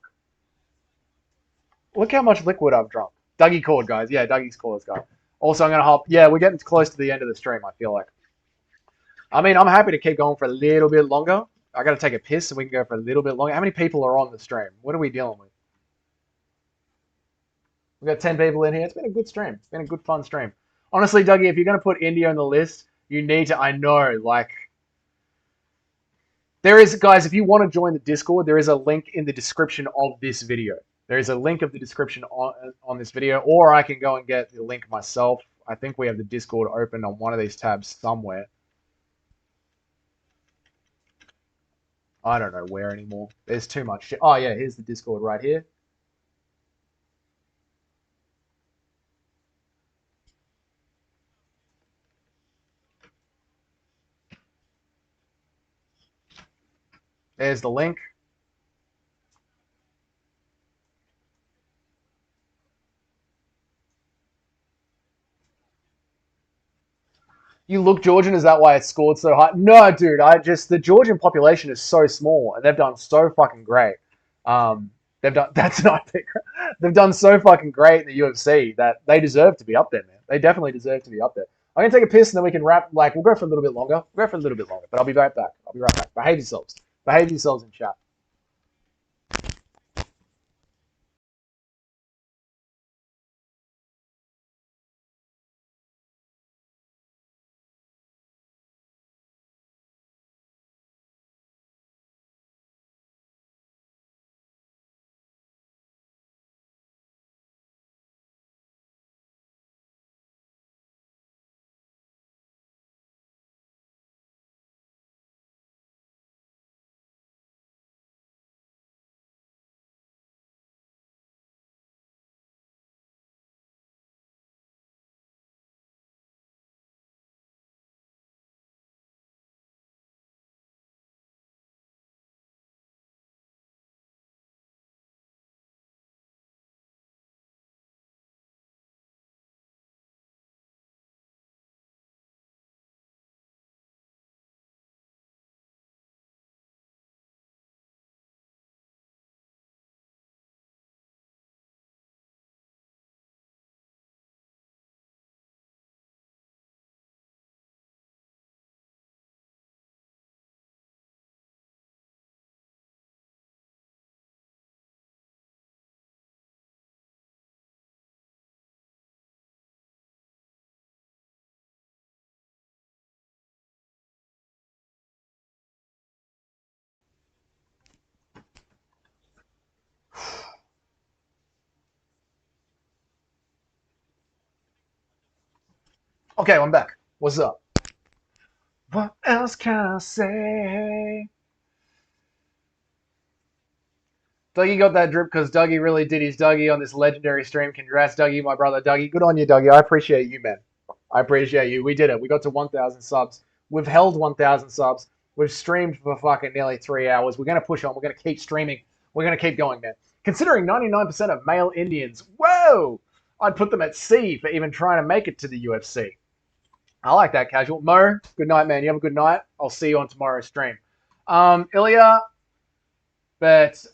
Look how much liquid I've drunk. Dougie called, guys. Yeah, Dougie's called, guys. Also, I'm gonna hop. Yeah, we're getting close to the end of the stream. I feel like. I mean, I'm happy to keep going for a little bit longer. I got to take a piss, and we can go for a little bit longer. How many people are on the stream? What are we dealing with? We've got 10 people in here. It's been a good stream. It's been a good, fun stream. Honestly, Dougie, if you're going to put India on the list, you need to, I know, like, there is, guys, if you want to join the Discord, there is a link in the description of this video. There is a link of the description on this video, or I can go and get the link myself. I think we have the Discord open on one of these tabs somewhere. I don't know where anymore. There's too much shit. Oh, yeah, here's the Discord right here. There's the link. You look Georgian, is that why it scored so high? No, dude, the Georgian population is so small and they've done so fucking great. They've done that's not they've done so fucking great in the UFC that they deserve to be up there, man. They definitely deserve to be up there. I'm gonna take a piss and then we can wrap. Like we'll go for a little bit longer. We'll go for a little bit longer, but I'll be right back. I'll be right back. Behave yourselves. Behave yourselves in chat. Okay, I'm back. What's up? What else can I say? Dougie got that drip because Dougie really did his Dougie on this legendary stream. Congrats, Dougie, my brother Dougie. Good on you, Dougie. I appreciate you, man. I appreciate you. We did it. We got to 1,000 subs. We've held 1,000 subs. We've streamed for fucking nearly 3 hours. We're going to push on. We're going to keep streaming. We're going to keep going, man. Considering 99% of male Indians, whoa, I'd put them at C for even trying to make it to the UFC. I like that, casual. Mo, good night, man. You have a good night. I'll see you on tomorrow's stream. Ilya, Bet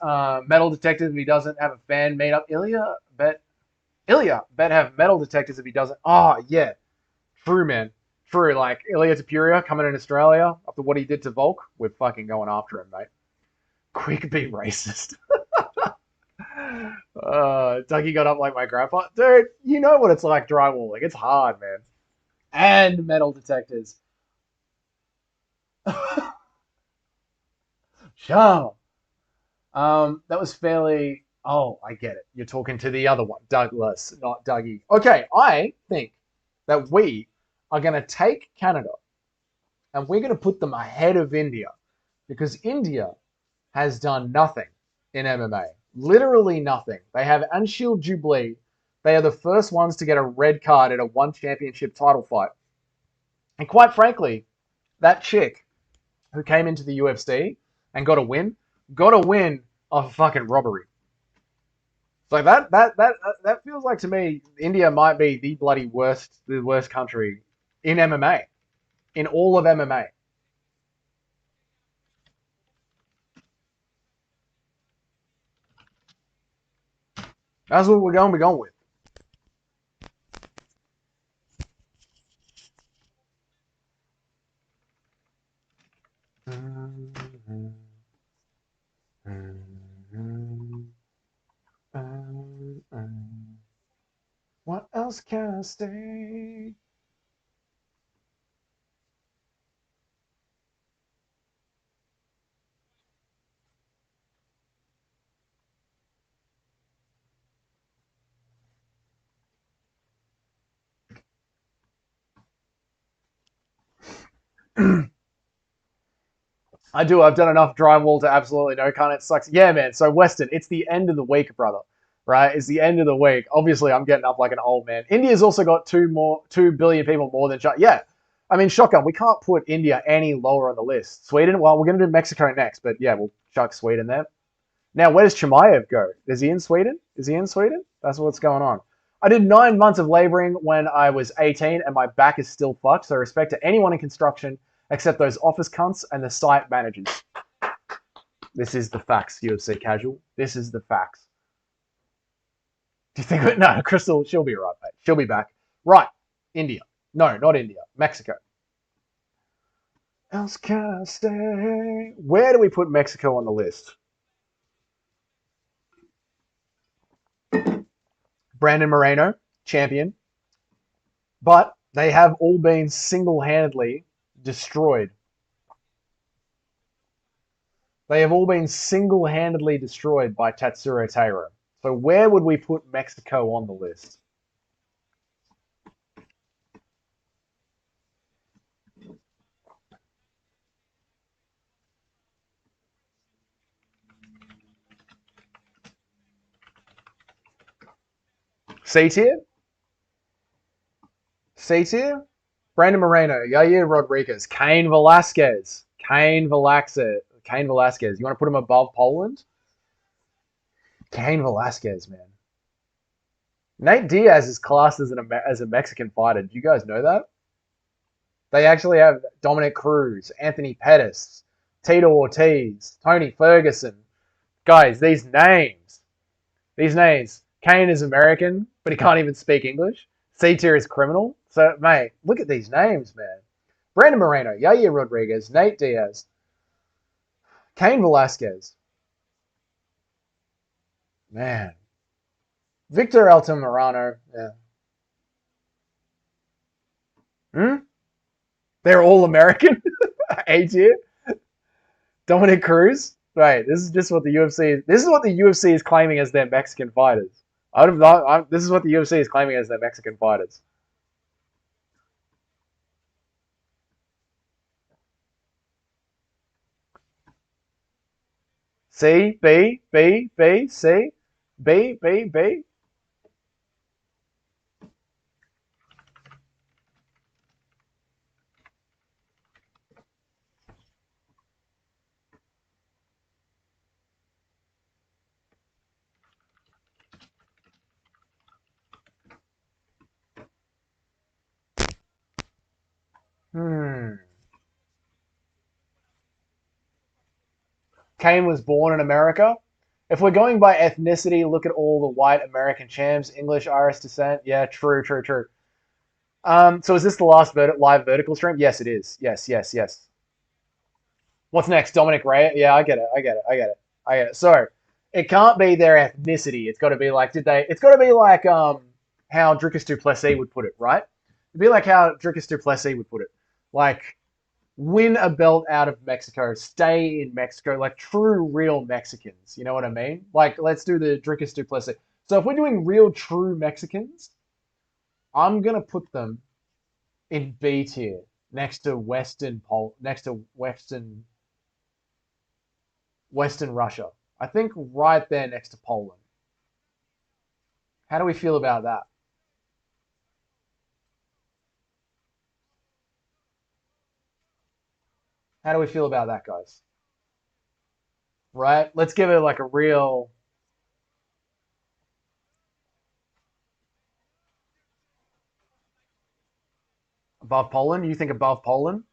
metal detectors if he doesn't have a fan made up. Ilya bet have metal detectors if he doesn't. Oh yeah, true man, true. Like Ilya Tapuria coming in Australia after what he did to Volk, we're fucking going after him, mate. Quick be racist. Dougie got up like my grandpa. Dude, you know what it's like drywalling. It's hard, man. And metal detectors. Sure. That was fairly. Oh, I get it. You're talking to the other one, Douglas, not Dougie. Okay, I think that we are going to take Canada and we're going to put them ahead of India because India has done nothing in MMA. Literally nothing. They have Anshul Jubilee. They are the first ones to get a red card in a one championship title fight. And quite frankly, that chick who came into the UFC and got a win off a fucking robbery. So that feels like to me India might be the worst country in MMA, in all of MMA. That's what we're going to be going with. What else can I say? I do. I've done enough drywall to absolutely know. Can't it sucks? Yeah, man. So Weston, it's the end of the week, brother. Right? It's the end of the week. Obviously, I'm getting up like an old man. India's also got 2 billion people more than China. Yeah, I mean, shotgun. We can't put India any lower on the list. Sweden. Well, we're gonna do Mexico next, but yeah, we'll chuck Sweden there. Now, where does Chimaev go? Is he in Sweden? Is he in Sweden? That's what's going on. I did 9 months of laboring when I was 18, and my back is still fucked. So respect to anyone in construction except those office cunts and the site managers. This is the facts, UFC casual. This is the facts. Do you think? No, Crystal, she'll be right, mate. She'll be back. Right, India. No, not India. Mexico. Else can I say? Where do we put Mexico on the list? Brandon Moreno, champion. But they have all been single-handedly destroyed. They have all been single-handedly destroyed by Tatsuro Taira. So where would we put Mexico on the list? C tier? C tier? Brandon Moreno, Yair Rodriguez, Cain Velasquez, Cain Velasquez. You want to put him above Poland? Cain Velasquez, man. Nate Diaz is classed as a Mexican fighter. Do you guys know that? They actually have Dominic Cruz, Anthony Pettis, Tito Ortiz, Tony Ferguson. Guys, these names. Kane is American, but he can't even speak English. C tier is criminal. So, mate, look at these names, man. Brandon Moreno, Yair Rodriguez, Nate Diaz, Cain Velasquez. Man. Victor Altamirano. Yeah. Hmm? They're all American? A tier? Dominic Cruz? Right, this is just what the UFC is. This is what the UFC is claiming as their Mexican fighters. This is what the UFC is claiming as their Mexican fighters. C, B, B, B, C, B, B, B. Hmm. Kane was born in America. If we're going by ethnicity, look at all the white American champs, English, Irish descent. Yeah, true, true, true. So is this the last live vertical stream? Yes, it is. Yes, yes, yes. What's next? Dominic Ray? Yeah, I get it. I get it. I get it. I get it. So it can't be their ethnicity. It's got to be like, did they? It's got to be like how Dricus du Plessis would put it, right? It'd be like how Dricus du Plessis would put it, like win a belt out of Mexico, stay in Mexico, like true, real Mexicans. You know what I mean? Like, let's do the Dricus du Plessis. So if we're doing real, true Mexicans, I'm gonna put them in B tier next to Western Russia. I think right there next to Poland. How do we feel about that? How do we feel about that, guys? Right? Let's give it like a real above Poland. You think above Poland?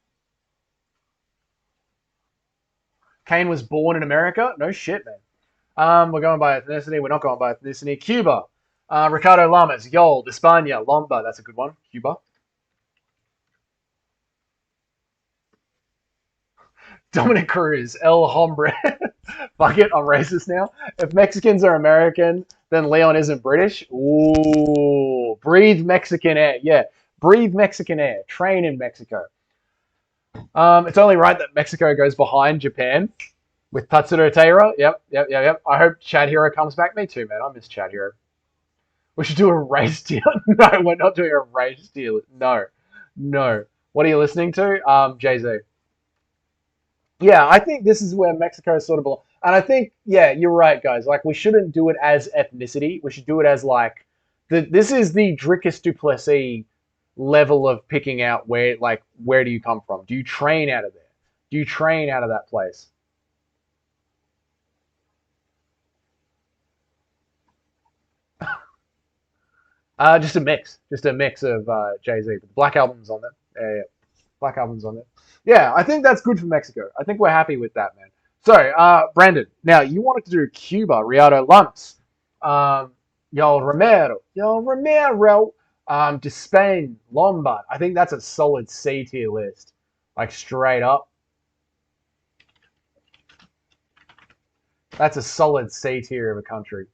Kane was born in America? No shit, man. We're going by ethnicity. We're not going by ethnicity. Cuba. Ricardo Lamas. Yol. España. Lomba. That's a good one. Cuba. Dominic Cruz. El Hombre. Fuck it. I'm racist now. If Mexicans are American, then Leon isn't British. Ooh. Breathe Mexican air. Yeah. Breathe Mexican air. Train in Mexico. It's only right that Mexico goes behind Japan with Tatsuro Taira. Yep, yep, yep, yep. I hope Chad Hero comes back. Me too, man. I miss Chad Hero. We should do a race deal. No, we're not doing a race deal. No, no. What are you listening to? Jay Z. Yeah, I think this is where Mexico is sort of belongs. And I think, yeah, you're right, guys. Like, we shouldn't do it as ethnicity. We should do it as like this is the Dricus du Plessis level of picking out where do you come from? Do you train out of there? Do you train out of that place? Just a mix of Jay Z. But the Black Album's on there. Yeah, yeah, Black Album's on there. Yeah, I think that's good for Mexico. I think we're happy with that, man. So, Brandon, now you wanted to do Cuba, Riado Lamas, um, Yo Romero, to Spain, Lombard. I think that's a solid C tier list, like straight up. That's a solid C tier of a country.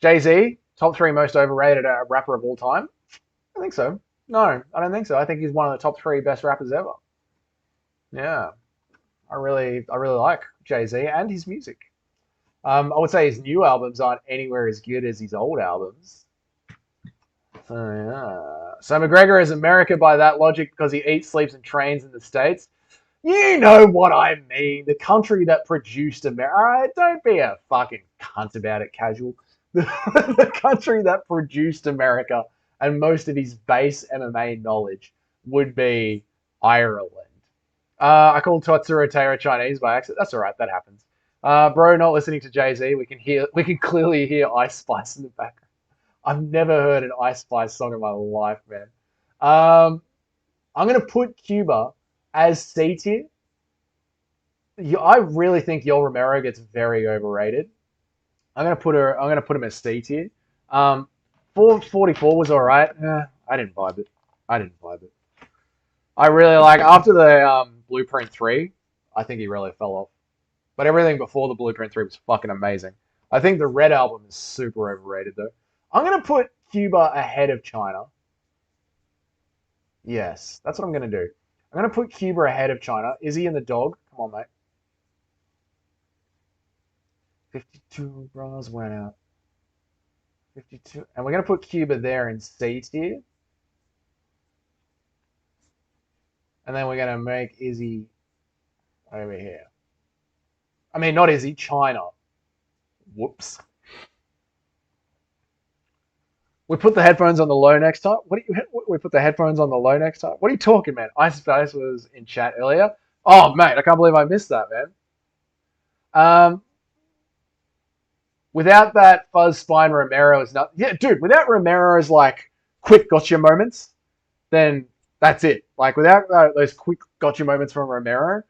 Jay Z, top three most overrated rapper of all time. I think so. No, I don't think so. I think he's one of the top three best rappers ever. Yeah, I really like Jay Z and his music. I would say his new albums aren't anywhere as good as his old albums. So yeah. So McGregor is America by that logic because he eats, sleeps, and trains in the States. You know what I mean. The country that produced America. All right, don't be a fucking cunt about it, casual. The country that produced America and most of his base MMA knowledge would be Ireland. I called Totsuro Taira Chinese by accident. That's all right. That happens. Bro, not listening to Jay Z. We can clearly hear Ice Spice in the background. I've never heard an Ice Spice song in my life, man. Um, I'm gonna put Cuba as C tier. I really think Yol Romero gets very overrated. I'm gonna put him as C tier. 444 was all right. I didn't vibe it. I didn't vibe it. I really like after the Blueprint 3. I think he really fell off. But everything before the Blueprint 3 was fucking amazing. I think the Red album is super overrated though. I'm gonna put Cuba ahead of China. Yes, that's what I'm gonna do. I'm gonna put Cuba ahead of China. Is he in the dog? Come on, mate. 52 bras went out. 52. And we're going to put Cuba there in C tier. And then we're going to make Izzy over here. I mean, not Izzy, China. Whoops. We put the headphones on the low next time. We put the headphones on the low next time? What are you talking, man? Ice Spice was in chat earlier. Oh, mate, I can't believe I missed that, man. Um, without that fuzz spine Romero is not. Yeah, dude. Without Romero's like quick gotcha moments, then that's it. Like without those quick gotcha moments from Romero,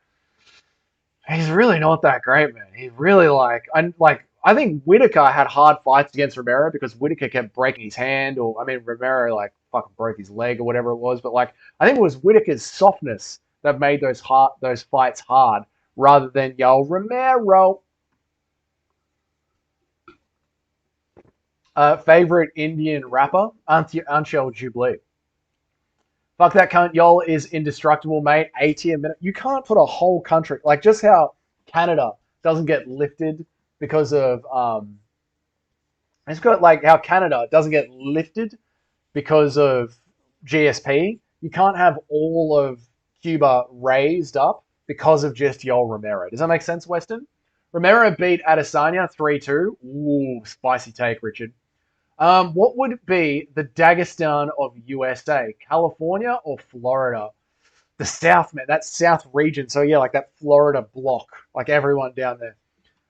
he's really not that great, man. He really I think Whitaker had hard fights against Romero because Whitaker kept breaking his hand, or I mean Romero like fucking broke his leg or whatever it was. But like I think it was Whitaker's softness that made those fights hard rather than yo Romero. Favorite Indian rapper, Anshel Jubilee. Fuck that cunt. Y'all is indestructible, mate. 80 a minute. You can't put a whole country like just how Canada doesn't get lifted because of it's got like how Canada doesn't get lifted because of GSP. You can't have all of Cuba raised up because of just Yoel Romero. Does that make sense, Weston? Romero beat Adesanya 3-2. Ooh, spicy take, Richard. What would be the Dagestan of USA? California or Florida? The South, man. That South region. So yeah, like that Florida block. Like everyone down there.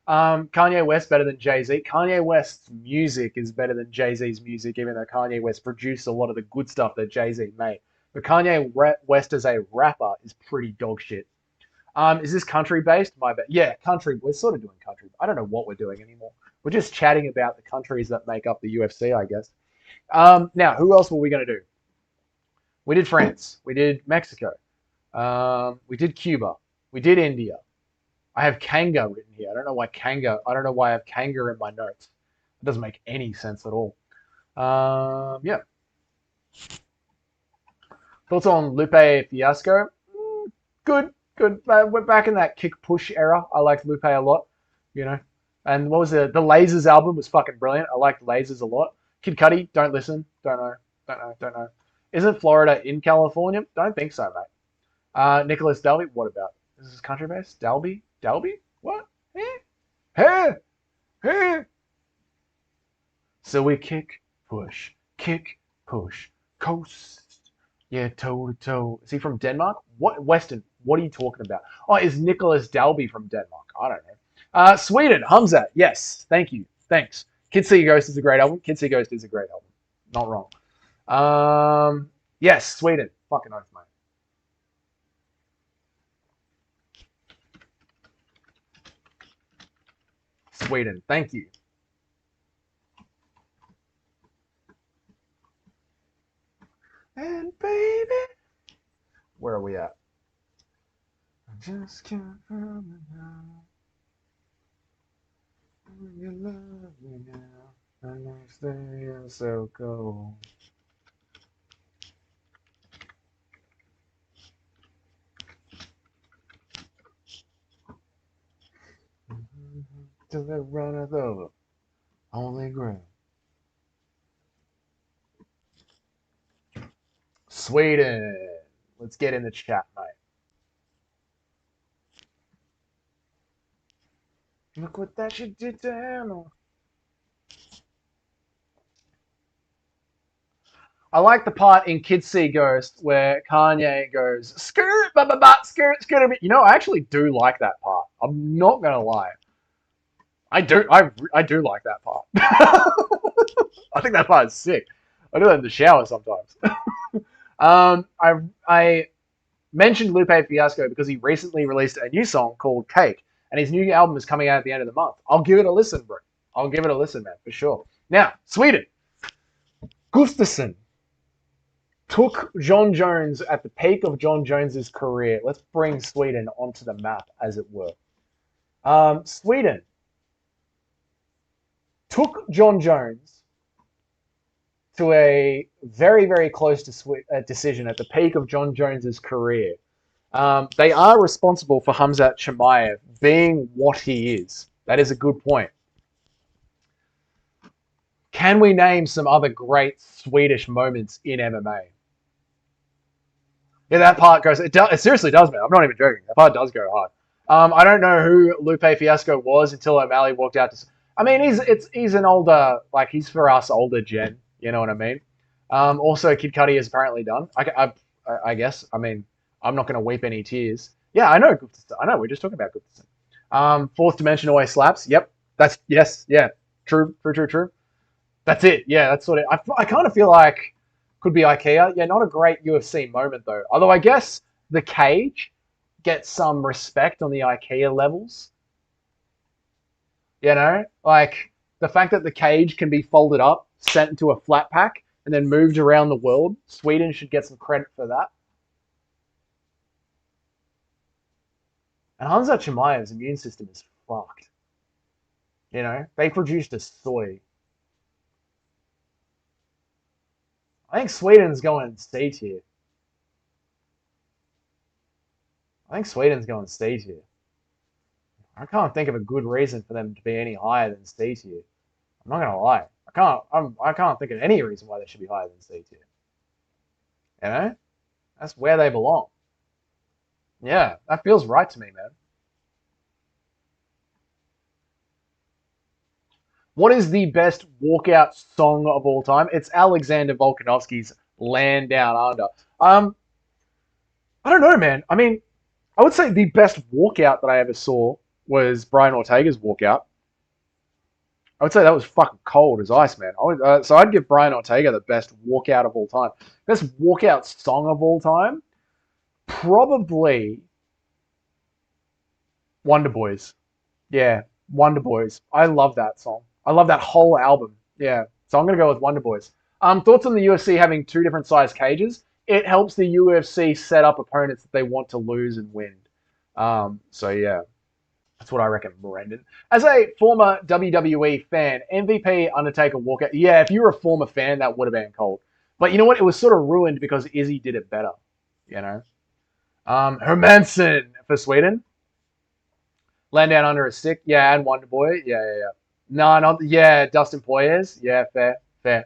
Kanye West better than Jay-Z. Kanye West's music is better than Jay-Z's music, even though Kanye West produced a lot of the good stuff that Jay-Z made. But Kanye West as a rapper is pretty dog shit. Is this country based? My bad. Yeah, country. We're sort of doing country. I don't know what we're doing anymore. We're just chatting about the countries that make up the UFC, I guess. Now, who else were we going to do? We did France. We did Mexico. We did Cuba. We did India. I have Kanga written here. I don't know why I have Kanga in my notes. It doesn't make any sense at all. Yeah. Thoughts on Lupe Fiasco? Good. We're back in that kick push era. I liked Lupe a lot, you know. And what was the Lasers album was fucking brilliant. I liked Lasers a lot. Kid Cudi, don't listen. Don't know. Isn't Florida in California? Don't think so, mate. Nicholas Dalby, what about? Is this country based? Dalby? What? Hey. So we kick, push, coast. Yeah, toe to toe. Is he from Denmark? What Weston? What are you talking about? Oh, is Nicholas Dalby from Denmark? I don't know. Sweden, Hamza. Yes, thank you. Thanks. Kids See Ghost is a great album. Kids See Ghost is a great album. Not wrong. Yes, Sweden. Fucking oath, mate. Sweden. Thank you. And baby, where are we at? I just can't remember now. You love me now. And I stay so cold. Till it runneth over. Only ground. Sweden. Let's get in the chat, mate. Look what that shit did to Hannah. I like the part in Kids See Ghost where Kanye goes, skirt, skirt. You know, I actually do like that part. I'm not going to lie. I do like that part. I think that part is sick. I do that in the shower sometimes. I mentioned Lupe Fiasco because he recently released a new song called Cake, and his new album is coming out at the end of the month. I'll give it a listen, bro. I'll give it a listen, man, for sure. Now, Sweden. Gustafsson took John Jones at the peak of John Jones's career. Let's bring Sweden onto the map, as it were. Sweden took John Jones to a very, very close to decision at the peak of John Jones's career. They are responsible for Khamzat Chimaev being what he is. That is a good point. Can we name some other great Swedish moments in MMA? Yeah, that part goes. It seriously does, man. I'm not even joking. That part does go hard. I don't know who Lupe Fiasco was until O'Malley walked out. I mean, he's an older, like he's for us older gen. You know what I mean? Also, Kid Cudi is apparently done. I guess. I mean, I'm not going to weep any tears. Yeah, I know. I know. We're just talking about Gustafsson. Fourth Dimension always slaps. Yep. That's yes. Yeah. True, true, true, true. That's it. Yeah, that's what I kind of feel like could be IKEA. Yeah, not a great UFC moment though. Although I guess the cage gets some respect on the IKEA levels. You know, like the fact that the cage can be folded up, sent into a flat pack, and then moved around the world. Sweden should get some credit for that. And Hansa Chimaev's immune system is fucked. You know, they produced a soy. I think Sweden's going C tier. I think Sweden's going C tier. I can't think of a good reason for them to be any higher than C tier. I'm not gonna lie. I can't think of any reason why they should be higher than C tier. You know? That's where they belong. Yeah, that feels right to me, man. What is the best walkout song of all time? It's Alexander Volkanovski's Land Down Under. Um, I don't know, man. I mean, I would say the best walkout that I ever saw was Brian Ortega's walkout. I would say that was fucking cold as ice, man. So I'd give Brian Ortega the best walkout of all time. Best walkout song of all time? Probably Wonder Boys. Yeah, Wonder Boys. I love that song. I love that whole album. Yeah. So I'm gonna go with Wonder Boys. Thoughts on the UFC having two different size cages? It helps the UFC set up opponents that they want to lose and win. So yeah, that's what I reckon, Brendan. As a former WWE fan, MVP Undertaker walkout. Yeah, if you were a former fan, that would have been cold. But you know what? It was sort of ruined because Izzy did it better. You know. Hermansson for Sweden. Land Down Under a Stick. Yeah, and Wonder Boy. Yeah, yeah, yeah. No, not yeah. Dustin Poirier. Yeah, fair, fair.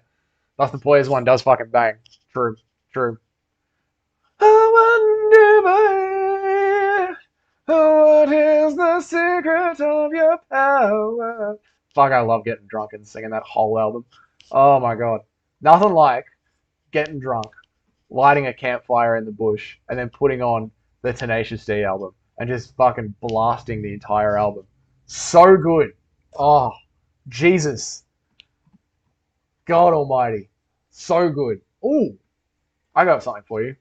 Dustin Poirier's one does fucking bang. True, true. I wonder, what is the secret of your power? Fuck, I love getting drunk and singing that whole album. Oh my god. Nothing like getting drunk, lighting a campfire in the bush, and then putting on the Tenacious D album and just fucking blasting the entire album. So good. Oh, Jesus. God almighty. So good. Ooh, I got something for you.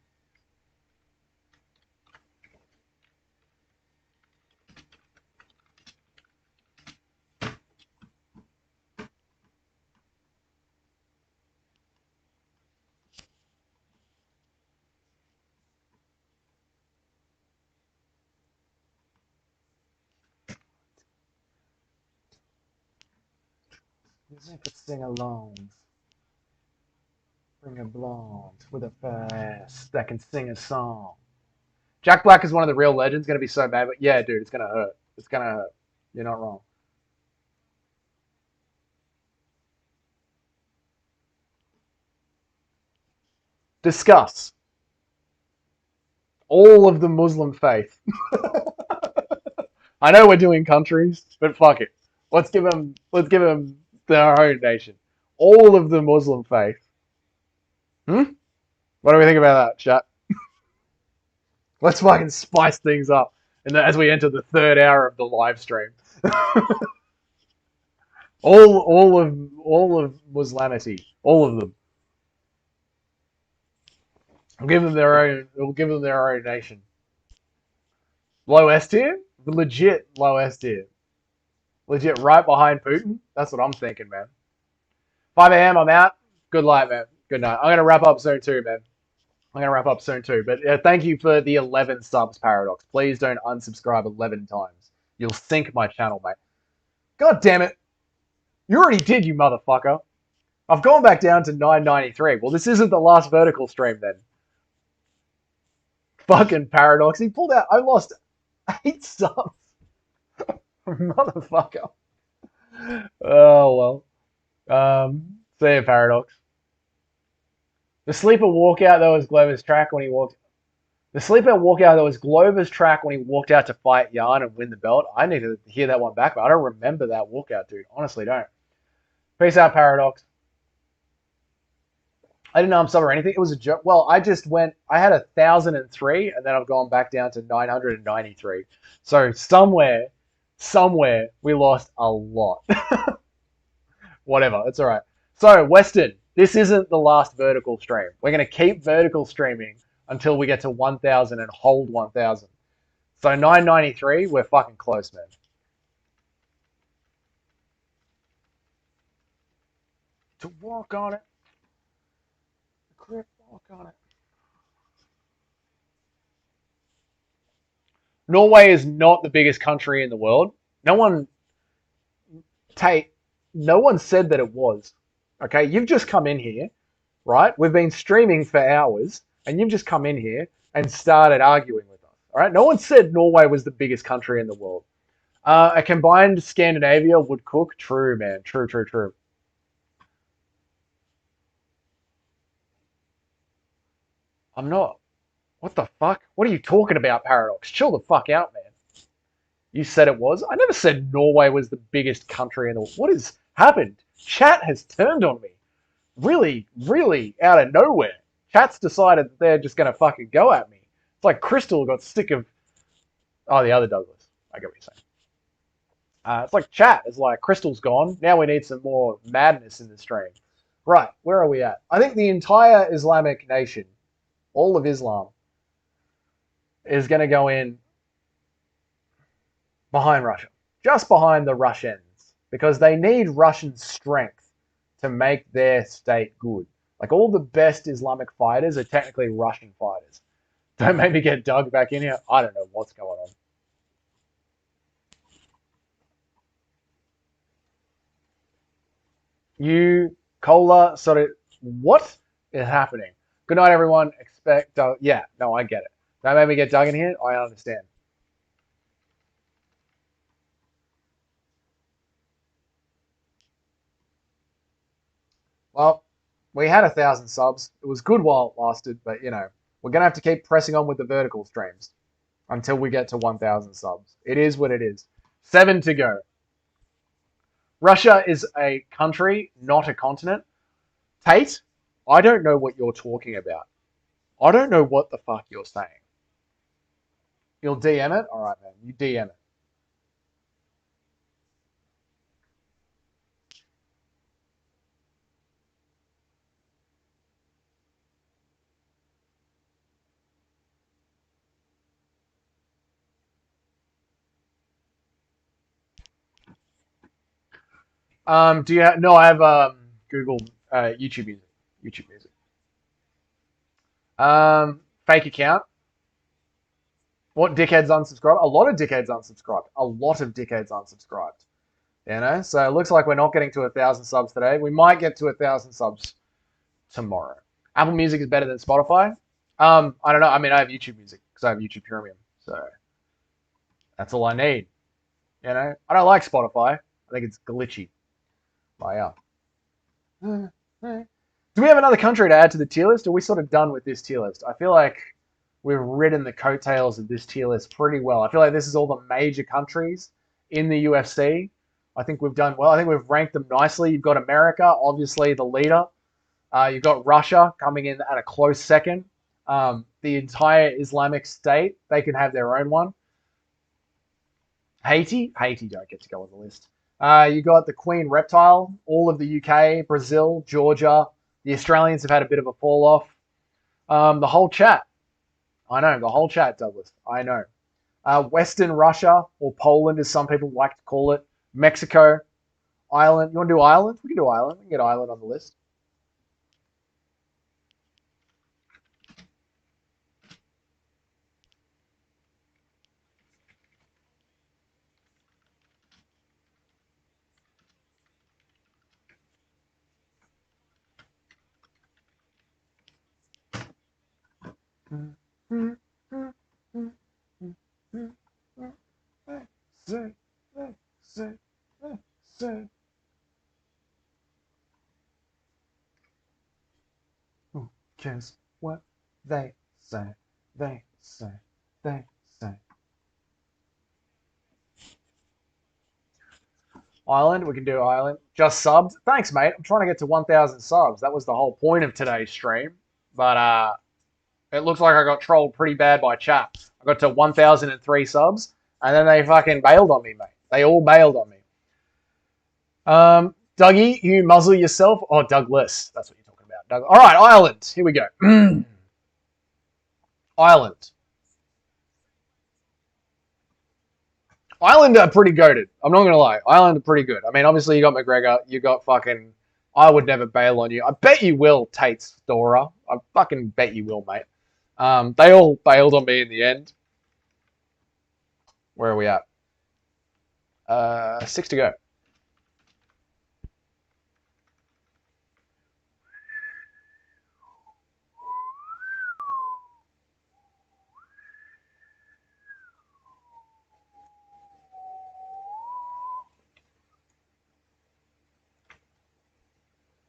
Music for sing-alongs. Bring a blonde with a face that can sing a song. Jack Black is one of the real legends. Gonna be so bad, but yeah, dude, it's gonna hurt. It's gonna hurt. You're not wrong. Discuss all of the Muslim faith. I know we're doing countries, but fuck it. Let's give them their own nation. All of the Muslim faith. Hmm? What do we think about that, chat? Let's fucking spice things up as we enter the third hour of the live stream. all of Muslimity, all of them. We'll give them their own. We'll give them their own nation. Low S tier, legit low S tier, legit right behind Putin. That's what I'm thinking, man. 5 a.m. I'm out. Good night, man. Good night. I'm gonna wrap up soon too, man. I'm gonna wrap up soon too. But thank you for the 11 subs, Paradox. Please don't unsubscribe 11 times. You'll sink my channel, mate. God damn it! You already did, you motherfucker. I've gone back down to 993. Well, this isn't the last vertical stream then. Fucking Paradox. He pulled out. I lost 8 subs. Motherfucker. Oh, well. See you, Paradox. The sleeper walkout, though, was Glover's track when he walked. The sleeper walkout, though, was Glover's track when he walked out to fight Yarn and win the belt. I need to hear that one back, but I don't remember that walkout, dude. Honestly, don't. Peace out, Paradox. I didn't know I'm sub or anything. It was a joke. Well, I just went. I had 1,003, and then I've gone back down to 993. So somewhere, we lost a lot. Whatever, it's all right. So, Weston, this isn't the last vertical stream. We're going to keep vertical streaming until we get to 1,000 and hold 1,000. So, 993, we're fucking close, man. To walk on it. Grip, walk on it. Norway is not the biggest country in the world. No one, Tate, no one said that it was. Okay, you've just come in here, right? We've been streaming for hours, and you've just come in here and started arguing with us. All right, no one said Norway was the biggest country in the world. A combined Scandinavia would cook. True, man. True, true, true. I'm not. What the fuck? What are you talking about, Paradox? Chill the fuck out, man. You said it was. I never said Norway was the biggest country in the world. What has happened? Chat has turned on me. Really, really out of nowhere. Chat's decided that they're just going to fucking go at me. It's like Crystal got sick of... Oh, the other Douglas. I get what you're saying. It's like chat is like, Crystal's gone. Now we need some more madness in the stream. Right, where are we at? I think the entire Islamic nation, all of Islam, is going to go in behind Russia. Just behind the Russians. Because they need Russian strength to make their state good. Like all the best Islamic fighters are technically Russian fighters. Don't make me get Doug back in here. I don't know what's going on. You, Cola, sort of, what is happening? Good night, everyone. Expect, yeah, no, I get it. Don't make me get Doug in here. I understand. Well, we had 1,000 subs. It was good while it lasted, but you know, we're gonna have to keep pressing on with the vertical streams until we get to 1,000 subs. It is what it is. 7 to go. Russia is a country, not a continent. Tate, I don't know what you're talking about. I don't know what the fuck you're saying. You'll DM it? All right, man. You DM it. Do you have, no, I have Google YouTube Music. YouTube Music. Fake account. What dickheads unsubscribed? A lot of dickheads unsubscribed. A lot of dickheads unsubscribed. You know, so it looks like we're not getting to 1,000 subs today. We might get to 1,000 subs tomorrow. Apple Music is better than Spotify. I don't know. I mean, I have YouTube Music because I have YouTube Premium, so that's all I need. You know, I don't like Spotify. I think it's glitchy. But yeah. Do we have another country to add to the tier list? Or are we sort of done with this tier list? I feel like we've ridden the coattails of this tier list pretty well. I feel like this is all the major countries in the UFC. I think we've done well. I think we've ranked them nicely. You've got America, obviously the leader. You've got Russia coming in at a close second. The entire Islamic State, they can have their own one. Haiti don't get to go on the list. You got the Queen Reptile, all of the UK, Brazil, Georgia. The Australians have had a bit of a fall off. The whole chat. I know, the whole chat, Douglas. I know. Western Russia, or Poland as some people like to call it. Mexico, Ireland. You want to do Ireland? We can do Ireland. We can get Ireland on the list. Who cares what they say? They say. They say. Ireland, we can do Ireland. Just subs. Thanks, mate. I'm trying to get to 1,000 subs. That was the whole point of today's stream. But it looks like I got trolled pretty bad by chat. I got to 1,003 subs, and then they fucking bailed on me, mate. They all bailed on me. Dougie, you muzzle yourself. Oh, Douglas. That's what you're talking about. Doug. All right, Ireland. Here we go. Ireland. Ireland are pretty goated. I'm not gonna lie. Ireland are pretty good. I mean, obviously you got McGregor. You got fucking. I would never bail on you. I bet you will, Tate Storer. I fucking bet you will, mate. They all bailed on me in the end. Where are we at? 6 to go.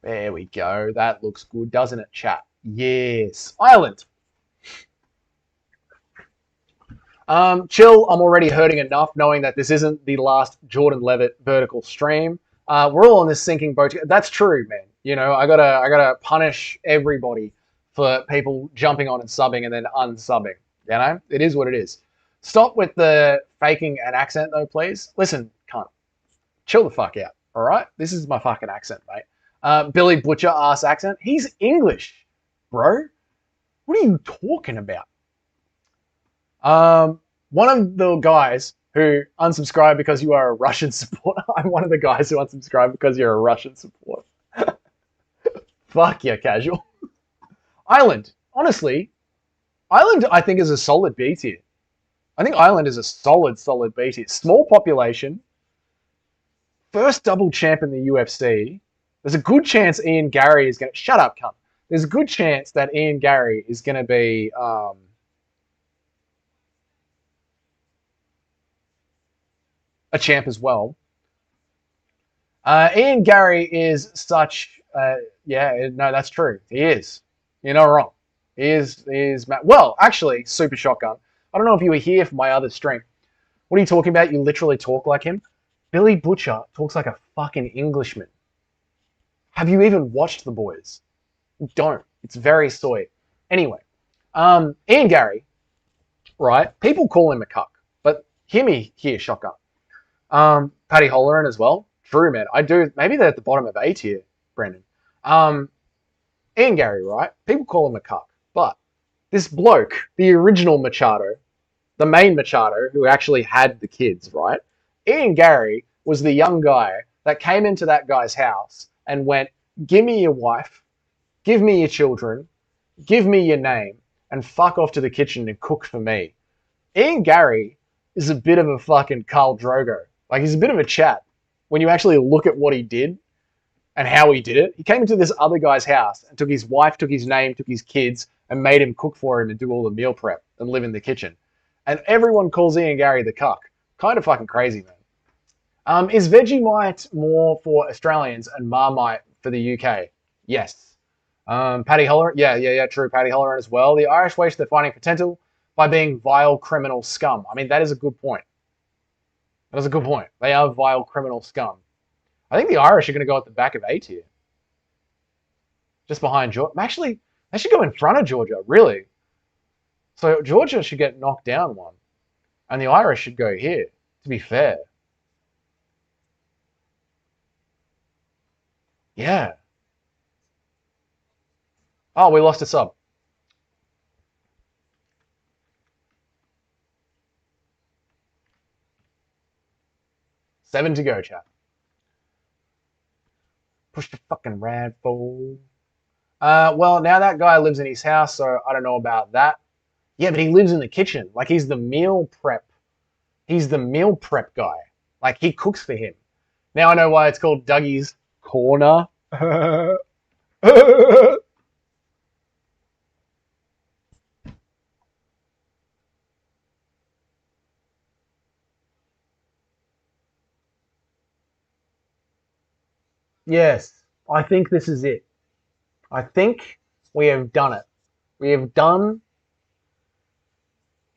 There we go. That looks good, doesn't it, chat? Yes. Ireland. Chill, I'm already hurting enough knowing that this isn't the last Jordan Levitt vertical stream. We're all on this sinking boat. That's true, man. You know, I gotta punish everybody for people jumping on and subbing and then unsubbing. You know, it is what it is. Stop with the faking an accent though, please. Listen, cunt. Chill the fuck out. All right, this is my fucking accent, mate. Billy Butcher ass accent. He's English, bro. What are you talking about? One of the guys who unsubscribed because you are a Russian supporter. I'm one of the guys who unsubscribed because you're a Russian supporter. Fuck yeah, casual. Ireland. Honestly, Ireland I think is a solid B tier. I think Ireland is a solid B tier. Small population. First double champ in the UFC. There's a good chance Ian Gary is going to... Shut up, cunt. There's a good chance that Ian Gary is going to be... a champ as well. Ian Gary is such... yeah, no, that's true. He is. You're not wrong. He is... Well, actually, Super Shotgun. I don't know if you were here for my other stream. What are you talking about? You literally talk like him? Billy Butcher talks like a fucking Englishman. Have you even watched The Boys? Don't. It's very soy. Anyway, Ian Gary, right? People call him a cuck, but hear me here, Shotgun. Paddy Holleran as well. True, man. I do. Maybe they're at the bottom of A tier, Brendan. Ian Gary, right? People call him a cuck, but this bloke, the original Machado, the main Machado, who actually had the kids, right? Ian Gary was the young guy that came into that guy's house and went, give me your wife, give me your children, give me your name, and fuck off to the kitchen and cook for me. Ian Gary is a bit of a fucking Khal Drogo. Like, he's a bit of a chat. When you actually look at what he did and how he did it, he came into this other guy's house and took his wife, took his name, took his kids, and made him cook for him and do all the meal prep and live in the kitchen. And everyone calls Ian Gary the cuck. Kind of fucking crazy, man. Is Vegemite more for Australians and Marmite for the UK? Yes. Paddy Holleran? Yeah, true. Paddy Holleran as well. The Irish waste their fighting potential by being vile criminal scum. I mean, that is a good point. That is a good point. They are vile criminal scum. I think the Irish are going to go at the back of A tier. Just behind Georgia. Actually, they should go in front of Georgia, really. So Georgia should get knocked down one. And the Irish should go here, to be fair. Yeah. Oh, we lost a sub. 7 to go, chat. Push the fucking rad fool. Well, now that guy lives in his house, so I don't know about that. Yeah, but he lives in the kitchen. Like, he's the meal prep. He's the meal prep guy. Like, he cooks for him. Now I know why it's called Dougie's Corner. Yes, I think this is it. I think we have done it. We have done.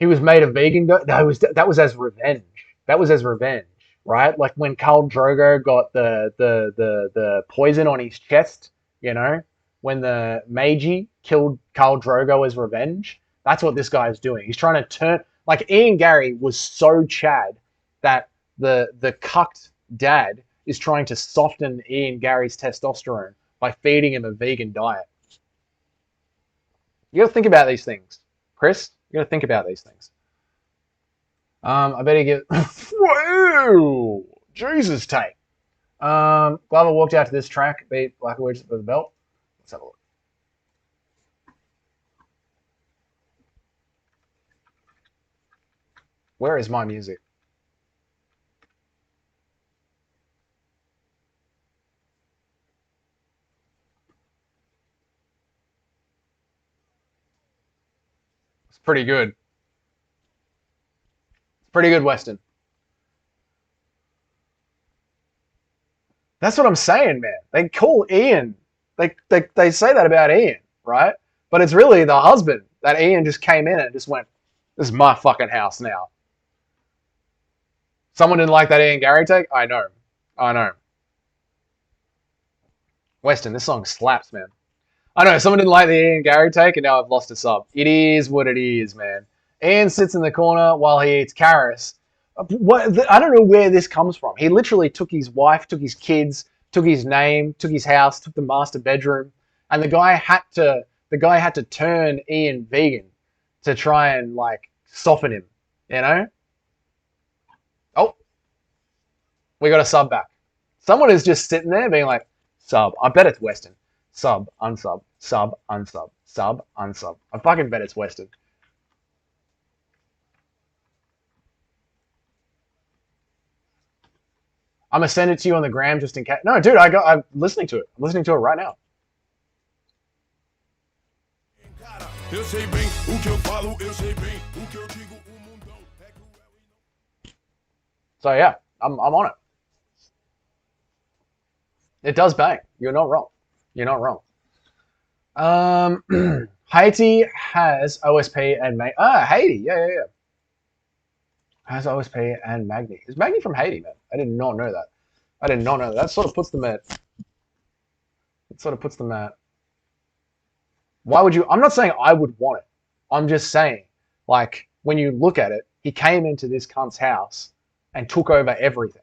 He was made a vegan. No, that was as revenge. That was as revenge, right? Like when Khal Drogo got the poison on his chest. You know, when the Meiji killed Khal Drogo as revenge. That's what this guy is doing. He's trying to turn. Like Ian Gary was so Chad that the cucked dad is trying to soften Ian Gary's testosterone by feeding him a vegan diet. You got to think about these things, Chris. You got to think about these things. I better get. Whoa! Jesus, Tate. Glover walked out to this track, beat Blackwood for the belt. Let's have a look. Where is my music? It's pretty good. It's pretty good, Weston. That's what I'm saying, man. They call Ian. They say that about Ian, right? But it's really the husband that Ian just came in and just went, "This is my fucking house now." Someone didn't like that Ian Gary take? I know. I know. Weston, this song slaps, man. I know, someone didn't like the Ian Gary take, and now I've lost a sub. It is what it is, man. Ian sits in the corner while he eats Karis. I don't know where this comes from. He literally took his wife, took his kids, took his name, took his house, took the master bedroom, and the guy had to turn Ian vegan to try and like soften him, you know? Oh, we got a sub back. Someone is just sitting there being like, sub. I bet it's Weston. Sub, unsub, sub, unsub, sub, unsub. I fucking bet it's Weston. I'm gonna send it to you on the gram just in case. No, dude, I'm listening to it. I'm listening to it right now. So yeah, I'm on it. It does bang. You're not wrong. You're not wrong. Haiti has OSP and Haiti. Yeah. Has OSP and Magni. Is Magni from Haiti, man? I did not know that. I did not know that. That sort of puts them at. It sort of puts them at. Why would you? I'm not saying I would want it. I'm just saying, like, when you look at it, he came into this cunt's house and took over everything.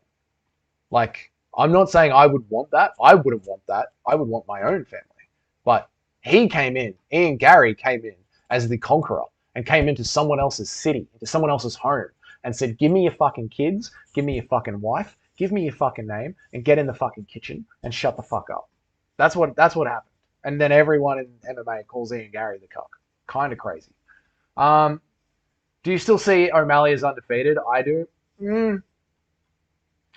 Like, I'm not saying I would want that. I wouldn't want that. I would want my own family. But he came in, Ian Gary came in as the conqueror and came into someone else's city, into someone else's home, and said, give me your fucking kids, give me your fucking wife, give me your fucking name, and get in the fucking kitchen and shut the fuck up. That's what happened. And then everyone in MMA calls Ian Gary the cock. Kind of crazy. Do you still see O'Malley as undefeated? I do.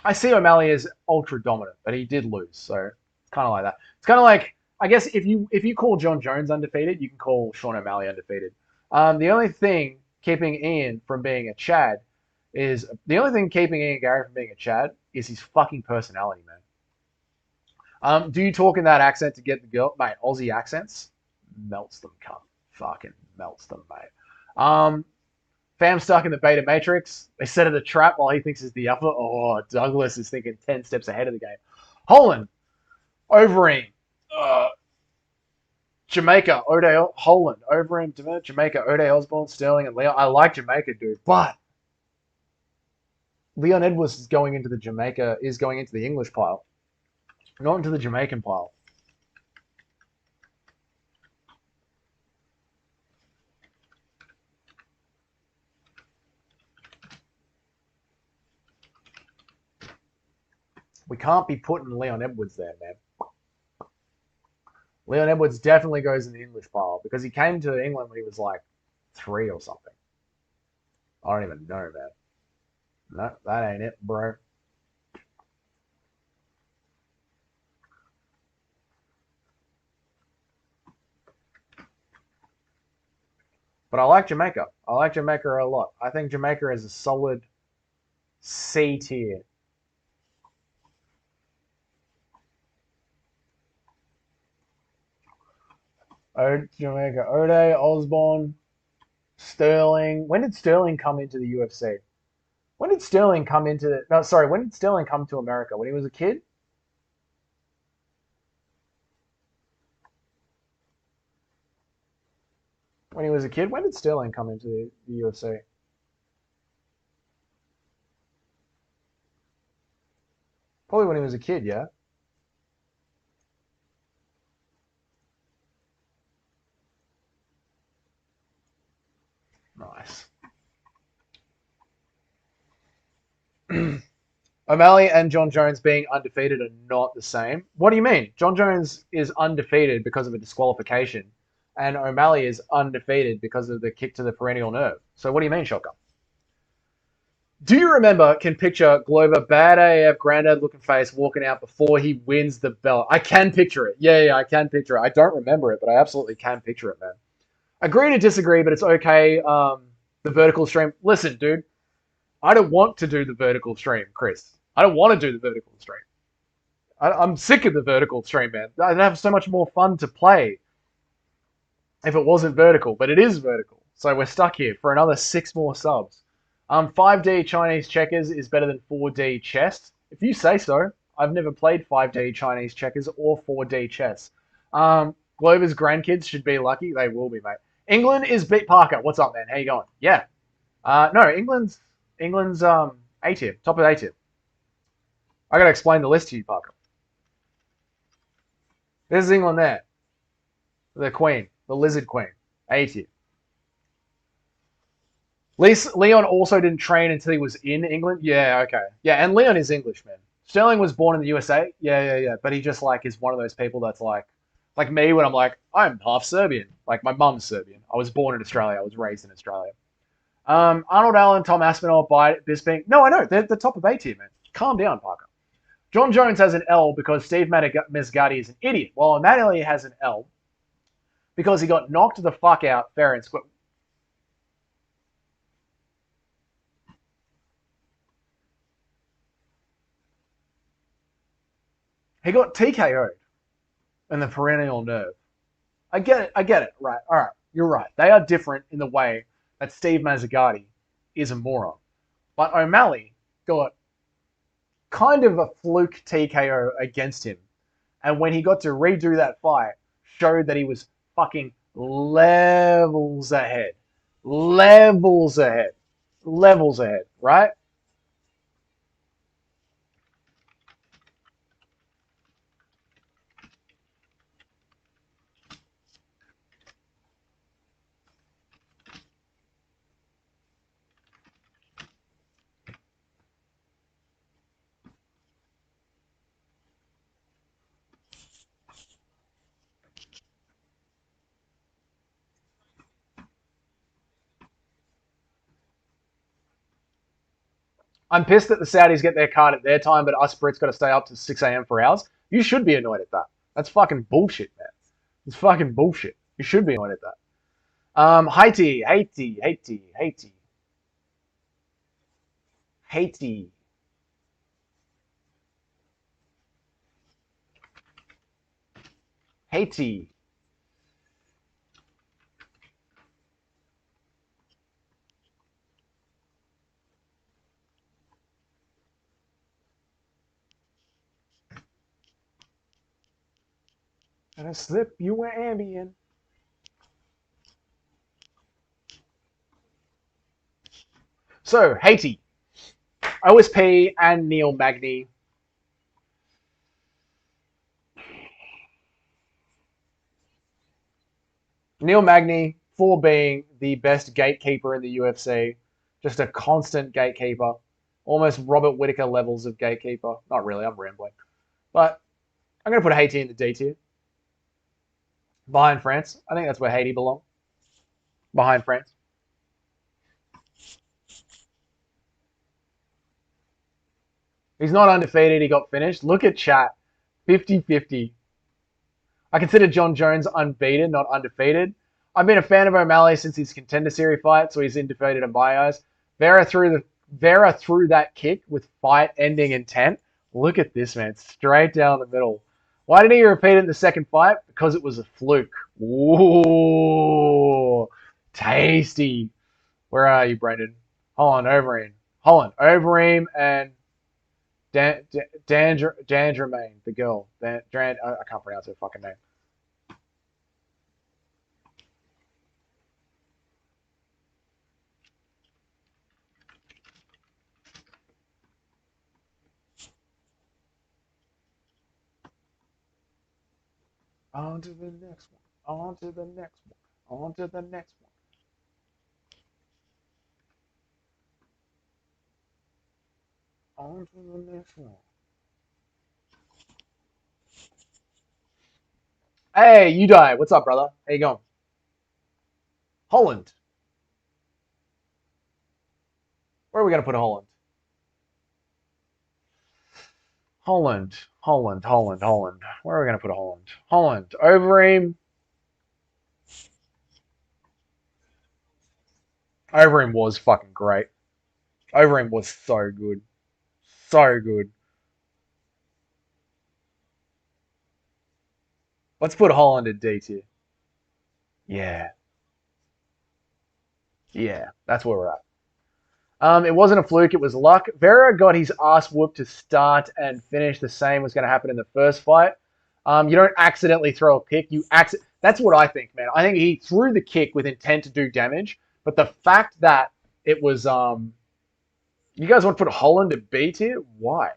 I see O'Malley as ultra dominant, but he did lose, so it's kind of like that. It's kind of like, I guess if you call John Jones undefeated, you can call Sean O'Malley undefeated. The only thing keeping Ian from being a Chad is the only thing keeping Ian Gary from being a Chad is his fucking personality, man. Do you talk in that accent to get the girl, mate? Aussie accents melts them, cunt. Fucking melts them, mate. Fam stuck in the beta matrix. They set it a trap while he thinks it's the alpha. Oh, Douglas is thinking 10 steps ahead of the game. Holland, Overeem, Jamaica, O'Day, Holland, Overeem, Jamaica, O'Day, Osborne, Sterling, and Leon. I like Jamaica, dude, but Leon Edwards is going into the English pile, not into the Jamaican pile. We can't be putting Leon Edwards there, man. Leon Edwards definitely goes in the English pile because he came to England when he was like 3 or something. I don't even know, man. No, that ain't it, bro. But I like Jamaica. I like Jamaica a lot. I think Jamaica is a solid C tier. Jamaica, O'Day, Osborne, Sterling. When did Sterling come into the UFC? When did Sterling come into the... No, sorry. When did Sterling come to America? When he was a kid? When he was a kid? When did Sterling come into the UFC? Probably when he was a kid, yeah? Nice. O'Malley and John Jones being undefeated are not the same. What do you mean? John Jones is undefeated because of a disqualification, and O'Malley is undefeated because of the kick to the perennial nerve. So what do you mean, Shotgun? Do you remember, can picture Glover, bad AF, granddad looking face, walking out before he wins the belt? I can picture it. Yeah, I can picture it. I don't remember it, but I absolutely can picture it, man. Agree to disagree, but it's okay. The vertical stream. Listen, dude, I don't want to do the vertical stream, Chris. I don't want to do the vertical stream. I'm sick of the vertical stream, man. I'd have so much more fun to play if it wasn't vertical, but it is vertical. So we're stuck here for another 6 more subs. 5D Chinese checkers is better than 4D chess. If you say so. I've never played 5D Chinese checkers or 4D chess. Glover's grandkids should be lucky. They will be, mate. England is beat Parker. What's up, man? How you going? Yeah. No, England's A tier, top of A tier. I gotta explain the list to you, Parker. There's England there. The Queen, the Lizard Queen, A tier. Leon also didn't train until he was in England. Yeah, okay. Yeah, and Leon is English, man. Sterling was born in the USA. Yeah. But he just like is one of those people that's like me when I'm like, I'm half Serbian. Like my mum's Serbian. I was born in Australia. I was raised in Australia. Arnold Allen, Tom Aspinall, Bisping. No, I know. They're the top of A tier, man. Calm down, Parker. John Jones has an L because Steve Mazzagatti is an idiot, while Emmanuel has an L because he got knocked the fuck out fair and square. He got TKO'd in the perennial nerve. I get it. Right, all right, you're right. They are different in the way that Steve Mazzagatti is a moron. But O'Malley got kind of a fluke TKO against him. And when he got to redo that fight, showed that he was fucking levels ahead. Levels ahead. Levels ahead, right? I'm pissed that the Saudis get their card at their time, but us Brits got to stay up to 6 a.m. for ours. You should be annoyed at that. That's fucking bullshit, man. It's fucking bullshit. You should be annoyed at that. Haiti. Haiti. And I slip you an Ambien. So, Haiti. OSP and Neil Magny. Neil Magny, for being the best gatekeeper in the UFC, just a constant gatekeeper, almost Robert Whitaker levels of gatekeeper. Not really, I'm rambling. But I'm going to put Haiti in the D tier. Behind France. I think that's where Haiti belongs. Behind France. He's not undefeated. He got finished. Look at chat. 50-50. I consider John Jones unbeaten, not undefeated. I've been a fan of O'Malley since his Contender Series fight, so he's undefeated in my eyes. Vera threw that kick with fight ending intent. Look at this, man. Straight down the middle. Why didn't he repeat it in the second fight? Because it was a fluke. Ooh, tasty. Where are you, Brendan? Holland, Overeem. Holland, Overeem, and Dandramain, the girl. I can't pronounce her fucking name. On to the next one. On to the next one. On to the next one. On to the next one. Hey, you die. What's up, brother? How you going? Holland. Where are we gonna put Holland? Holland. Holland. Holland. Holland. Where are we gonna put Holland? Holland. Overeem. Overeem was fucking great. Overeem was so good. So good. Let's put Holland in D tier. Yeah. Yeah. That's where we're at. It wasn't a fluke, it was luck. Vera got his ass whooped to start and finish. The same was going to happen in the first fight. You don't accidentally throw a kick. That's what I think, man. I think he threw the kick with intent to do damage, but the fact that it was you guys want to put Holland at B tier? Why?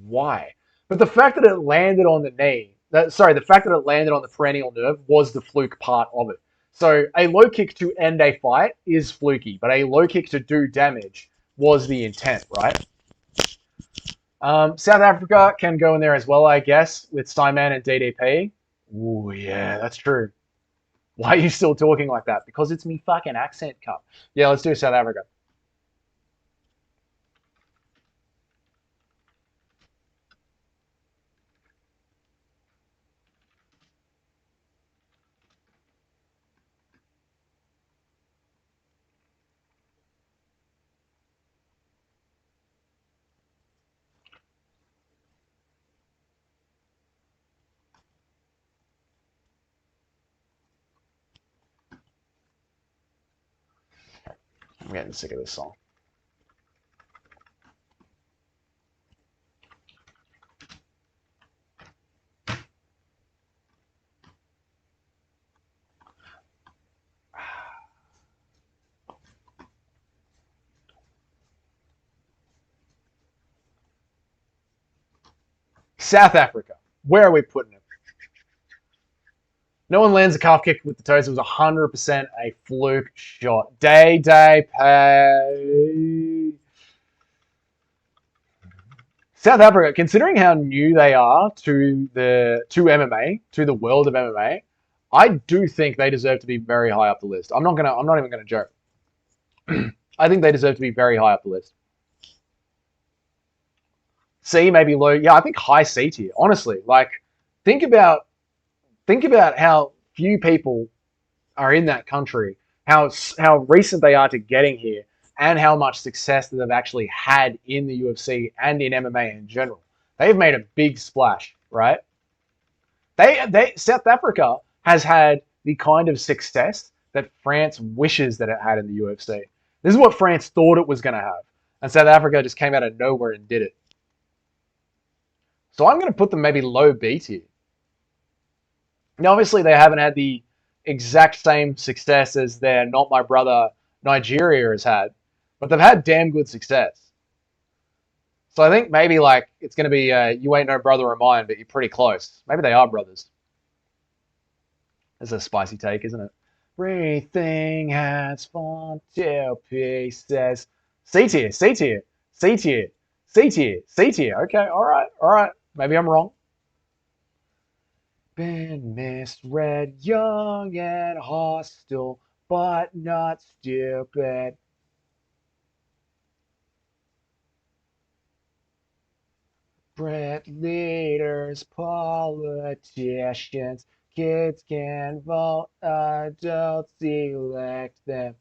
Why? But the fact that it landed on the knee, the fact that it landed on the perennial nerve was the fluke part of it. So a low kick to end a fight is fluky, but a low kick to do damage was the intent, right? South Africa can go in there as well, I guess, with Steinman and DDP. Ooh, yeah, that's true. Why are you still talking like that? Because it's me fucking accent cup. Yeah, let's do South Africa. I'm getting sick of this song. South Africa. Where are we putting it? No one lands a calf kick with the toes. It was 100% a fluke shot. Day, pay. South Africa, considering how new they are to MMA, to the world of MMA, I do think they deserve to be very high up the list. I'm not even gonna joke. I think they deserve to be very high up the list. C, maybe low. Yeah, I think high C tier. Honestly, like think about how few people are in that country, how recent they are to getting here, and how much success that they've actually had in the UFC and in MMA in general. They've made a big splash, right? They South Africa has had the kind of success that France wishes that it had in the UFC. This is what France thought it was going to have, and South Africa just came out of nowhere and did it. So I'm going to put them maybe low B tier. Now, obviously, they haven't had the exact same success as their Not My Brother Nigeria has had, but they've had damn good success. So I think maybe like it's going to be you ain't no brother of mine, but you're pretty close. Maybe they are brothers. It's a spicy take, isn't it? Everything has fallen to pieces. C tier, C tier, C tier, C tier, C tier. Okay, all right, all right. Maybe I'm wrong. Been misread, young and hostile, but not stupid. Bred leaders, politicians, kids can vote, adults elect them.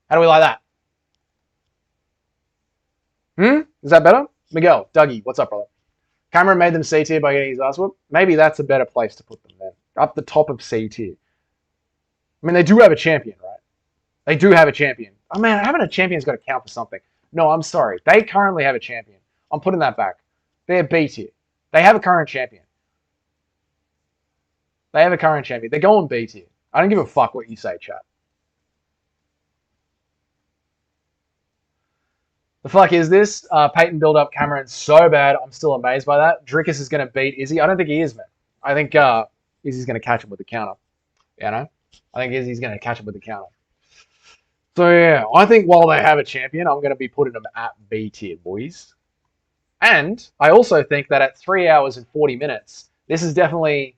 How do we like that? Is that better? Miguel, Dougie, what's up, brother? Cameron made them C tier by getting his ass whooped. Maybe that's a better place to put them then. Up the top of C tier. I mean, they do have a champion, right? They do have a champion. Oh man, having a champion's got to count for something. No, I'm sorry. They currently have a champion. I'm putting that back. They're B tier. They have a current champion. They have a current champion. They're going B tier. I don't give a fuck what you say, chat. The fuck is this? Peyton build up Cameron so bad. I'm still amazed by that. Drickus is going to beat Izzy. I don't think he is, man. I think Izzy's going to catch him with the counter. You know? I think Izzy's going to catch him with the counter. So, yeah, I think while they have a champion, I'm going to be putting them at B tier, boys. And I also think that at 3 hours and 40 minutes, this is definitely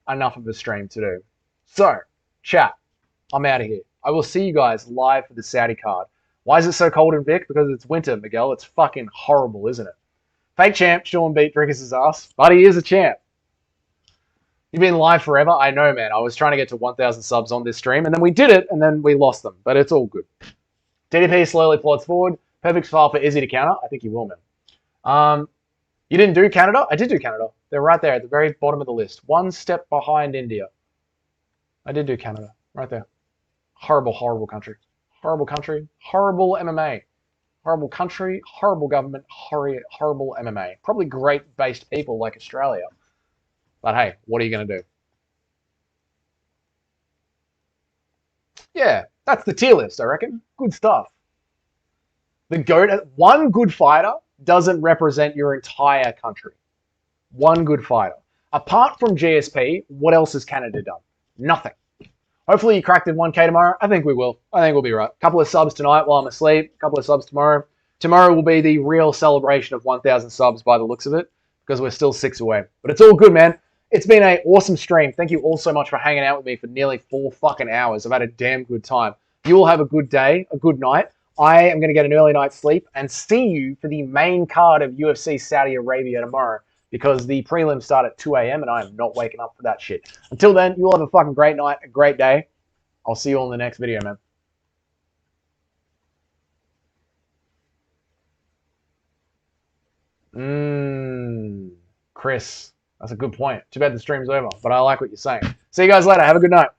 enough of a stream to do. So, chat, I'm out of here. I will see you guys live for the Saudi card. Why is it so cold in Vic? Because it's winter, Miguel. It's fucking horrible, isn't it? Fake champ, Sean beat Drickus' ass, but he is a champ. You've been live forever? I know, man. I was trying to get to 1,000 subs on this stream, and then we did it, and then we lost them. But it's all good. DDP slowly plods forward. Perfect file for Izzy to counter. I think he will, man. You didn't do Canada? I did do Canada. They're right there at the very bottom of the list. One step behind India. I did do Canada. Right there. Horrible, horrible country. Horrible country. Horrible MMA. Horrible country. Horrible government. Horrible MMA. Probably great-based people like Australia. But hey, what are you going to do? Yeah, that's the tier list, I reckon. Good stuff. The GOAT, one good fighter doesn't represent your entire country. One good fighter. Apart from GSP, what else has Canada done? Nothing. Hopefully you cracked in 1K tomorrow. I think we will. I think we'll be right. A couple of subs tonight while I'm asleep. A couple of subs tomorrow. Tomorrow will be the real celebration of 1,000 subs by the looks of it, because we're still 6 away. But it's all good, man. It's been an awesome stream. Thank you all so much for hanging out with me for nearly 4 fucking hours. I've had a damn good time. You all have a good day, a good night. I am going to get an early night's sleep and see you for the main card of UFC Saudi Arabia tomorrow, because the prelims start at 2 a.m. and I am not waking up for that shit. Until then, you all have a fucking great night, a great day. I'll see you all in the next video, man. Chris, that's a good point. Too bad the stream's over, but I like what you're saying. See you guys later. Have a good night.